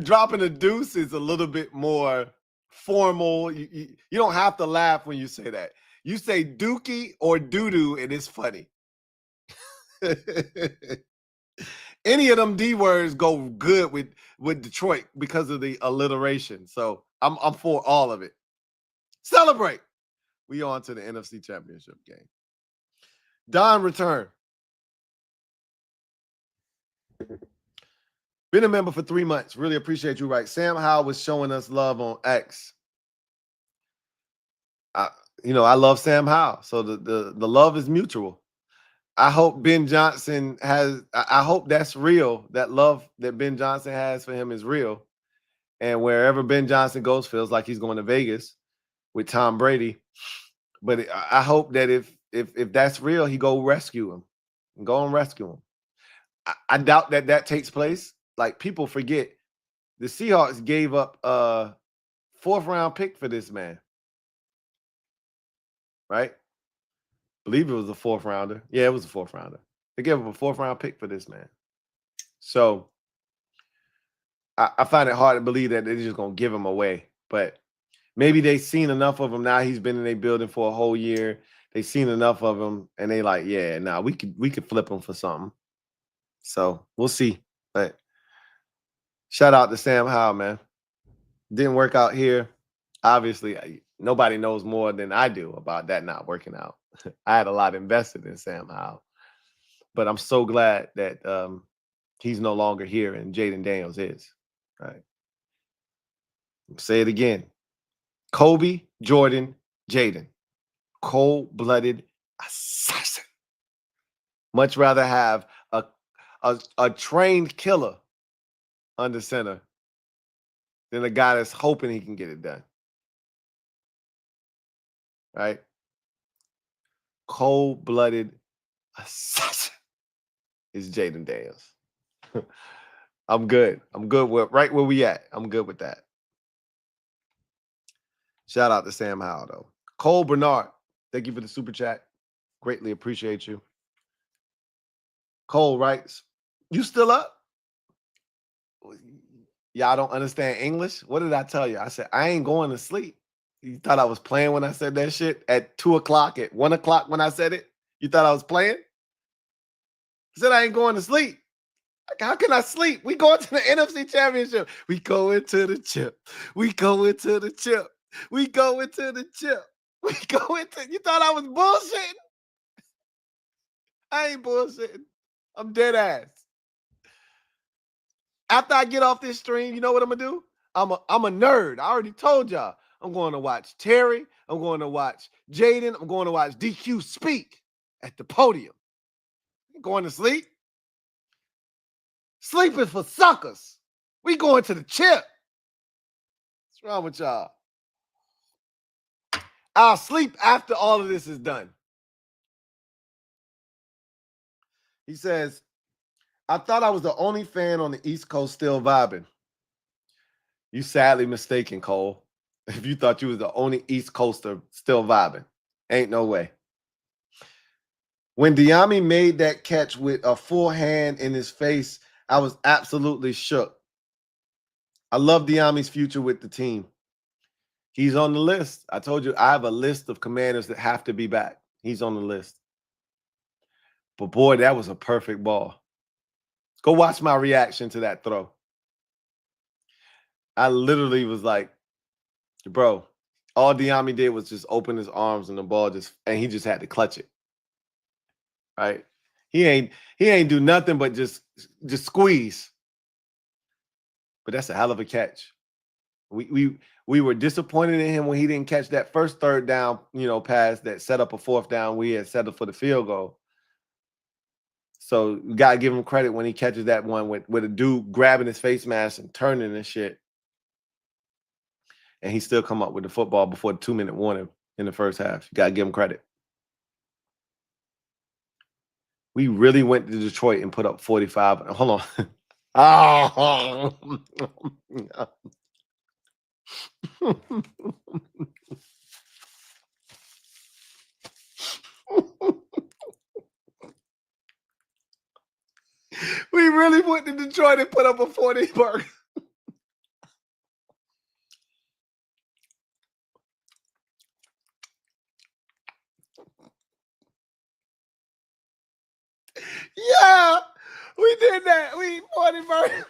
Dropping a deuce is a little bit more formal. You don't have to laugh when you say that. You say dookie or doo-doo, and it's funny. Any of them D words go good with Detroit because of the alliteration. So I'm for all of it. Celebrate. We on to the NFC Championship game. Don return. Been a member for 3 months. Really appreciate you. Right. Sam Howell was showing us love on X. I love Sam Howell. So the love is mutual. I hope Ben Johnson I hope that's real. That love that Ben Johnson has for him is real. And wherever Ben Johnson goes, feels like he's going to Vegas with Tom Brady. But I hope that if that's real, he go rescue him. Go and rescue him. I doubt that takes place. Like, people forget, the Seahawks gave up a 4th-round pick for this man. Right? I believe it was a 4th-rounder. Yeah, it was a 4th-rounder. They gave up a 4th-round pick for this man. So I find it hard to believe that they're just going to give him away. But maybe they've seen enough of him now. He's been in their building for a whole year. They've seen enough of him, and they like, yeah, nah, we could flip him for something. So we'll see. But shout out to Sam Howell, man. Didn't work out here. Obviously, Nobody knows more than I do about that not working out. I had a lot invested in Sam Howell, but I'm so glad that he's no longer here and Jaden Daniels is. All right. Say it again. Kobe, Jordan, Jaden. Cold-blooded assassin. Much rather have a trained killer under center than a guy that's hoping he can get it done. Right? Cold-blooded assassin is Jaden Daniels. I'm good. I'm good with right where we at. I'm good with that. Shout out to Sam Howell, though. Cole Bernard, thank you for the super chat. Greatly appreciate you. Cole writes, you still up? Y'all don't understand English? What did I tell you? I said, I ain't going to sleep. You thought I was playing when I said that shit at 2 o'clock, at 1 o'clock when I said it? You thought I was playing? I said, I ain't going to sleep. Like, how can I sleep? We going to the NFC Championship. We going to the chip. We going to the chip. We going to the chip. We going to. You thought I was bullshitting? I ain't bullshitting. I'm dead ass. After I get off this stream, you know what I'm gonna do? I'm a nerd. I already told y'all. I'm going to watch Terry. I'm going to watch Jaden. I'm going to watch DQ speak at the podium. I'm going to sleep. Sleeping for suckers. We going to the chip. What's wrong with y'all? I'll sleep after all of this is done. He says, I thought I was the only fan on the East Coast still vibing. You sadly mistaken, Cole. If you thought you was the only East Coaster still vibing. Ain't no way. When Diami made that catch with a full hand in his face, I was absolutely shook. I love Diami's future with the team. He's on the list. I told you I have a list of commanders that have to be back. He's on the list. But boy, that was a perfect ball. Go watch my reaction to that throw. I literally was like, bro, all Diami did was just open his arms and the ball and he just had to clutch it. Right? He ain't do nothing but just squeeze. But that's a hell of a catch. We were disappointed in him when he didn't catch that first third down, pass that set up a fourth down. We had settled for the field goal. So you got to give him credit when he catches that one with a dude grabbing his face mask and turning and shit. And he still come up with the football before the 2-minute warning in the first half. You got to give him credit. We really went to Detroit and put up 45. Hold on. Oh. We really went to Detroit and put up a 40 burger. Yeah, we did that. We 40 burger.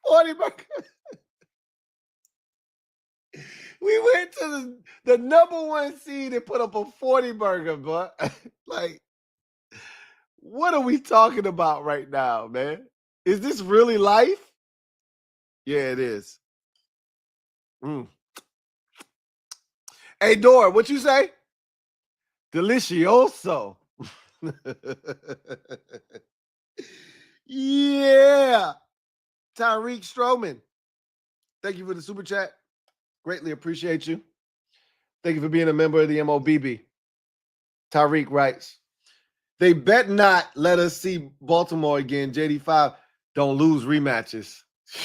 40 burger. We went to the number one seed and put up a 40 burger, but like, what are we talking about right now, man? Is this really life? Yeah, it is. Hey, Dora, what you say? Delicioso. Yeah. Tyreek Stroman. Thank you for the super chat. Greatly appreciate you. Thank you for being a member of the MOBB. Tyreek writes, they bet not let us see Baltimore again. JD5, don't lose rematches.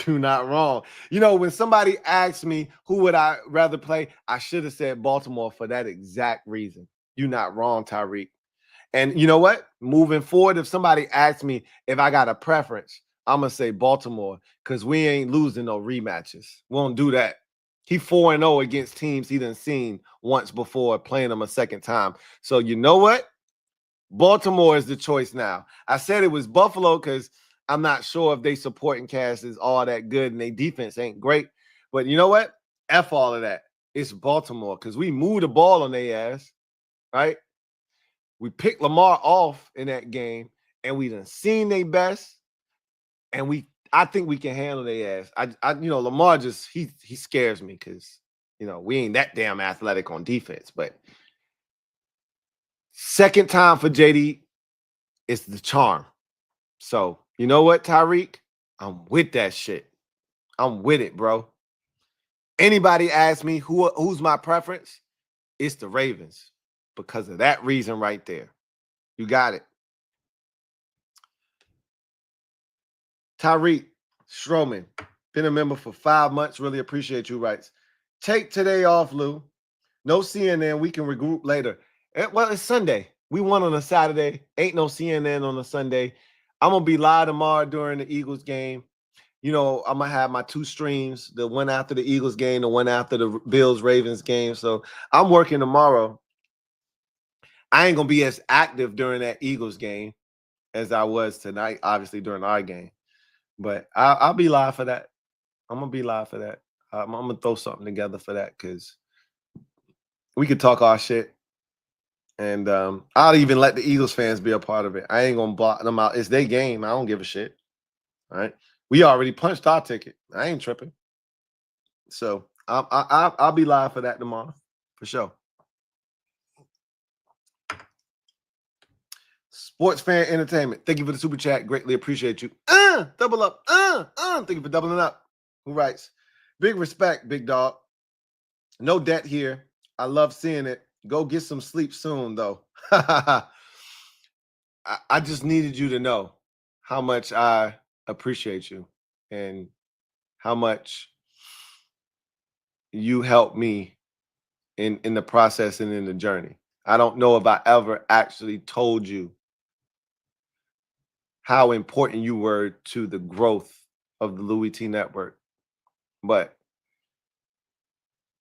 You're not wrong. When somebody asks me who would I rather play, I should have said Baltimore for that exact reason. You're not wrong, Tyreek. And you know what? Moving forward, if somebody asks me if I got a preference, I'm going to say Baltimore because we ain't losing no rematches. We won't do that. He 4-0 against teams he done seen once before, playing them a second time. So you know what? Baltimore is the choice now. I said it was Buffalo because I'm not sure if they supporting cast is all that good and their defense ain't great. But you know what? F all of that. It's Baltimore because we moved the ball on their ass, right? We picked Lamar off in that game, and we done seen their best, and I think we can handle their ass. Lamar just he scares me because we ain't that damn athletic on defense. But second time for JD, it's the charm. So you know what, Tyreek? I'm with that shit. I'm with it, bro. Anybody ask me who's my preference? It's the Ravens because of that reason right there. You got it. Tyreek Stroman, been a member for 5 months. Really appreciate you, writes. Take today off, Lou. No CNN. We can regroup later. Well, it's Sunday. We won on a Saturday. Ain't no CNN on a Sunday. I'm going to be live tomorrow during the Eagles game. I'm going to have my 2 streams, the one after the Eagles game, the one after the Bills-Ravens game. So I'm working tomorrow. I ain't going to be as active during that Eagles game as I was tonight, obviously, during our game. But I'll be live for that. I'm going to be live for that. I'm going to throw something together for that because we could talk our shit. And I'll even let the Eagles fans be a part of it. I ain't going to block them out. It's their game. I don't give a shit. All right. We already punched our ticket. I ain't tripping. So I'll be live for that tomorrow for sure. Sports Fan Entertainment. Thank you for the super chat. Greatly appreciate you. Double up. Thank you for doubling up. Who writes? Big respect, big dog. No debt here. I love seeing it. Go get some sleep soon, though. I just needed you to know how much I appreciate you and how much you helped me in the process and in the journey. I don't know if I ever actually told you how important you were to the growth of the Louie T Network. But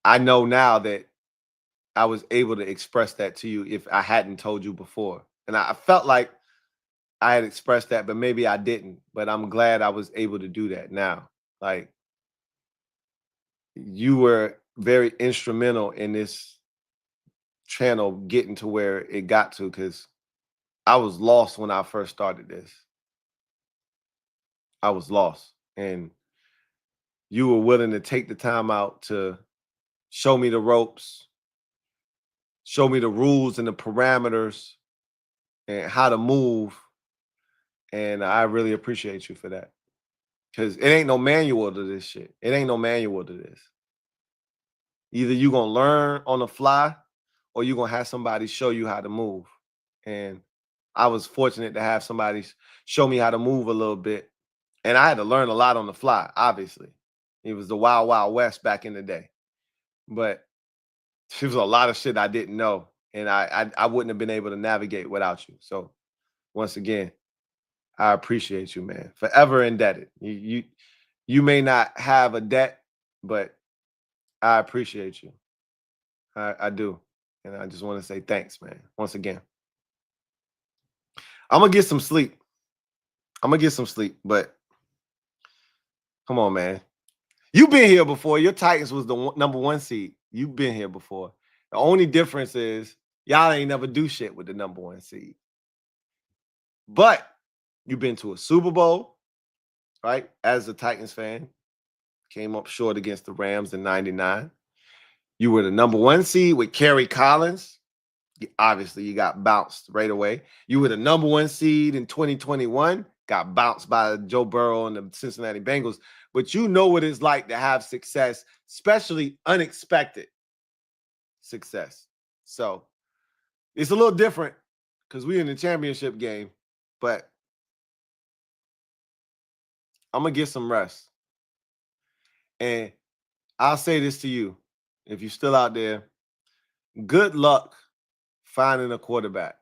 I know now that I was able to express that to you if I hadn't told you before. And I felt like I had expressed that, but maybe I didn't. But I'm glad I was able to do that now. Like, you were very instrumental in this channel getting to where it got to, because I was lost when I first started this. I was lost. And you were willing to take the time out to show me the ropes, show me the rules and the parameters and how to move. And I really appreciate you for that. Because it ain't no manual to this shit. It ain't no manual to this. Either you're going to learn on the fly or you're going to have somebody show you how to move. And I was fortunate to have somebody show me how to move a little bit. And I had to learn a lot on the fly, obviously. It was the Wild Wild West back in the day. But there was a lot of shit I didn't know. And I wouldn't have been able to navigate without you. So once again, I appreciate you, man. Forever indebted. You may not have a debt, but I appreciate you. I do. And I just want to say thanks, man. Once again. I'm going to get some sleep. But come on, man. You've been here before. Your Titans was the #1 seed. You've been here before. The only difference is y'all ain't never do shit with the #1 seed. But you've been to a Super Bowl, right? As a Titans fan. Came up short against the Rams in '99. You were the #1 seed with Kerry Collins. Obviously, you got bounced right away. You were the #1 seed in 2021. Got bounced by Joe Burrow and the Cincinnati Bengals. But you know what it's like to have success, especially unexpected success. So it's a little different because we're in the championship game. But I'm going to get some rest. And I'll say this to you. If you're still out there, good luck finding a quarterback.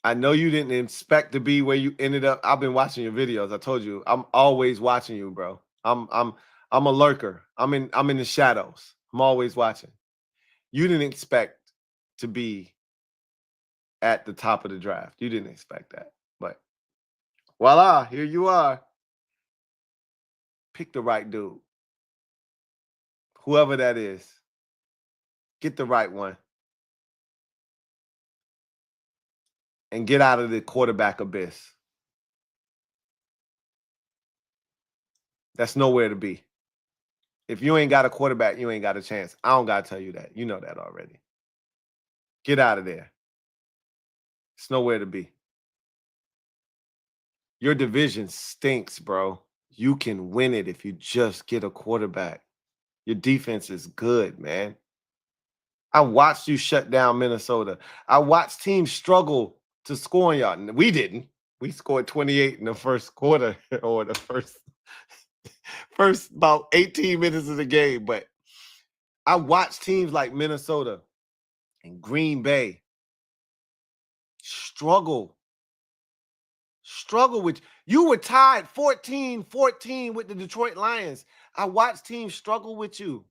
I know you didn't expect to be where you ended up. I've been watching your videos. I told you, I'm always watching you, bro. I'm a lurker. I'm in the shadows. I'm always watching. You didn't expect to be at the top of the draft. You didn't expect that. But voila, here you are. Pick the right dude. whoever that is, get the right one. And get out of the quarterback abyss. That's nowhere to be. If you ain't got a quarterback, you ain't got a chance. I don't got to tell you that. You know that already. Get out of there. It's nowhere to be. Your division stinks, bro. You can win it if you just get a quarterback. Your defense is good, man. I watched you shut down Minnesota. I watched teams struggle to score on y'all. We didn't. We scored 28 in the first quarter or the first about 18 minutes of the game. But I watched teams like Minnesota and Green Bay struggle with you. Were tied 14-14 with the Detroit Lions. I watched teams struggle with you.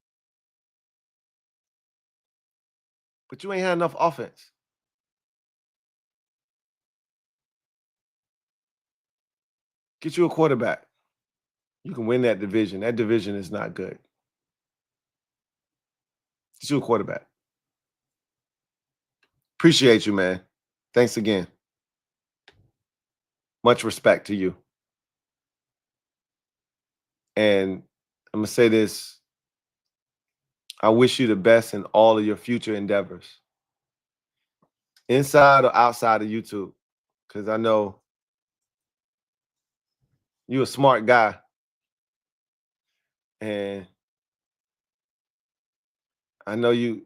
But you ain't had enough offense. Get you a quarterback. You can win that division. That division is not good. Get you a quarterback. Appreciate you, man. Thanks again. Much respect to you. And I'm going to say this. I wish you the best in all of your future endeavors. Inside or outside of YouTube. Because I know you're a smart guy. And I know you're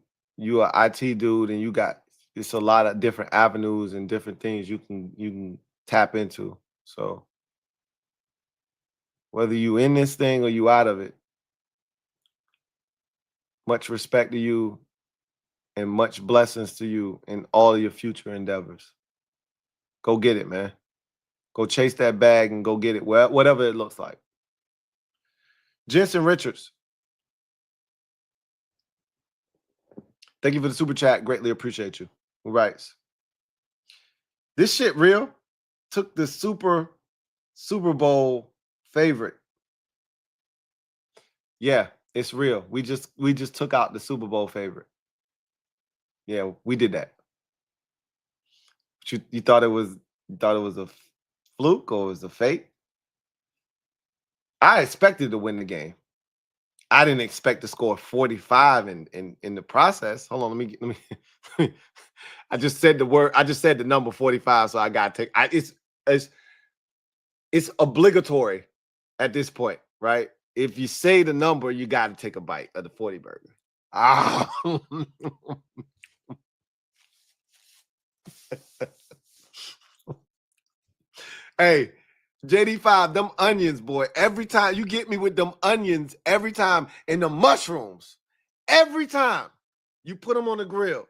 an IT dude, and it's a lot of different avenues and different things you can tap into. So whether you in this thing or you out of it, much respect to you and much blessings to you in all of your future endeavors. Go get it, man. Go chase that bag and go get it, whatever it looks like. Jensen Richards, thank you for the super chat. Greatly appreciate you. Who writes, this shit real? Took the Super Bowl favorite. Yeah, it's real. We just took out the Super Bowl favorite. Yeah, we did that. You thought it was a fluke or it was a fake? I expected to win the game. I didn't expect to score 45 in the process. Hold on, let me I just said the number 45, so I got to take it's obligatory at this point, right? If you say the number, you got to take a bite of the 40 burger. Ah. Hey, JD5, them onions, boy. Every time you get me with them onions, every time, and the mushrooms, every time you put them on the grill,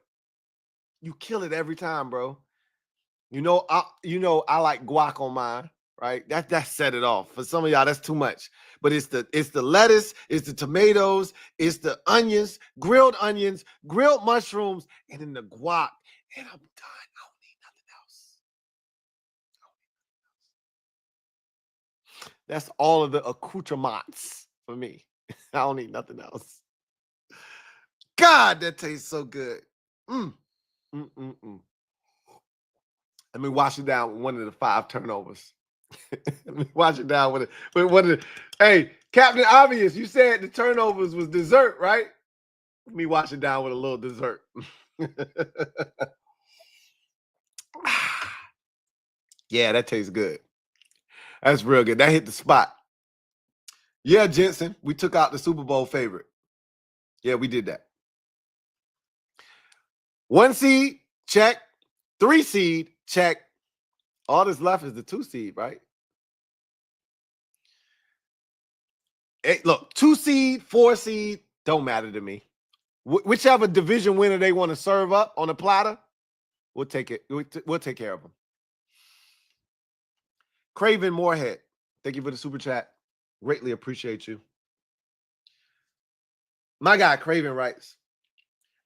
you kill it every time, bro. I like guac on mine, right? That set it off. For some of y'all, that's too much. But it's the lettuce, it's the tomatoes, it's the onions, grilled mushrooms, and then the guac, and I'm done. I don't need nothing else. That's all of the accoutrements for me. I don't need nothing else. God, that tastes so good. Let me wash it down with one of the 5 turnovers. Let me wash it down with one of the. Hey, Captain Obvious, you said the turnovers was dessert, right? Let me wash it down with a little dessert. Yeah, that tastes good. That's real good. That hit the spot. Yeah, Jensen, we took out the Super Bowl favorite. Yeah, we did that. 1 seed, check. 3 seed, check. All that's left is the 2 seed, right? Hey, look, 2 seed, 4 seed, don't matter to me. Whichever division winner they want to serve up on a platter, we'll take it. We'll take care of them. Craven Moorhead, thank you for the super chat. Greatly appreciate you. My guy Craven writes,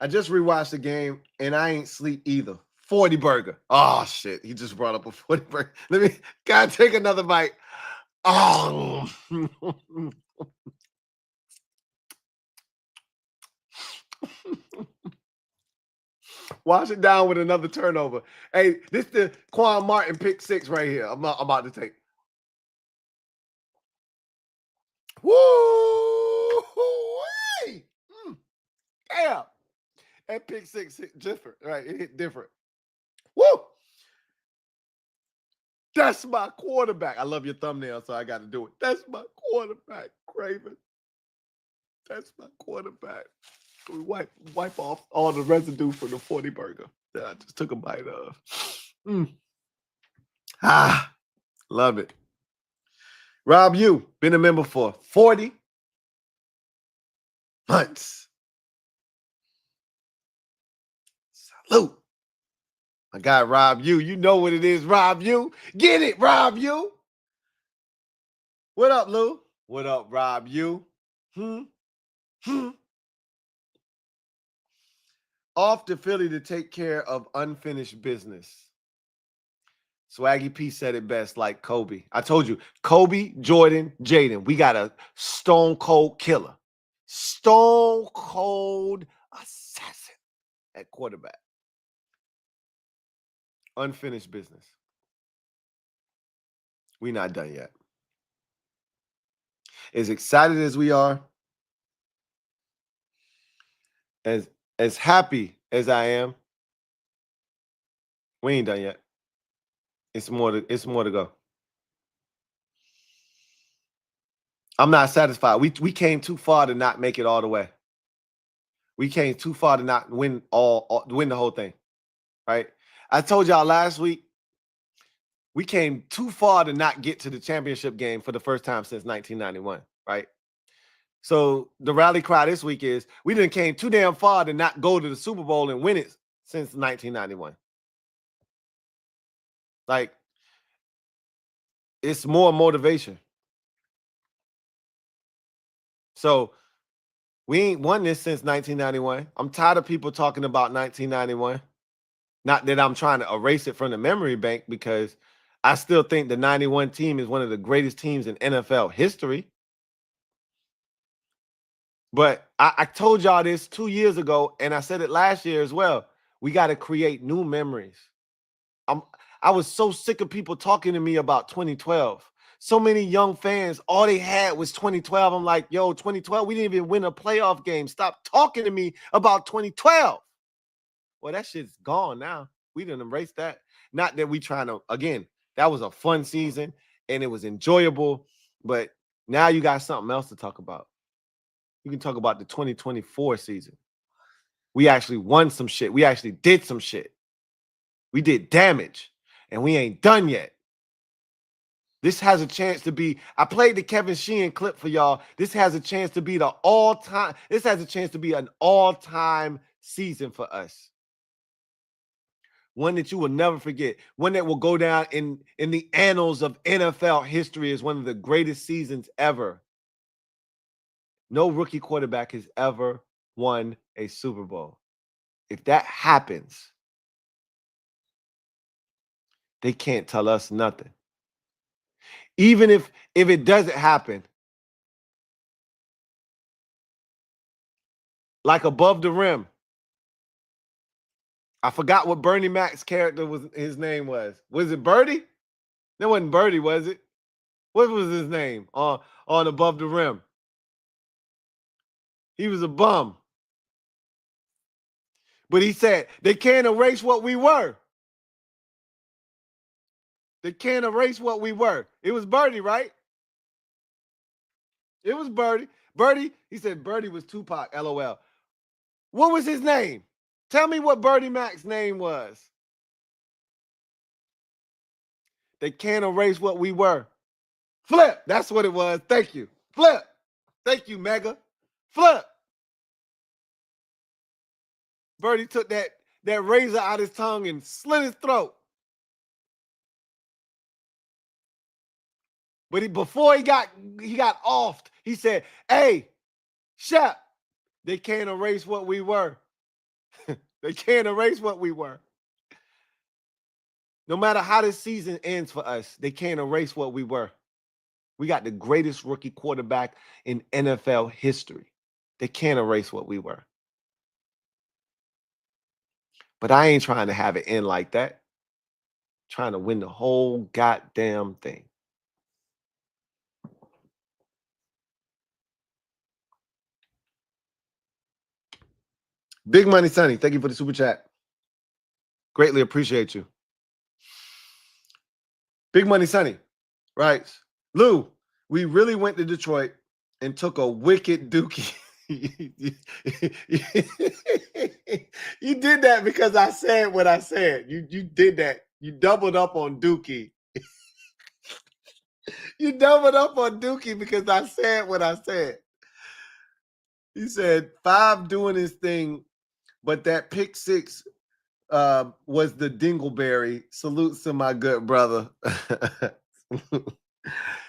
I just rewatched the game and I ain't sleep either. 40 burger. Oh, shit. He just brought up a 40 burger. Gotta take another bite. Oh. Wash it down with another turnover. Hey, this the Quan Martin pick 6 right here. I'm about to take. Woo! Damn. That pick 6 hit different, right? It hit different. Woo! That's my quarterback. I love your thumbnail, so I got to do it. That's my quarterback, Craven. That's my quarterback. We wipe off all the residue from the 40 burger that I just took a bite of. Love it. Rob, you been a member for 40 months. Salute. I got Rob you. You know what it is, Rob you. Get it, Rob you. What up, Lou? What up, Rob you? Off to Philly to take care of unfinished business. Swaggy P said it best, like Kobe. I told you, Kobe, Jordan, Jaden. We got a stone cold killer. Stone cold assassin at quarterback. Unfinished business. We're not done yet. As excited as we are, as happy as I am, we ain't done yet. It's more to go. I'm not satisfied. We came too far to not make it all the way. We came too far to not win win the whole thing. Right? I told y'all last week, we came too far to not get to the championship game for the first time since 1991, right? So the rally cry this week is, we done came too damn far to not go to the Super Bowl and win it since 1991. Like, it's more motivation. So we ain't won this since 1991. I'm tired of people talking about 1991. Not that I'm trying to erase it from the memory bank, because I still think the 91 team is one of the greatest teams in NFL history. But I told y'all this 2 years ago, and I said it last year as well. We got to create new memories. I was so sick of people talking to me about 2012. So many young fans, all they had was 2012. I'm like, yo, 2012, we didn't even win a playoff game. Stop talking to me about 2012. Well, that shit's gone now. We didn't embrace that. Not that we trying to, again, that was a fun season and it was enjoyable, but now you got something else to talk about. You can talk about the 2024 season. We actually won some shit. We actually did some shit. We did damage, and we ain't done yet. This has a chance to be, I played the Kevin Sheehan clip for y'all. This has a chance to be this has a chance to be an all-time season for us. One that you will never forget. One that will go down in the annals of NFL history as one of the greatest seasons ever. No rookie quarterback has ever won a Super Bowl. If that happens, they can't tell us nothing. Even if it doesn't happen, like Above the Rim, I forgot what Bernie Mac's character his name was. Was it Birdie? That wasn't Birdie, was it? What was his name on Above the Rim? He was a bum. But he said, they can't erase what we were. They can't erase what we were. It was Birdie, right? It was Birdie. Birdie, he said Birdie was Tupac, LOL. What was his name? Tell me what Bernie Mac's name was. They can't erase what we were. Flip, that's what it was. Thank you. Flip. Thank you, Mega. Flip. Birdie took that razor out his tongue and slit his throat. But before he got offed, he said, hey, Shep, they can't erase what we were. They can't erase what we were. No matter how this season ends for us, they can't erase what we were. We got the greatest rookie quarterback in NFL history. They can't erase what we were. But I ain't trying to have it end like that. I'm trying to win the whole goddamn thing. Big Money Sonny, thank you for the super chat. Greatly appreciate you. Big Money Sonny, right? Lou, we really went to Detroit and took a wicked dookie. You did that because I said what I said. You did that. You doubled up on Dookie. You doubled up on Dookie because I said what I said. He said 5 doing his thing, but that pick 6 was the dingleberry. Salutes to my good brother.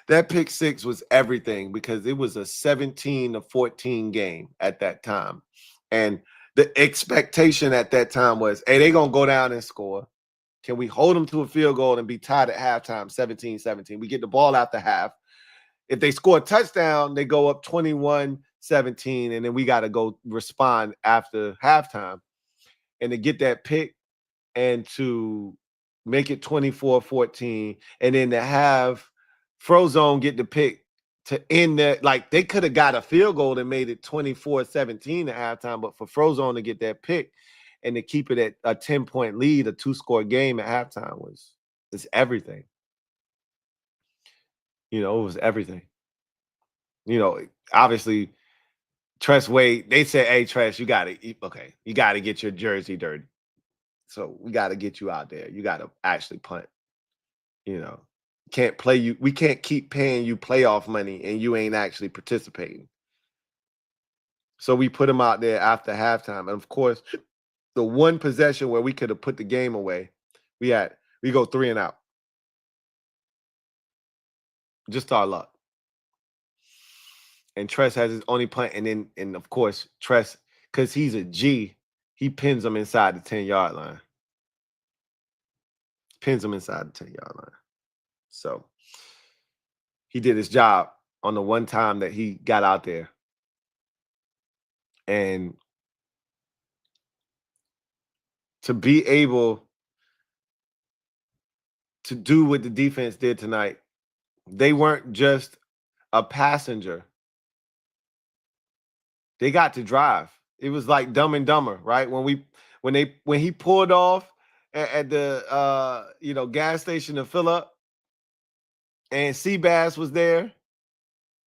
That pick 6 was everything because it was a 17-14 game at that time. And the expectation at that time was, hey, they're going to go down and score. Can we hold them to a field goal and be tied at halftime, 17-17? We get the ball after half. If they score a touchdown, they go up 21-17, and then we got to go respond after halftime. And to get that pick and to make it 24-14, and then to have Frozone get the pick to end that. Like, they could have got a field goal and made it 24-17 at halftime, but for Frozone to get that pick and to keep it at a 10-point lead, a 2-score game at halftime was everything. You know, it was everything. You know, obviously, Tress Wade, they said, hey, Tress, you got to get your jersey dirty. So we got to get you out there. You got to actually punt. You know, can't play you. We can't keep paying you playoff money and you ain't actually participating. So we put him out there after halftime. And of course, the one possession where we could have put the game away, we go 3 and out. Just our luck. And Tress has his only punt. And of course, Tress, because he's a G, he pins him inside the 10-yard line. Pins him inside the 10-yard line. So he did his job on the one time that he got out there. And to be able to do what the defense did tonight, they weren't just a passenger. They got to drive. It was like Dumb and Dumber, right? When he pulled off at the gas station to fill up, and Seabass was there,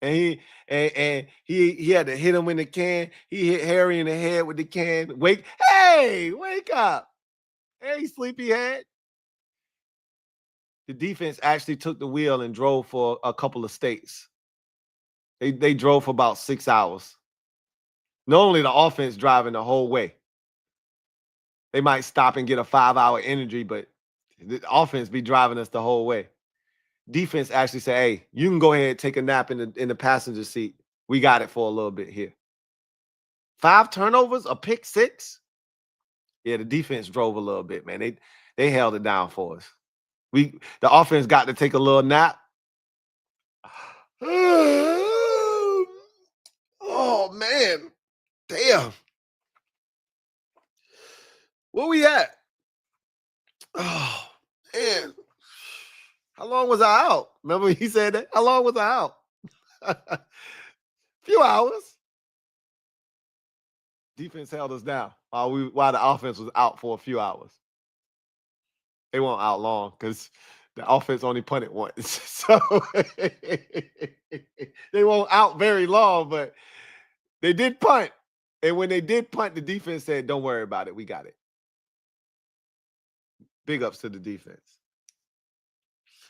and he had to hit him in the can. He hit Harry in the head with the can. Wake up. Hey, sleepyhead. The defense actually took the wheel and drove for a couple of states. They drove for about 6 hours. Not only the offense driving the whole way. They might stop and get a 5-hour energy, but the offense be driving us the whole way. Defense actually say, hey, you can go ahead and take a nap in the passenger seat. We got it for a little bit here. 5 turnovers, a pick 6. Yeah, the defense drove a little bit, man. They held it down for us. The offense got to take a little nap. Oh, man. Damn. Where we at? Oh, man. How long was I out? Remember he said that? How long was I out? A few hours. Defense held us down while the offense was out for a few hours. They weren't out long because the offense only punted once. So they weren't out very long, but they did punt. And when they did punt, the defense said, don't worry about it. We got it. Big ups to the defense.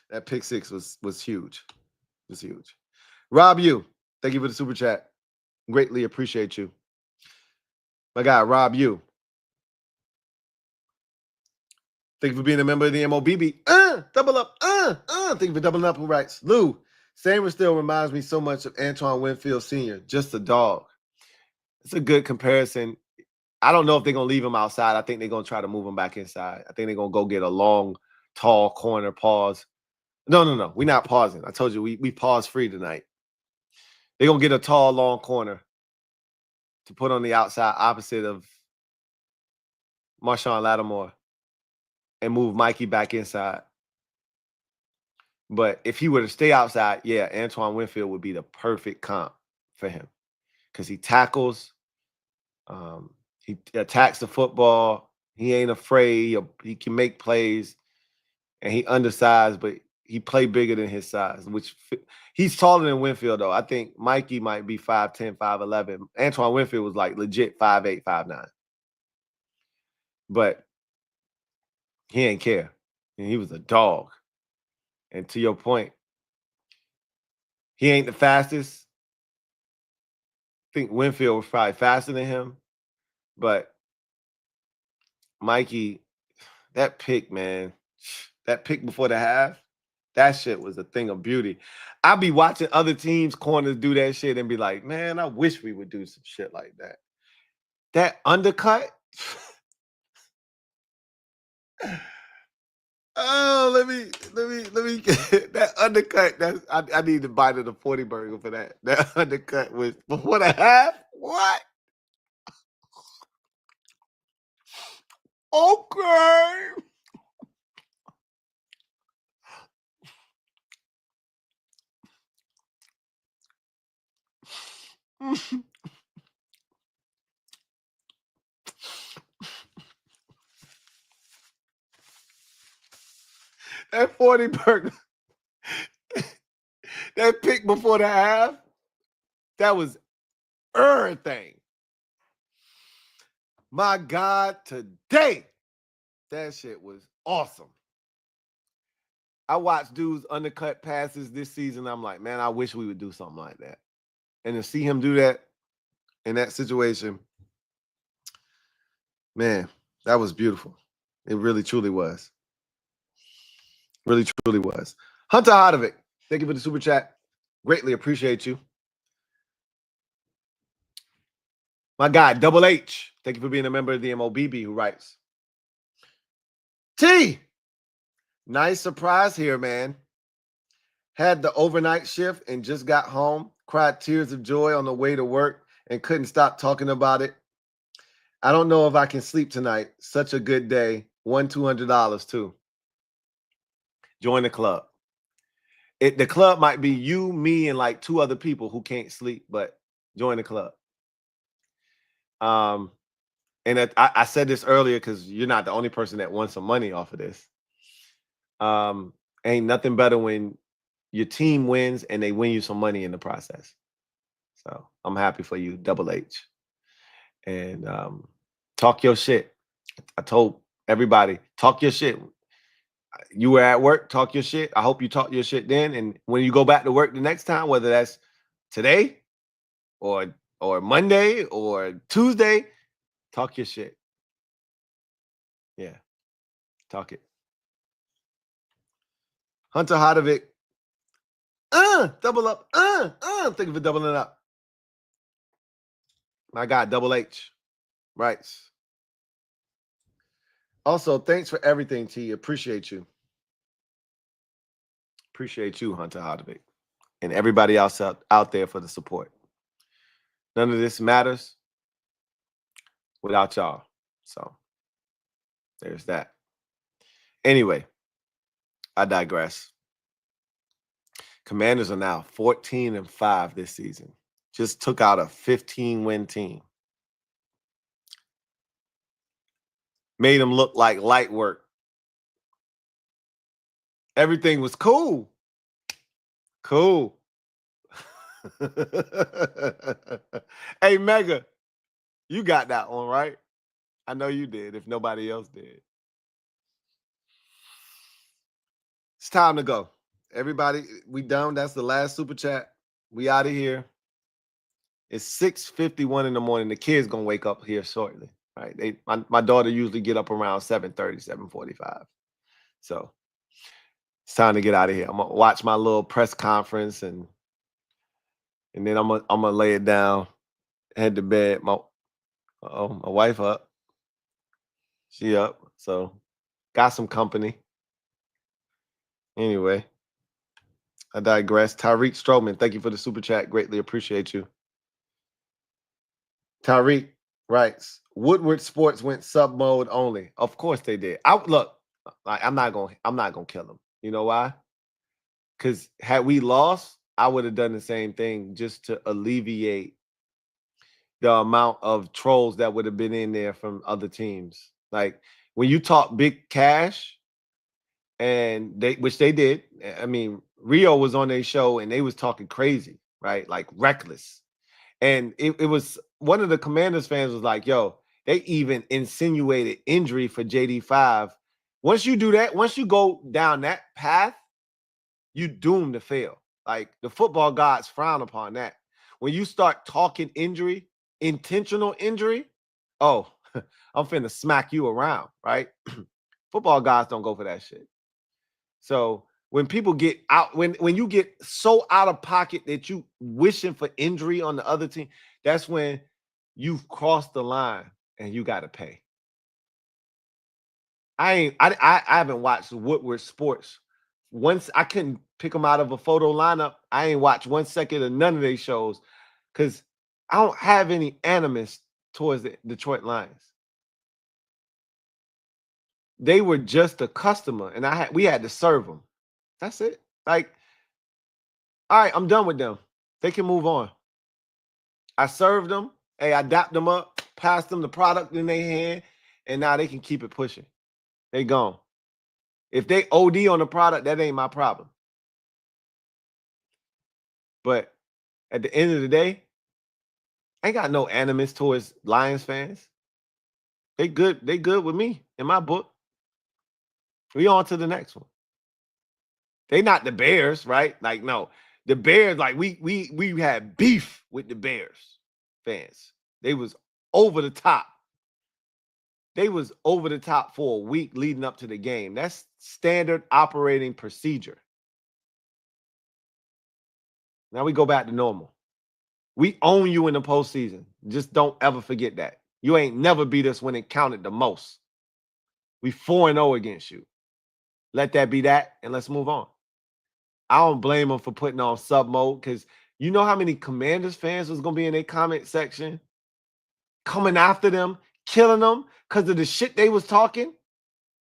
That pick 6 was huge. It was huge. Rob you. Thank you for the super chat. Greatly appreciate you. My guy, Rob you. Thank you for being a member of the MOBB. Double up. Thank you for doubling up. Who writes? Lou, Samer still reminds me so much of Antoine Winfield Sr., just a dog. It's a good comparison. I don't know if they're going to leave him outside. I think they're going to try to move him back inside. I think they're going to go get a long, tall corner pause. No. We're not pausing. I told you we pause free tonight. They're going to get a tall, long corner to put on the outside opposite of Marshawn Lattimore and move Mikey back inside. But if he were to stay outside, yeah, Antoine Winfield would be the perfect comp for him because he tackles, he attacks the football. He ain't afraid. He can make plays, and he undersized, but he play bigger than his size, which he's taller than Winfield, though. I think Mikey might be 5'10", 5'11". Antoine Winfield was like legit 5'8", 5'9". But he ain't care. And he was a dog. And to your point, he ain't the fastest. I think Winfield was probably faster than him. But Mikey, that pick, man, that pick before the half, that shit was a thing of beauty. I'd be watching other teams' corners do that shit and be like, man, I wish we would do some shit like that. That undercut. Oh, let me get that undercut. I need to bite of the 40 burger for that. That undercut was before the half. What? Okay. That 40 burger. That pick before the half. That was everything. My God, today, that shit was awesome. I watched dudes undercut passes this season. I'm like, man, I wish we would do something like that. And to see him do that in that situation, man, that was beautiful. It really, truly was. Really, truly was. Hunter Hodovic, thank you for the super chat. Greatly appreciate you. My guy, Double H, thank you for being a member of the MOBB who writes. T, nice surprise here, man. Had the overnight shift and just got home. Cried tears of joy on the way to work and couldn't stop talking about it. I don't know if I can sleep tonight. Such a good day. Won $200 too. Join the club. The club might be you, me, and like 2 other people who can't sleep, but join the club. And I said this earlier because you're not the only person that won some money off of this. Ain't nothing better when your team wins and they win you some money in the process. So I'm happy for you, Double H. And talk your shit. I told everybody, talk your shit. You were at work, talk your shit. I hope you talk your shit then. And when you go back to work the next time, whether that's today or Monday or Tuesday, talk your shit. Yeah, talk it. Hunter Hodovic, double up, thank you for doubling up. My guy, Double H, writes. Also, thanks for everything, T. Appreciate you. Appreciate you, Hunter Hodovic, and everybody else out there for the support. None of this matters without y'all. So there's that. Anyway, I digress. Commanders are now 14-5 this season. Just took out a 15-win team. Made them look like light work. Everything was cool. Cool. Hey, Mega, you got that one, right? I know you did, if nobody else did. It's time to go. Everybody, we done. That's the last super chat. We out of here. It's 6:51 in the morning. The kids gonna wake up here shortly. Right? My daughter usually get up around 7:30, 7:45. So it's time to get out of here. I'm gonna watch my little press conference and then I'm gonna lay it down, head to bed. My wife up. She up. So got some company. Anyway, I digress. Tyreek Stroman, thank you for the super chat. Greatly appreciate you. Tyreek writes, Woodward Sports went sub mode only. Of course they did. I'm not gonna kill them. You know why? Because had we lost, I would have done the same thing just to alleviate the amount of trolls that would have been in there from other teams. Like when you talk big cash, and which they did. I mean, Rio was on their show and they was talking crazy, right? Like reckless. And it was one of the Commanders fans was like, yo, they even insinuated injury for JD5. Once you do that, once you go down that path, you doomed to fail. Like the football gods frown upon that. When you start talking injury, intentional injury, oh, I'm finna smack you around, right? Football gods don't go for that shit. So when people get out, when you get so out of pocket that you wishing for injury on the other team, that's when you've crossed the line and you got to pay. I haven't watched Woodward Sports. Once I couldn't pick them out of a photo lineup. I ain't watched 1 second of none of these shows because I don't have any animus towards the Detroit Lions. They were just a customer, and we had to serve them. That's it. Like, all right, I'm done with them. They can move on. I served them. Hey, I dapped them up, passed them the product in their hand, and now they can keep it pushing. They gone. If they OD on the product, that ain't my problem. But at the end of the day, I ain't got no animus towards Lions fans. They good with me in my book. We on to the next one. They not the Bears, right? Like, no. The Bears, like, we had beef with the Bears fans. They was over the top. They was over the top for a week leading up to the game. That's standard operating procedure. Now we go back to normal. We own you in the postseason. Just don't ever forget that. You ain't never beat us when it counted the most. We 4-0 against you. Let that be that, and let's move on. I don't blame them for putting on sub mode because you know how many Commanders fans was going to be in their comment section coming after them, killing them because of the shit they was talking?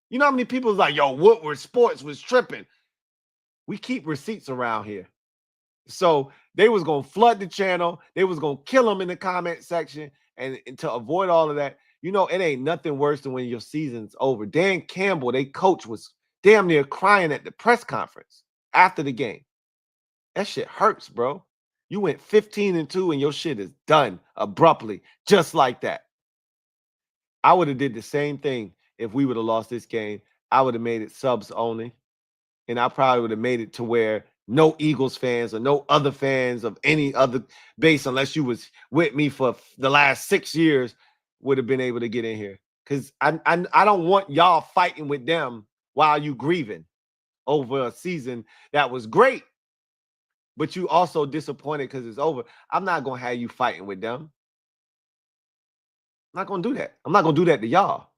You know how many people was like, yo, Woodward Sports was tripping. We keep receipts around here. So they was going to flood the channel. They was going to kill them in the comment section. And to avoid all of that, you know, it ain't nothing worse than when your season's over. Dan Campbell, their coach, was damn near crying at the press conference after the game. That shit hurts, bro. You went 15-2 and your shit is done abruptly, just like that. I would have did the same thing if we would have lost this game. I would have made it subs only. And I probably would have made it to where no Eagles fans or no other fans of any other base, unless you was with me for the last 6 years, would have been able to get in here. Because I don't want y'all fighting with them while you grieving over a season that was great, but you also disappointed because it's over. I'm not going to have you fighting with them. I'm not going to do that. I'm not going to do that to y'all.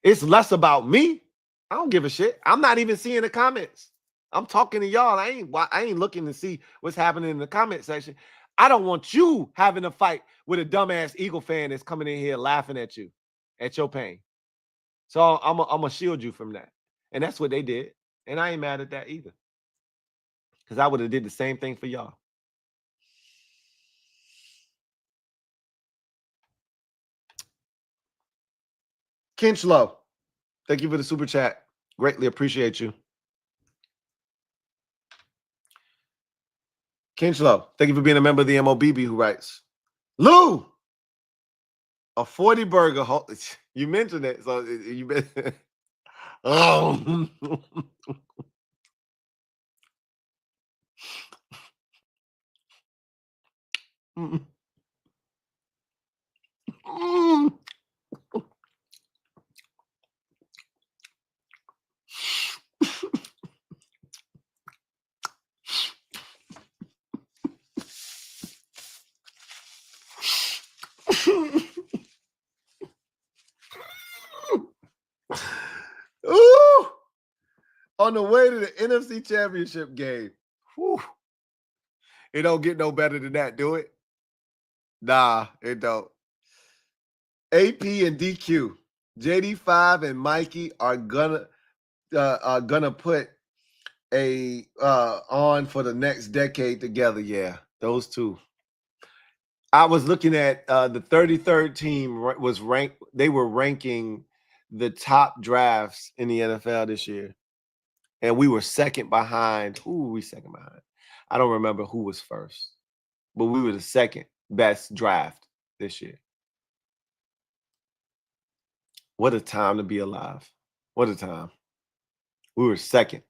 It's less about me. I don't give a shit. I'm not even seeing the comments. I'm talking to y'all. I ain't looking to see what's happening in the comment section. I don't want you having a fight with a dumbass Eagle fan that's coming in here laughing at you, at your pain. So I'm gonna shield you from that. And that's what they did. And I ain't mad at that either. Because I would have did the same thing for y'all. Kinchlow, thank you for the super chat. Greatly appreciate you. Kinchlow, thank you for being a member of the MOBB who writes, Lou, a 40 burger. You mentioned it. So you been. Oh. Ooh. On the way to the NFC Championship Game. Whew. It don't get no better than that, do it? Nah, it don't. AP and DQ, JD5 and Mikey are gonna put a on for the next decade together. Yeah, those two. I was looking at the 33rd team was ranked. They were ranking the top drafts in the NFL this year, and we were second behind. Who were we second behind? I don't remember who was first, but we were the second best draft this year. What a time to be alive. What a time. We were second.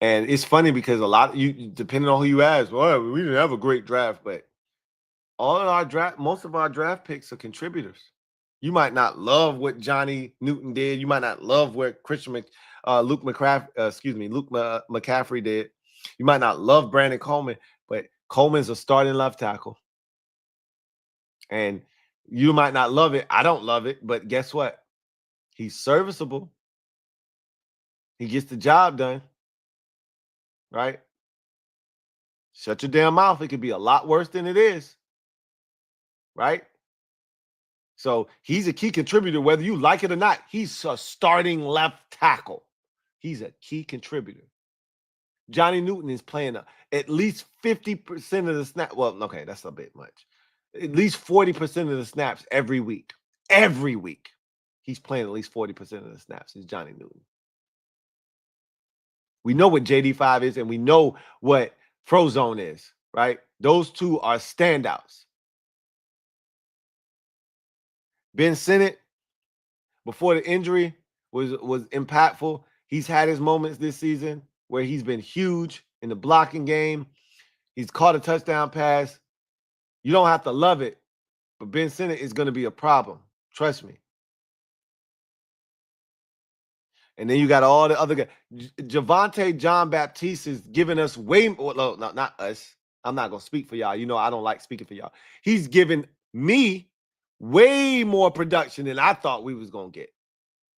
And it's funny because a lot of you, depending on who you ask, well, we didn't have a great draft, but most of our draft picks are contributors. You might not love what Johnny Newton did. You might not love what Luke McCaffrey did. You might not love Brandon Coleman, but Coleman's a starting left tackle. And you might not love it. I don't love it, but guess what? He's serviceable. He gets the job done. Right? Shut your damn mouth. It could be a lot worse than it is. Right? So he's a key contributor, whether you like it or not. He's a starting left tackle. He's a key contributor. Johnny Newton is playing at least 50% of the snap. Well, okay, that's a bit much. At least 40% of the snaps every week. Every week. He's playing at least 40% of the snaps. Is Johnny Newton. We know what JD5 is, and we know what Frozone is, right? Those two are standouts. Ben Sinnott, before the injury, was impactful. He's had his moments this season where he's been huge in the blocking game. He's caught a touchdown pass. You don't have to love it, but Ben Sinnott is going to be a problem. Trust me. And then you got all the other guys. Javonte John Baptiste is giving us way more. No, not us. I'm not going to speak for y'all. You know I don't like speaking for y'all. He's giving me way more production than I thought we was going to get.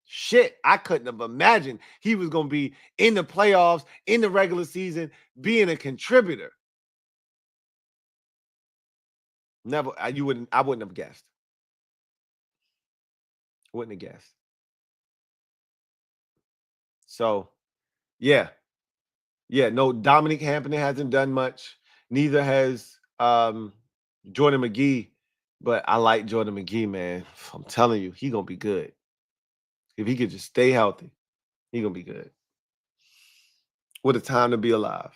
Shit, I couldn't have imagined he was going to be in the playoffs, in the regular season, being a contributor. Never, I wouldn't have guessed. Wouldn't have guessed. So, yeah. No, Dominic Hampton hasn't done much. Neither has Jordan McGee. But I like Jordan McGee, man. I'm telling you, he's going to be good. If he could just stay healthy, he's going to be good. What a time to be alive.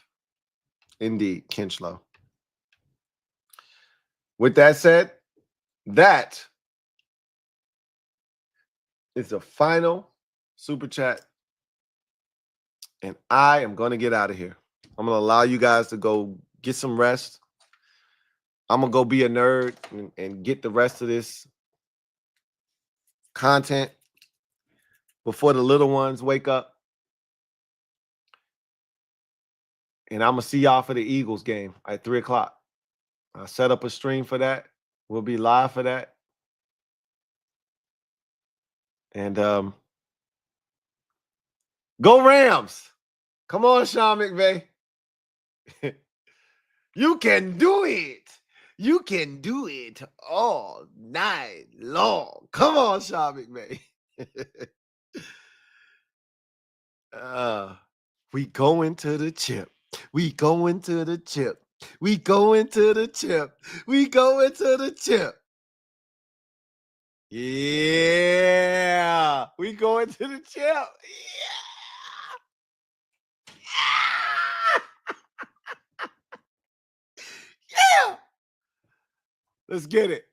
Indeed, Kinchlow. With that said, that is the final super chat. And I am going to get out of here. I'm going to allow you guys to go get some rest. I'm going to go be a nerd and get the rest of this content before the little ones wake up. And I'm going to see y'all for the Eagles game at 3 o'clock. I'll set up a stream for that. We'll be live for that. And go Rams. Come on, Sean McVay. You can do it. You can do it all night long. Come on, Sean McVay. We going to the chip. We going to the chip. We going to the chip. We going to the chip. Yeah. We going to the chip. Yeah. Yeah. Let's get it.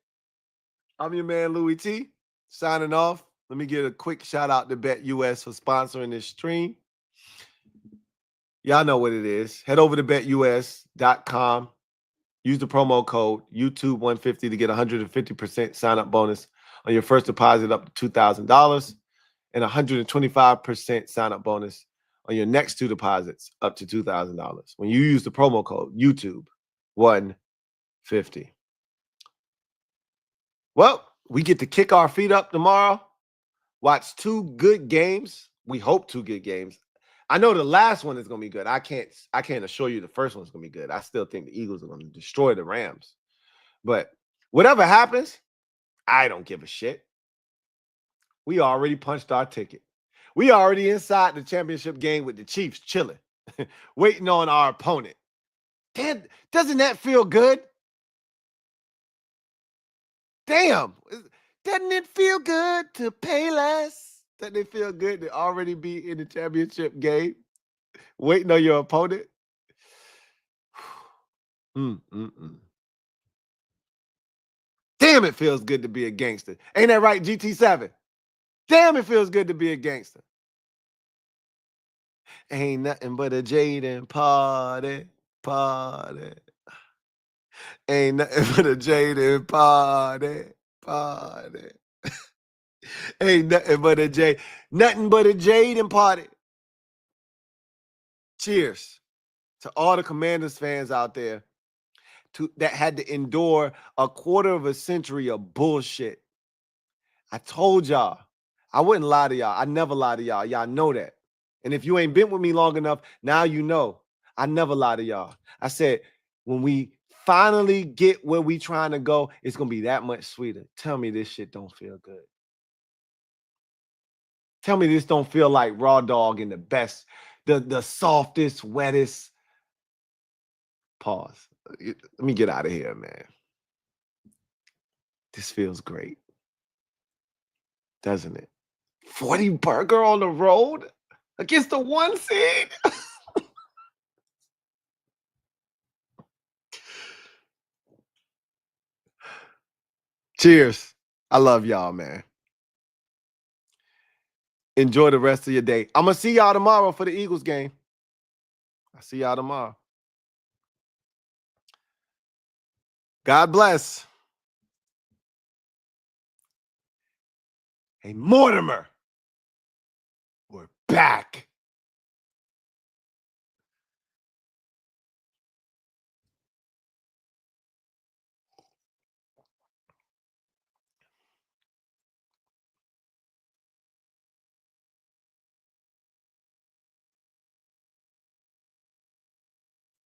I'm your man, Louie T, signing off. Let me give a quick shout out to BetUS for sponsoring this stream. Y'all know what it is. Head over to betus.com. Use the promo code YouTube150 to get 150% sign-up bonus on your first deposit up to $2,000 and 125% sign-up bonus on your next 2 deposits up to $2,000 when you use the promo code YouTube150. Well, we get to kick our feet up tomorrow, watch 2 good games. We hope 2 good games. I know the last one is going to be good. I can't assure you the first one's going to be good. I still think the Eagles are going to destroy the Rams. But whatever happens, I don't give a shit. We already punched our ticket. We already inside the championship game with the Chiefs chilling, waiting on our opponent. Damn, doesn't that feel good? Damn, doesn't it feel good to pay less? Doesn't it feel good to already be in the championship game, waiting on your opponent? Damn, it feels good to be a gangster. Ain't that right, GT7? Damn, it feels good to be a gangster. Ain't nothing but a Jaden party, party. Ain't nothing but a Jaden party, party. Ain't nothing but a Jaden party. Cheers to all the Commanders fans out there that had to endure a quarter of a century of bullshit. I told y'all, I wouldn't lie to y'all. I never lie to y'all. Y'all know that. And if you ain't been with me long enough, now you know. I never lie to y'all. I said, when we finally get where we trying to go, it's going to be that much sweeter. Tell me this shit don't feel good. Tell me this don't feel like raw dog in the best, the softest, wettest. Pause. Let me get out of here, man. This feels great. Doesn't it? 40 burger on the road against the 1 seed? Cheers. I love y'all, man. Enjoy the rest of your day. I'm going to see y'all tomorrow for the Eagles game. I'll see y'all tomorrow. God bless. Hey, Mortimer, we're back.